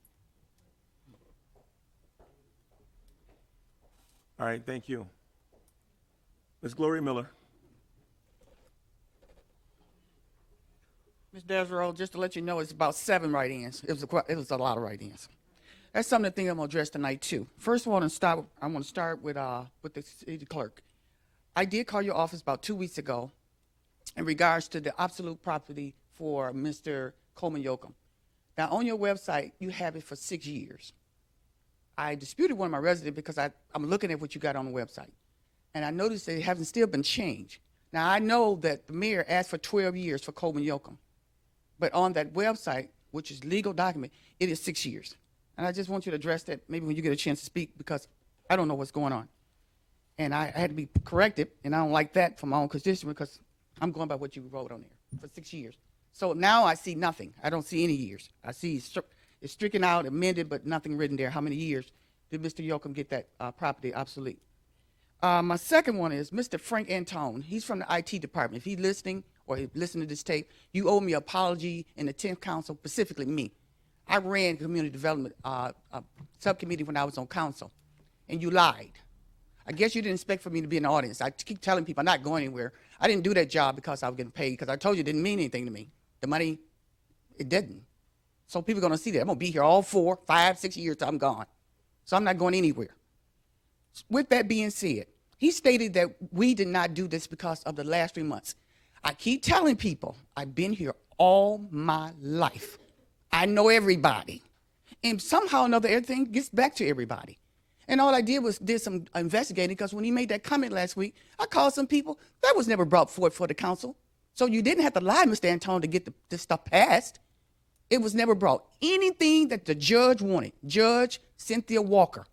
All right, thank you. Ms. Gloria Miller. Ms. Desiree, just to let you know, it's about 7 write-ins. It was a lot of write-ins. That's something I think I'm gonna address tonight too. First, I want to start with the city clerk. I did call your office about 2 weeks ago in regards to the absolute property for Mr. Coleman Yoakum. Now, on your website, you have it for 6 years. I disputed one of my residents because I'm looking at what you got on the website, and I noticed that it hasn't still been changed. Now, I know that the mayor asked for 12 years for Coleman Yoakum, but on that website, which is legal document, it is 6 years. And I just want you to address that maybe when you get a chance to speak, because I don't know what's going on. And I had to be corrected, and I don't like that for my own constituent because I'm going by what you wrote on there for 6 years. So now I see nothing. I don't see any years. I see it's stricken out, amended, but nothing written there. How many years did Mr. Yoakum get that property obsolete? My second one is Mr. Frank Antone. He's from the IT department. If he's listening or listen to this tape, you owe me an apology in the 10th Council, specifically me. I ran community development subcommittee when I was on council, and you lied. I guess you didn't expect for me to be in the audience. I keep telling people I'm not going anywhere. I didn't do that job because I was getting paid, because I told you it didn't mean anything to me. The money, it didn't. So people are going to see that. I'm going to be here all 4, 5, 6 years till I'm gone. So I'm not going anywhere. With that being said, he stated that we did not do this because of the last 3 months. I keep telling people I've been here all my life. I know everybody. And somehow or another, everything gets back to everybody. And all I did was did some investigating, because when he made that comment last week, I called some people. That was never brought forward for the council. So you didn't have to lie, Mr. Antone, to get this stuff passed. It was never brought. Anything that the judge wanted, Judge Cynthia Walker,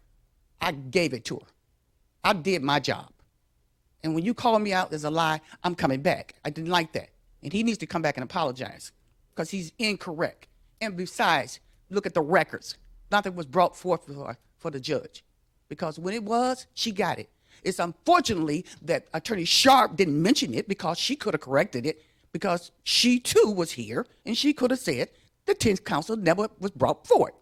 I gave it to her. I did my job. And when you call me out as a lie, I'm coming back. I didn't like that. And he needs to come back and apologize, because he's incorrect. And besides, look at the records. Nothing was brought forth for the judge, because when it was, she got it. It's unfortunately that Attorney Sharp didn't mention it, because she could have corrected it, because she too was here and she could have said the 10th Council never was brought forward.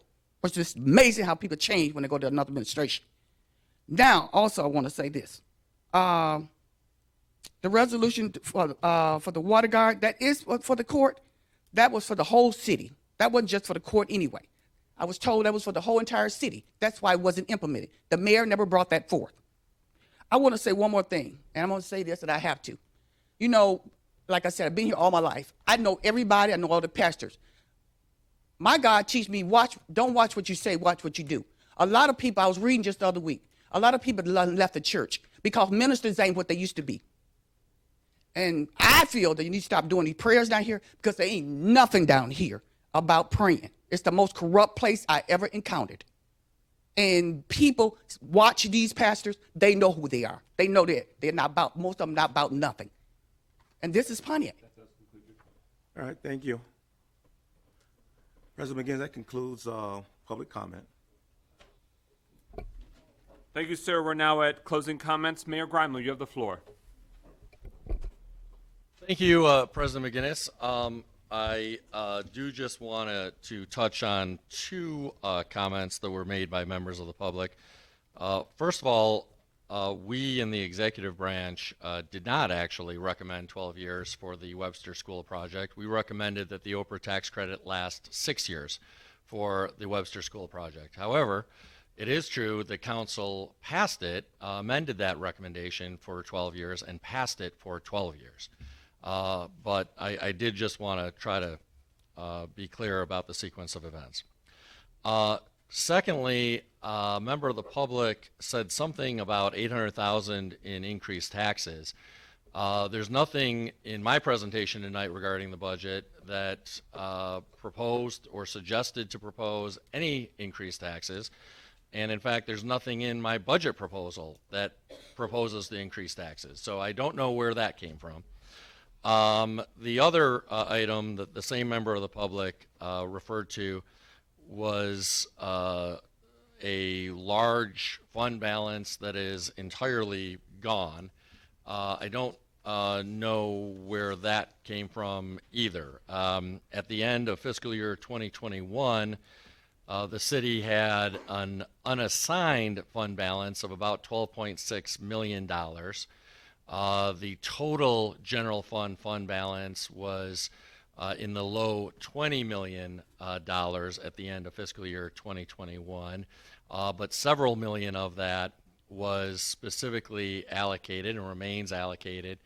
It's just amazing how people change when they go to another administration. Now, also I want to say this. The resolution for the water guard, that is for the court, that was for the whole city. That wasn't just for the court anyway. I was told that was for the whole entire city. That's why it wasn't implemented. The mayor never brought that forth. I want to say one more thing, and I'm going to say this, that I have to. You know, like I said, I've been here all my life. I know everybody. I know all the pastors. My God teach me, don't watch what you say, watch what you do. A lot of people, I was reading just the other week, a lot of people left the church because ministers ain't what they used to be. And I feel that you need to stop doing these prayers down here, because there ain't nothing down here about praying. It's the most corrupt place I ever encountered. And people watch these pastors, they know who they are. They know that they're not about, most of them not about nothing. And this is Pontiac. All right, thank you. President McGinnis, that concludes public comment. Thank you, sir. We're now at closing comments. Mayor Grimler, you have the floor. Thank you, President McGinnis. I do just want to touch on two comments that were made by members of the public. First of all, we in the executive branch did not actually recommend 12 years for the Webster School project. We recommended that the Oprah tax credit last 6 years for the Webster School project. However, it is true the council passed it, amended that recommendation for 12 years and passed it for 12 years. But I did just want to try to be clear about the sequence of events. Secondly, a member of the public said something about $800,000 in increased taxes. There's nothing in my presentation tonight regarding the budget that proposed or suggested to propose any increased taxes. And in fact, there's nothing in my budget proposal that proposes the increased taxes. So I don't know where that came from. The other item that the same member of the public referred to was a large fund balance that is entirely gone. I don't know where that came from either. At the end of fiscal year 2021, the city had an unassigned fund balance of about $12.6 million. The total general fund balance was in the low $20 million at the end of fiscal year 2021, but several million of that was specifically allocated and remains allocated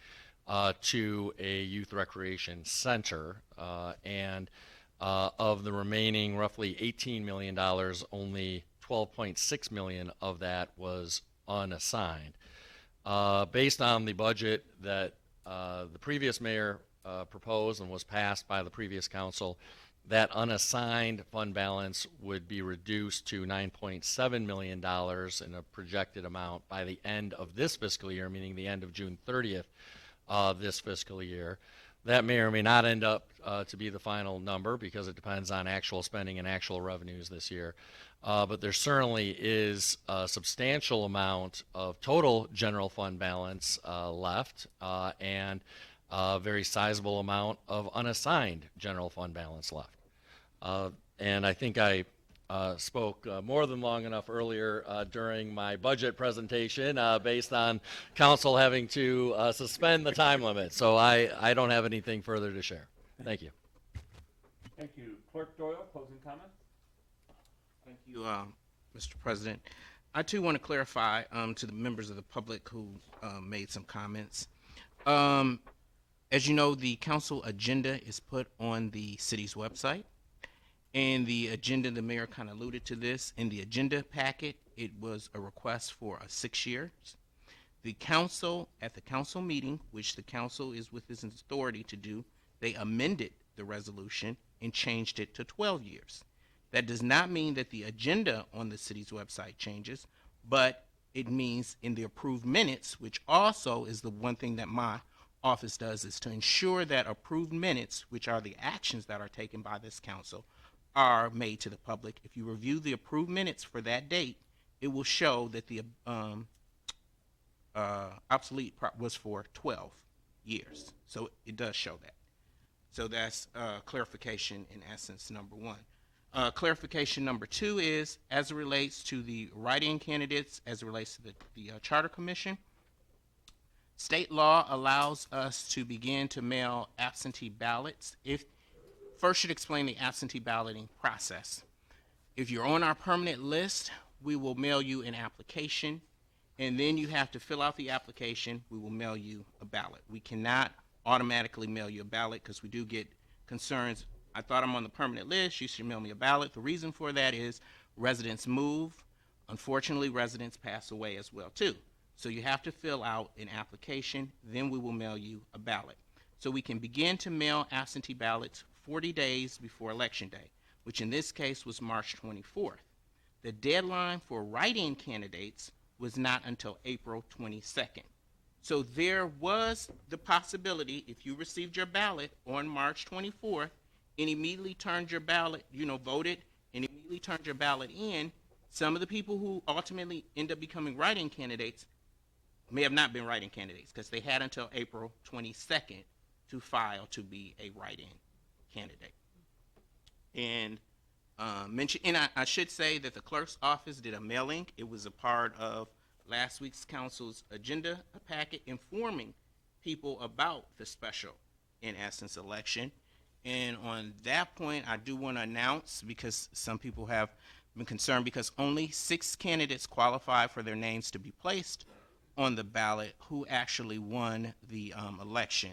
to a youth recreation center, and of the remaining roughly $18 million, only $12.6 million of that was unassigned. Based on the budget that the previous mayor proposed and was passed by the previous council, that unassigned fund balance would be reduced to $9.7 million in a projected amount by the end of this fiscal year, meaning the end of June 30th this fiscal year. That may or may not end up to be the final number, because it depends on actual spending and actual revenues this year. But there certainly is a substantial amount of total general fund balance left, and a very sizable amount of unassigned general fund balance left. And I think I spoke more than long enough earlier during my budget presentation based on council having to suspend the time limit. So I don't have anything further to share. Thank you. Thank you. Clerk Doyle, closing comments? Thank you, Mr. President. I too want to clarify to the members of the public who made some comments. As you know, the council agenda is put on the city's website. And the agenda, the mayor kind of alluded to this, in the agenda packet, it was a request for 6 years. The council, at the council meeting, which the council is with its authority to do, they amended the resolution and changed it to 12 years. That does not mean that the agenda on the city's website changes, but it means in the approved minutes, which also is the one thing that my office does, is to ensure that approved minutes, which are the actions that are taken by this council, are made to the public. If you review the approved minutes for that date, it will show that the was for 12 years. So it does show that. So that's clarification in essence number one. Clarification number two is, as it relates to the write-in candidates, as it relates to the Charter Commission, state law allows us to begin to mail absentee ballots. First should explain the absentee balloting process. If you're on our permanent list, we will mail you an application, and then you have to fill out the application. We will mail you a ballot. We cannot automatically mail you a ballot because we do get concerns. I thought I'm on the permanent list. You should mail me a ballot. The reason for that is residents move. Unfortunately, residents pass away as well, too. So you have to fill out an application, then we will mail you a ballot. So we can begin to mail absentee ballots 40 days before Election Day, which in this case was March 24th. The deadline for write-in candidates was not until April 22nd. So there was the possibility, if you received your ballot on March 24th and immediately turned your ballot, voted and immediately turned your ballot in, some of the people who ultimately end up becoming write-in candidates may have not been write-in candidates because they had until April 22nd to file to be a write-in candidate. And I should say that the clerk's office did a mailing. It was a part of last week's council's agenda packet informing people about the special, in essence, election. And on that point, I do want to announce, because some people have been concerned, because only 6 candidates qualified for their names to be placed on the ballot who actually won the election.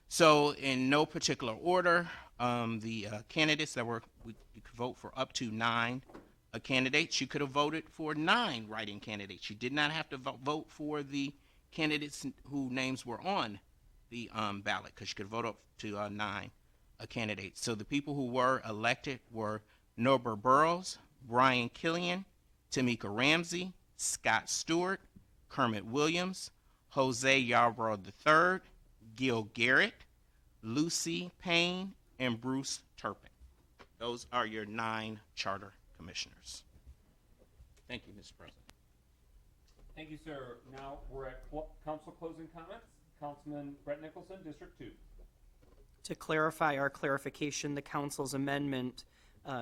So in no particular order, the candidates that you could vote for up to 9 candidates. You could have voted for 9 write-in candidates. You did not have to vote for the candidates whose names were on the ballot, because you could vote up to 9 candidates. So the people who were elected were Norbert Burrows, Brian Killian, Tamika Ramsey, Scott Stewart, Kermit Williams, Jose Yarbrough III, Gil Garrett, Lucy Payne, and Bruce Turpin. Those are your 9 charter commissioners. Thank you, Mr. President. Thank you, sir. Now we're at council closing comments. Councilman Brett Nicholson, District 2. To clarify our clarification, the council's amendment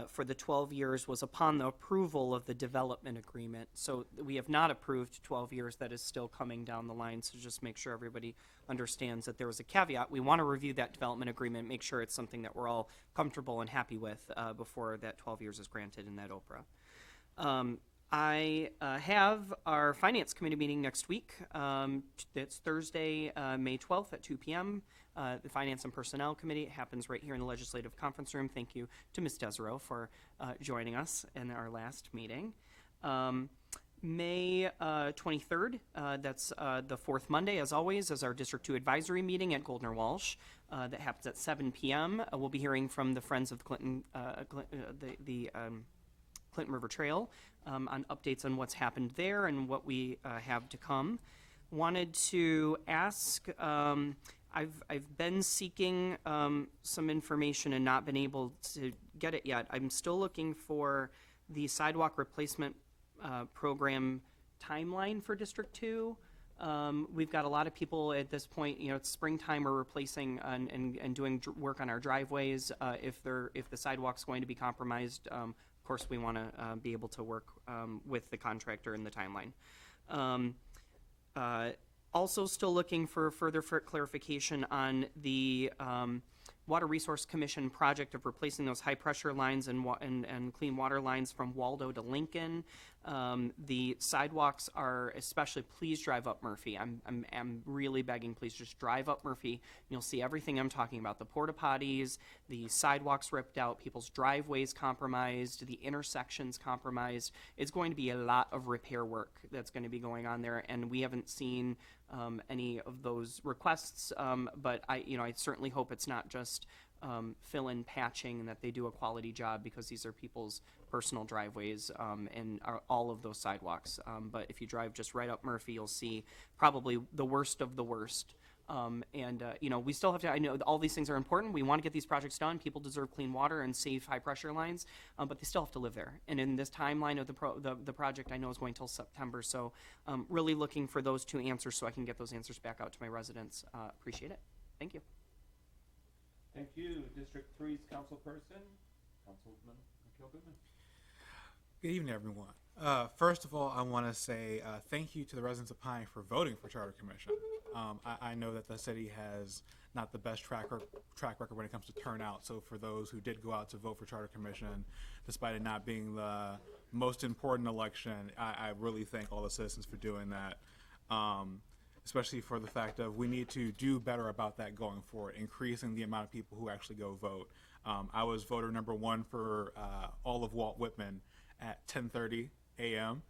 for the 12 years was upon the approval of the development agreement. So we have not approved 12 years. That is still coming down the line. So just make sure everybody understands that there was a caveat. We want to review that development agreement, make sure it's something that we're all comfortable and happy with before that 12 years is granted in that OPRA. I have our Finance Committee meeting next week. It's Thursday, May 12th at 2 p.m. The Finance and Personnel Committee. It happens right here in the Legislative Conference Room. Thank you to Ms. Desereau for joining us in our last meeting. May 23rd, that's the 4th Monday, as always, is our District 2 Advisory Meeting at Goldner Walsh. That happens at 7 p.m. We'll be hearing from the Friends of Clinton, Clinton River Trail on updates on what's happened there and what we have to come. Wanted to ask, I've been seeking some information and not been able to get it yet. I'm still looking for the sidewalk replacement program timeline for District 2. We've got a lot of people at this point, it's springtime, are replacing and doing work on our driveways. If the sidewalk's going to be compromised, of course, we want to be able to work with the contractor in the timeline. Also still looking for further clarification on the Water Resource Commission project of replacing those high-pressure lines and clean water lines from Waldo to Lincoln. The sidewalks are, especially, please drive up Murphy. I'm really begging, please just drive up Murphy. You'll see everything I'm talking about. The porta potties, the sidewalks ripped out, people's driveways compromised, the intersections compromised. It's going to be a lot of repair work that's going to be going on there, and we haven't seen any of those requests, but I certainly hope it's not just fill-in patching and that they do a quality job, because these are people's personal driveways and all of those sidewalks. But if you drive just right up Murphy, you'll see probably the worst of the worst. We still have to, I know all these things are important. We want to get these projects done. People deserve clean water and safe high-pressure lines, but they still have to live there. And in this timeline of the project, I know is going till September. So really looking for those two answers so I can get those answers back out to my residents. Appreciate it. Thank you. Thank you. District 3's councilperson, Councilman Goodman. Good evening, everyone. First of all, I want to say thank you to the residents of Pontiac for voting for Charter Commission. I know that the city has not the best track record when it comes to turnout, so for those who did go out to vote for Charter Commission, despite it not being the most important election, I really thank all the citizens for doing that, especially for the fact of we need to do better about that going forward, increasing the amount of people who actually go vote. I was voter number 1 for all of Walt Whitman at 10:30 a.m.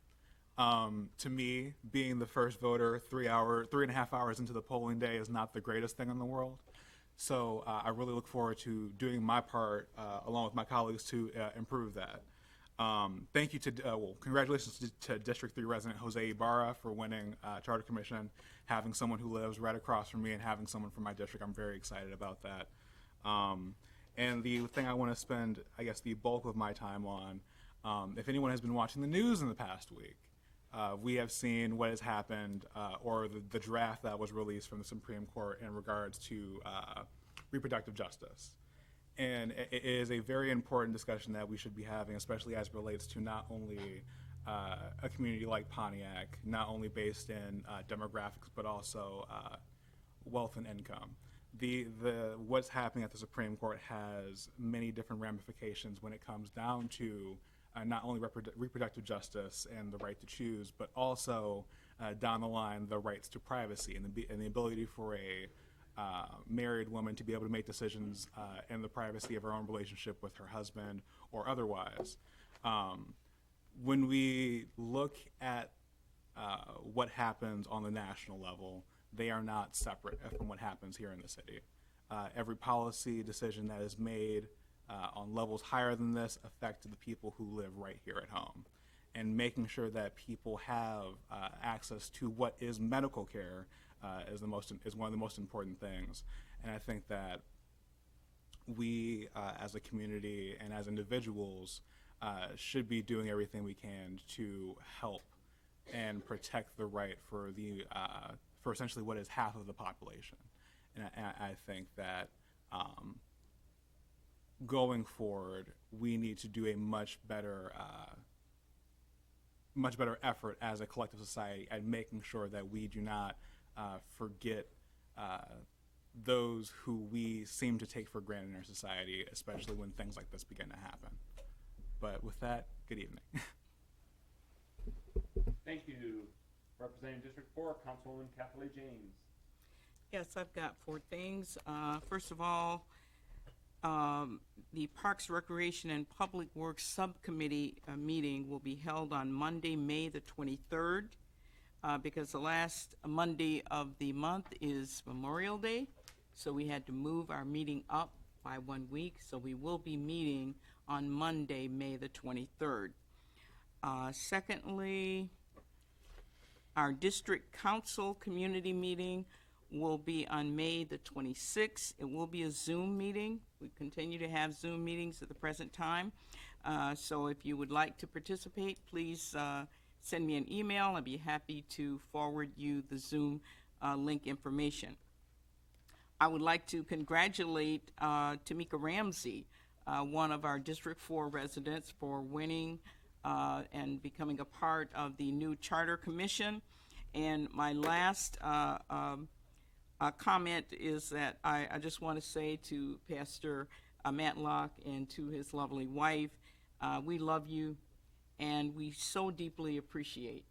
To me, being the first voter 3.5 hours into the polling day is not the greatest thing in the world. So I really look forward to doing my part along with my colleagues to improve that. Thank you congratulations to District 3 resident Jose Ibarra for winning Charter Commission, having someone who lives right across from me and having someone from my district. I'm very excited about that. And the thing I want to spend, I guess, the bulk of my time on, if anyone has been watching the news in the past week, we have seen what has happened, or the draft that was released from the Supreme Court in regards to reproductive justice. And it is a very important discussion that we should be having, especially as it relates to not only a community like Pontiac, not only based in demographics, but also wealth and income. What's happening at the Supreme Court has many different ramifications when it comes down to not only reproductive justice and the right to choose, but also down the line the rights to privacy and the ability for a married woman to be able to make decisions in the privacy of her own relationship with her husband or otherwise. When we look at what happens on the national level, they are not separate from what happens here in the city. Every policy decision that is made on levels higher than this affect the people who live right here at home. And making sure that people have access to what is medical care is one of the most important things. And I think that we as a community and as individuals should be doing everything we can to help and protect the right for for essentially what is half of the population. And I think that going forward, we need to do a much better effort as a collective society at making sure that we do not forget those who we seem to take for granted in our society, especially when things like this begin to happen. But with that, good evening. Thank you. Representing District 4, Councilwoman Kathleen James. Yes, I've got 4 things. First of all, the Parks, Recreation, and Public Works Subcommittee meeting will be held on Monday, May the 23rd, because the last Monday of the month is Memorial Day, so we had to move our meeting up by 1 week, so we will be meeting on Monday, May the 23rd. Secondly, our District Council Community Meeting will be on May the 26th. It will be a Zoom meeting. We continue to have Zoom meetings at the present time. So if you would like to participate, please send me an email. I'd be happy to forward you the Zoom link information. I would like to congratulate Tamika Ramsey, one of our District 4 residents, for winning and becoming a part of the new Charter Commission. And my last comment is that I just want to say to Pastor Matlock and to his lovely wife, we love you, and we so deeply appreciate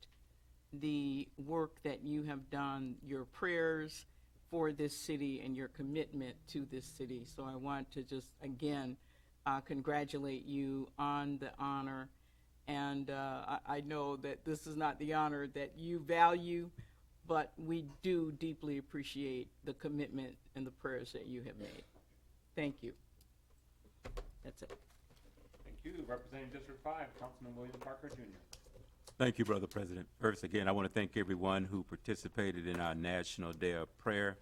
the work that you have done, your prayers for this city and your commitment to this city. So I want to just, again, congratulate you on the honor. And I know that this is not the honor that you value, but we do deeply appreciate the commitment and the prayers that you have made. Thank you. That's it. Thank you. Representing District 5, Councilman William Parker, Jr. Thank you, Brother President. First, again, I want to thank everyone who participated in our National Day of Prayer.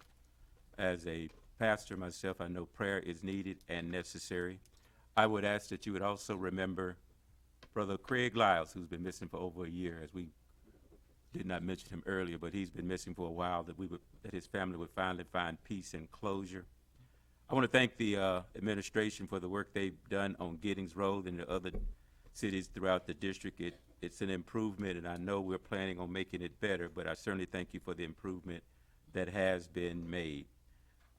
As a pastor myself, I know prayer is needed and necessary. I would ask that you would also remember Brother Craig Lyles, who's been missing for over a year, as we did not mention him earlier, but he's been missing for a while, that his family would finally find peace and closure. I want to thank the administration for the work they've done on Giddings Road and the other cities throughout the district. It's an improvement, and I know we're planning on making it better, but I certainly thank you for the improvement that has been made.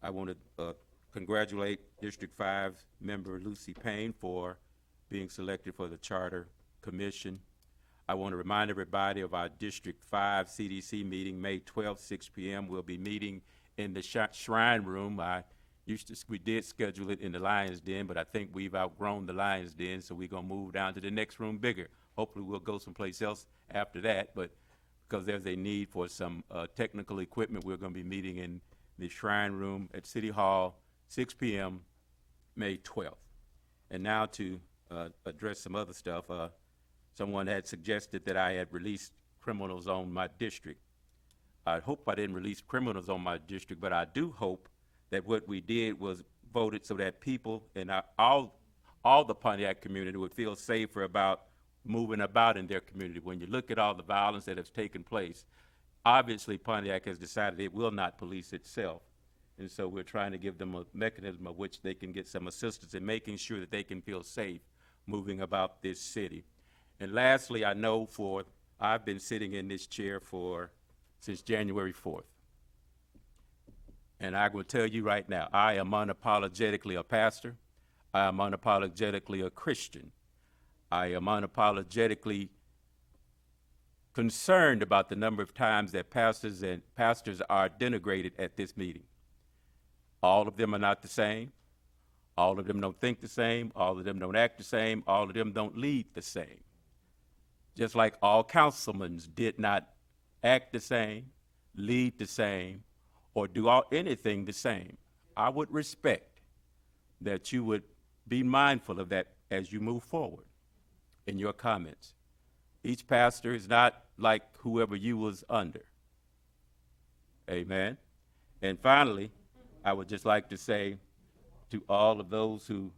I want to congratulate District 5 member Lucy Payne for being selected for the Charter Commission. I want to remind everybody of our District 5 CDC meeting, May 12th, 6 p.m. We'll be meeting in the Shrine Room. We did schedule it in the Lions Den, but I think we've outgrown the Lions Den, so we're going to move down to the next room bigger. Hopefully we'll go someplace else after that, but because there's a need for some technical equipment, we're going to be meeting in the Shrine Room at City Hall, 6 p.m., May 12th. And now to address some other stuff. Someone had suggested that I had released criminals on my district. I hope I didn't release criminals on my district, but I do hope that what we did was voted so that people in all the Pontiac community would feel safer about moving about in their community. When you look at all the violence that has taken place, obviously Pontiac has decided it will not police itself. And so we're trying to give them a mechanism of which they can get some assistance in making sure that they can feel safe moving about this city. And lastly, I know I've been sitting in this chair since January 4th. And I will tell you right now, I am unapologetically a pastor. I am unapologetically a Christian. I am unapologetically concerned about the number of times that pastors are denigrated at this meeting. All of them are not the same. All of them don't think the same. All of them don't act the same. All of them don't lead the same. Just like all councilmen did not act the same, lead the same, or do anything the same. I would respect that you would be mindful of that as you move forward in your comments. Each pastor is not like whoever you was under. Amen. And finally, I would just like to say to all of those who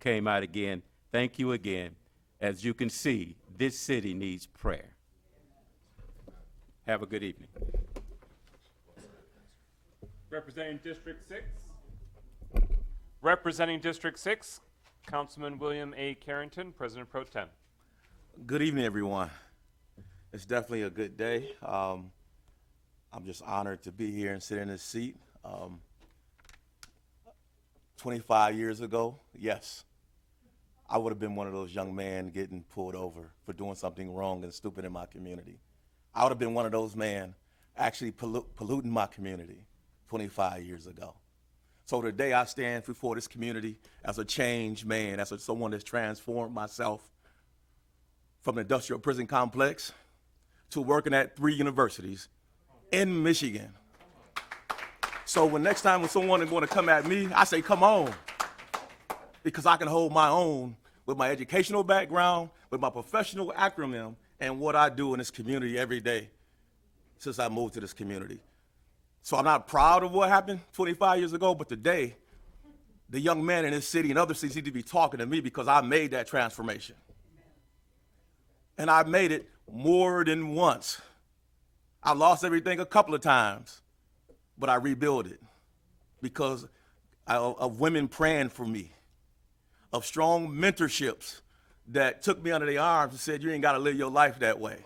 came out again, thank you again. As you can see, this city needs prayer. Have a good evening. Representing District 6. Representing District 6, Councilman William A. Carrington, President Pro Tem. Good evening, everyone. It's definitely a good day. I'm just honored to be here and sit in this seat. 25 years ago, yes, I would have been one of those young men getting pulled over for doing something wrong and stupid in my community. I would have been one of those men actually polluting my community 25 years ago. So today I stand before this community as a changed man, as someone that's transformed myself from the industrial prison complex to working at 3 universities in Michigan. So next time when someone is going to come at me, I say, come on, because I can hold my own with my educational background, with my professional acronym, and what I do in this community every day since I moved to this community. So I'm not proud of what happened 25 years ago, but today, the young men in this city and other cities need to be talking to me because I made that transformation. And I made it more than once. I lost everything a couple of times, but I rebuilt it because of women praying for me, of strong mentorships that took me under their arms and said, you ain't got to live your life that way.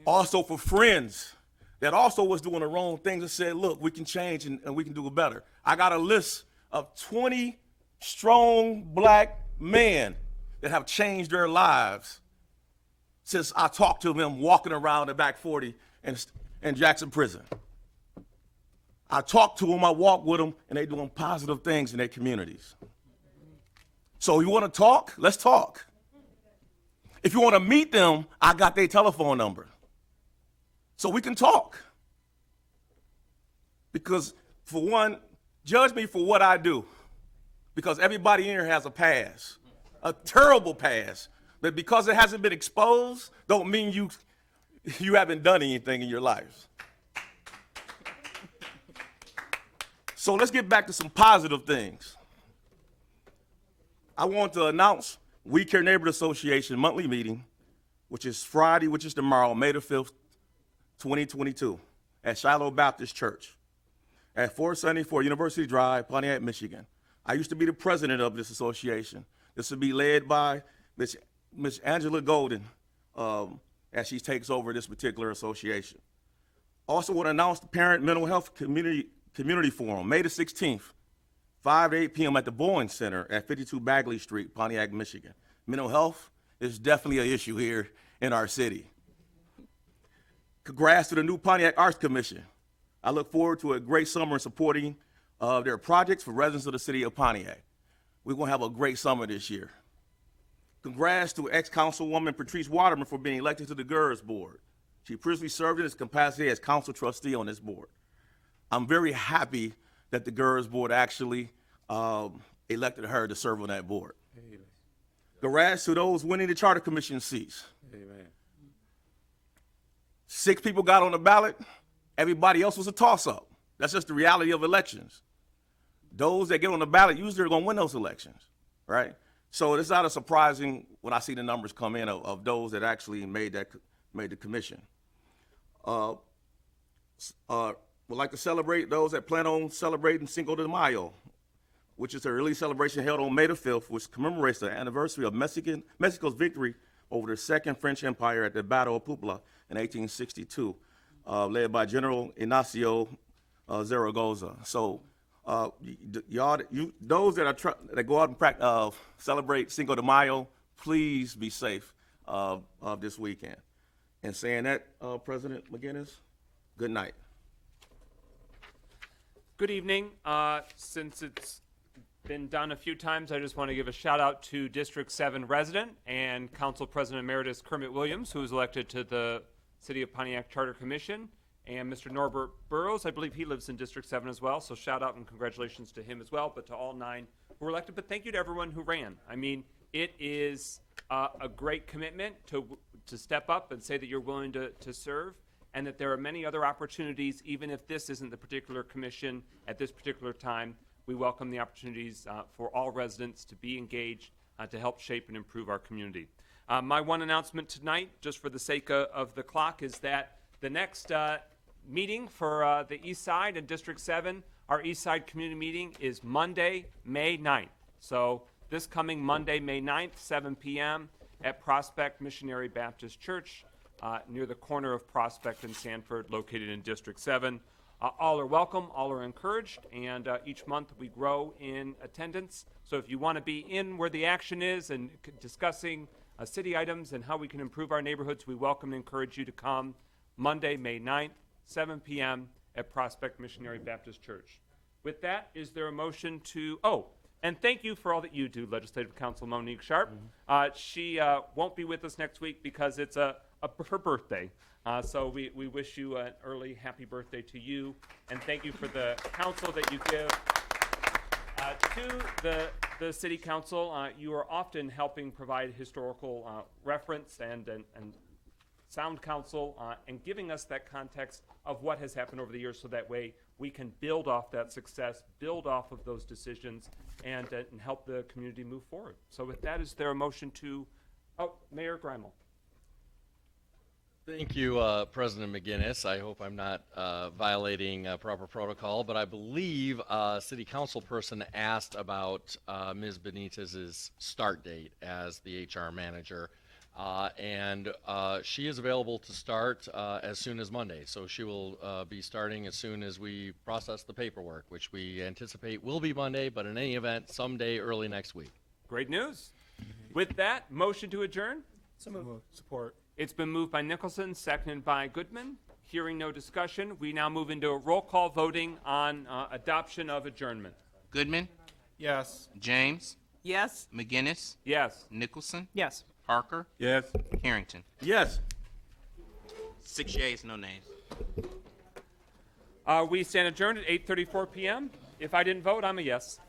Also for friends that also was doing the wrong things and said, look, we can change and we can do it better. I got a list of 20 strong black men that have changed their lives since I talked to them walking around the back 40 in Jackson Prison. I talk to them, I walk with them, and they're doing positive things in their communities. So you want to talk? Let's talk. If you want to meet them, I got their telephone number. So we can talk. Because for one, judge me for what I do. Because everybody in here has a past, a terrible past. But because it hasn't been exposed, don't mean you haven't done anything in your life. So let's get back to some positive things. I want to announce We Care Neighborhood Association monthly meeting, which is Friday, which is tomorrow, May the 5th, 2022, at Shiloh Baptist Church at 474 University Drive, Pontiac, Michigan. I used to be the president of this association. This will be led by Miss Angela Golden as she takes over this particular association. Also want to announce the Parent Mental Health Community Forum, May the 16th, 5 to 8 p.m. at the Bowen Center at 52 Bagley Street, Pontiac, Michigan. Mental health is definitely an issue here in our city. Congrats to the new Pontiac Arts Commission. I look forward to a great summer in supporting their projects for residents of the city of Pontiac. We're going to have a great summer this year. Congrats to ex-councilwoman Patrice Waterman for being elected to the GERS board. She previously served in his capacity as council trustee on this board. I'm very happy that the GERS board actually elected her to serve on that board. Amen. Congrats to those winning the charter commission seats. Amen. 6 people got on the ballot. Everybody else was a toss-up. That's just the reality of elections. Those that get on the ballot usually are going to win those elections, right? So it's not a surprising when I see the numbers come in of those that actually made the commission. Would like to celebrate those that plan on celebrating Cinco de Mayo, which is a religious celebration held on May the 5th, which commemorates the anniversary of Mexico's victory over the Second French Empire at the Battle of Puebla in 1862, led by General Ignacio Zaragoza. So those that go out and celebrate Cinco de Mayo, please be safe this weekend. And saying that, President McGinnis, good night. Good evening. Since it's been done a few times, I just want to give a shout out to District 7 resident and Council President Emeritus Kermit Williams, who was elected to the City of Pontiac Charter Commission, and Mr. Norbert Burrows. I believe he lives in District 7 as well, so shout out and congratulations to him as well, but to all 9 who were elected. But thank you to everyone who ran. I mean, it is a great commitment to step up and say that you're willing to serve, and that there are many other opportunities, even if this isn't the particular commission at this particular time. We welcome the opportunities for all residents to be engaged to help shape and improve our community. My one announcement tonight, just for the sake of the clock, is that the next meeting for the East Side and District 7, our East Side community meeting, is Monday, May 9th. So this coming Monday, May 9th, 7 p.m. at Prospect Missionary Baptist Church, near the corner of Prospect and Sanford, located in District 7. All are welcome, all are encouraged, and each month we grow in attendance. So if you want to be in where the action is and discussing city items and how we can improve our neighborhoods, we welcome and encourage you to come Monday, May 9th, 7 p.m. at Prospect Missionary Baptist Church. With that, is there a motion to, and thank you for all that you do, Legislative Council Monique Sharp. She won't be with us next week because it's her birthday. So we wish you an early happy birthday to you, and thank you for the counsel that you give to the City Council. You are often helping provide historical reference and sound counsel and giving us that context of what has happened over the years, so that way we can build off that success, build off of those decisions, and help the community move forward. So with that, is there a motion to, Mayor Greimel? Thank you, President McGinnis. I hope I'm not violating proper protocol, but I believe a city council person asked about Ms. Benitez's start date as the HR manager. And she is available to start as soon as Monday. So she will be starting as soon as we process the paperwork, which we anticipate will be Monday, but in any event, someday early next week. Great news. With that, motion to adjourn. Support. It's been moved by Nicholson, seconded by Goodman. Hearing no discussion, we now move into a roll call voting on adoption of adjournment. Goodman, Yes. James, Yes? McGinnis, Yes. Nicholson, Yes. Parker, Yes. Harrington. Yes. 6 yeas, no nays. We stand adjourned at 8:34 p.m. If I didn't vote, I'm a yes.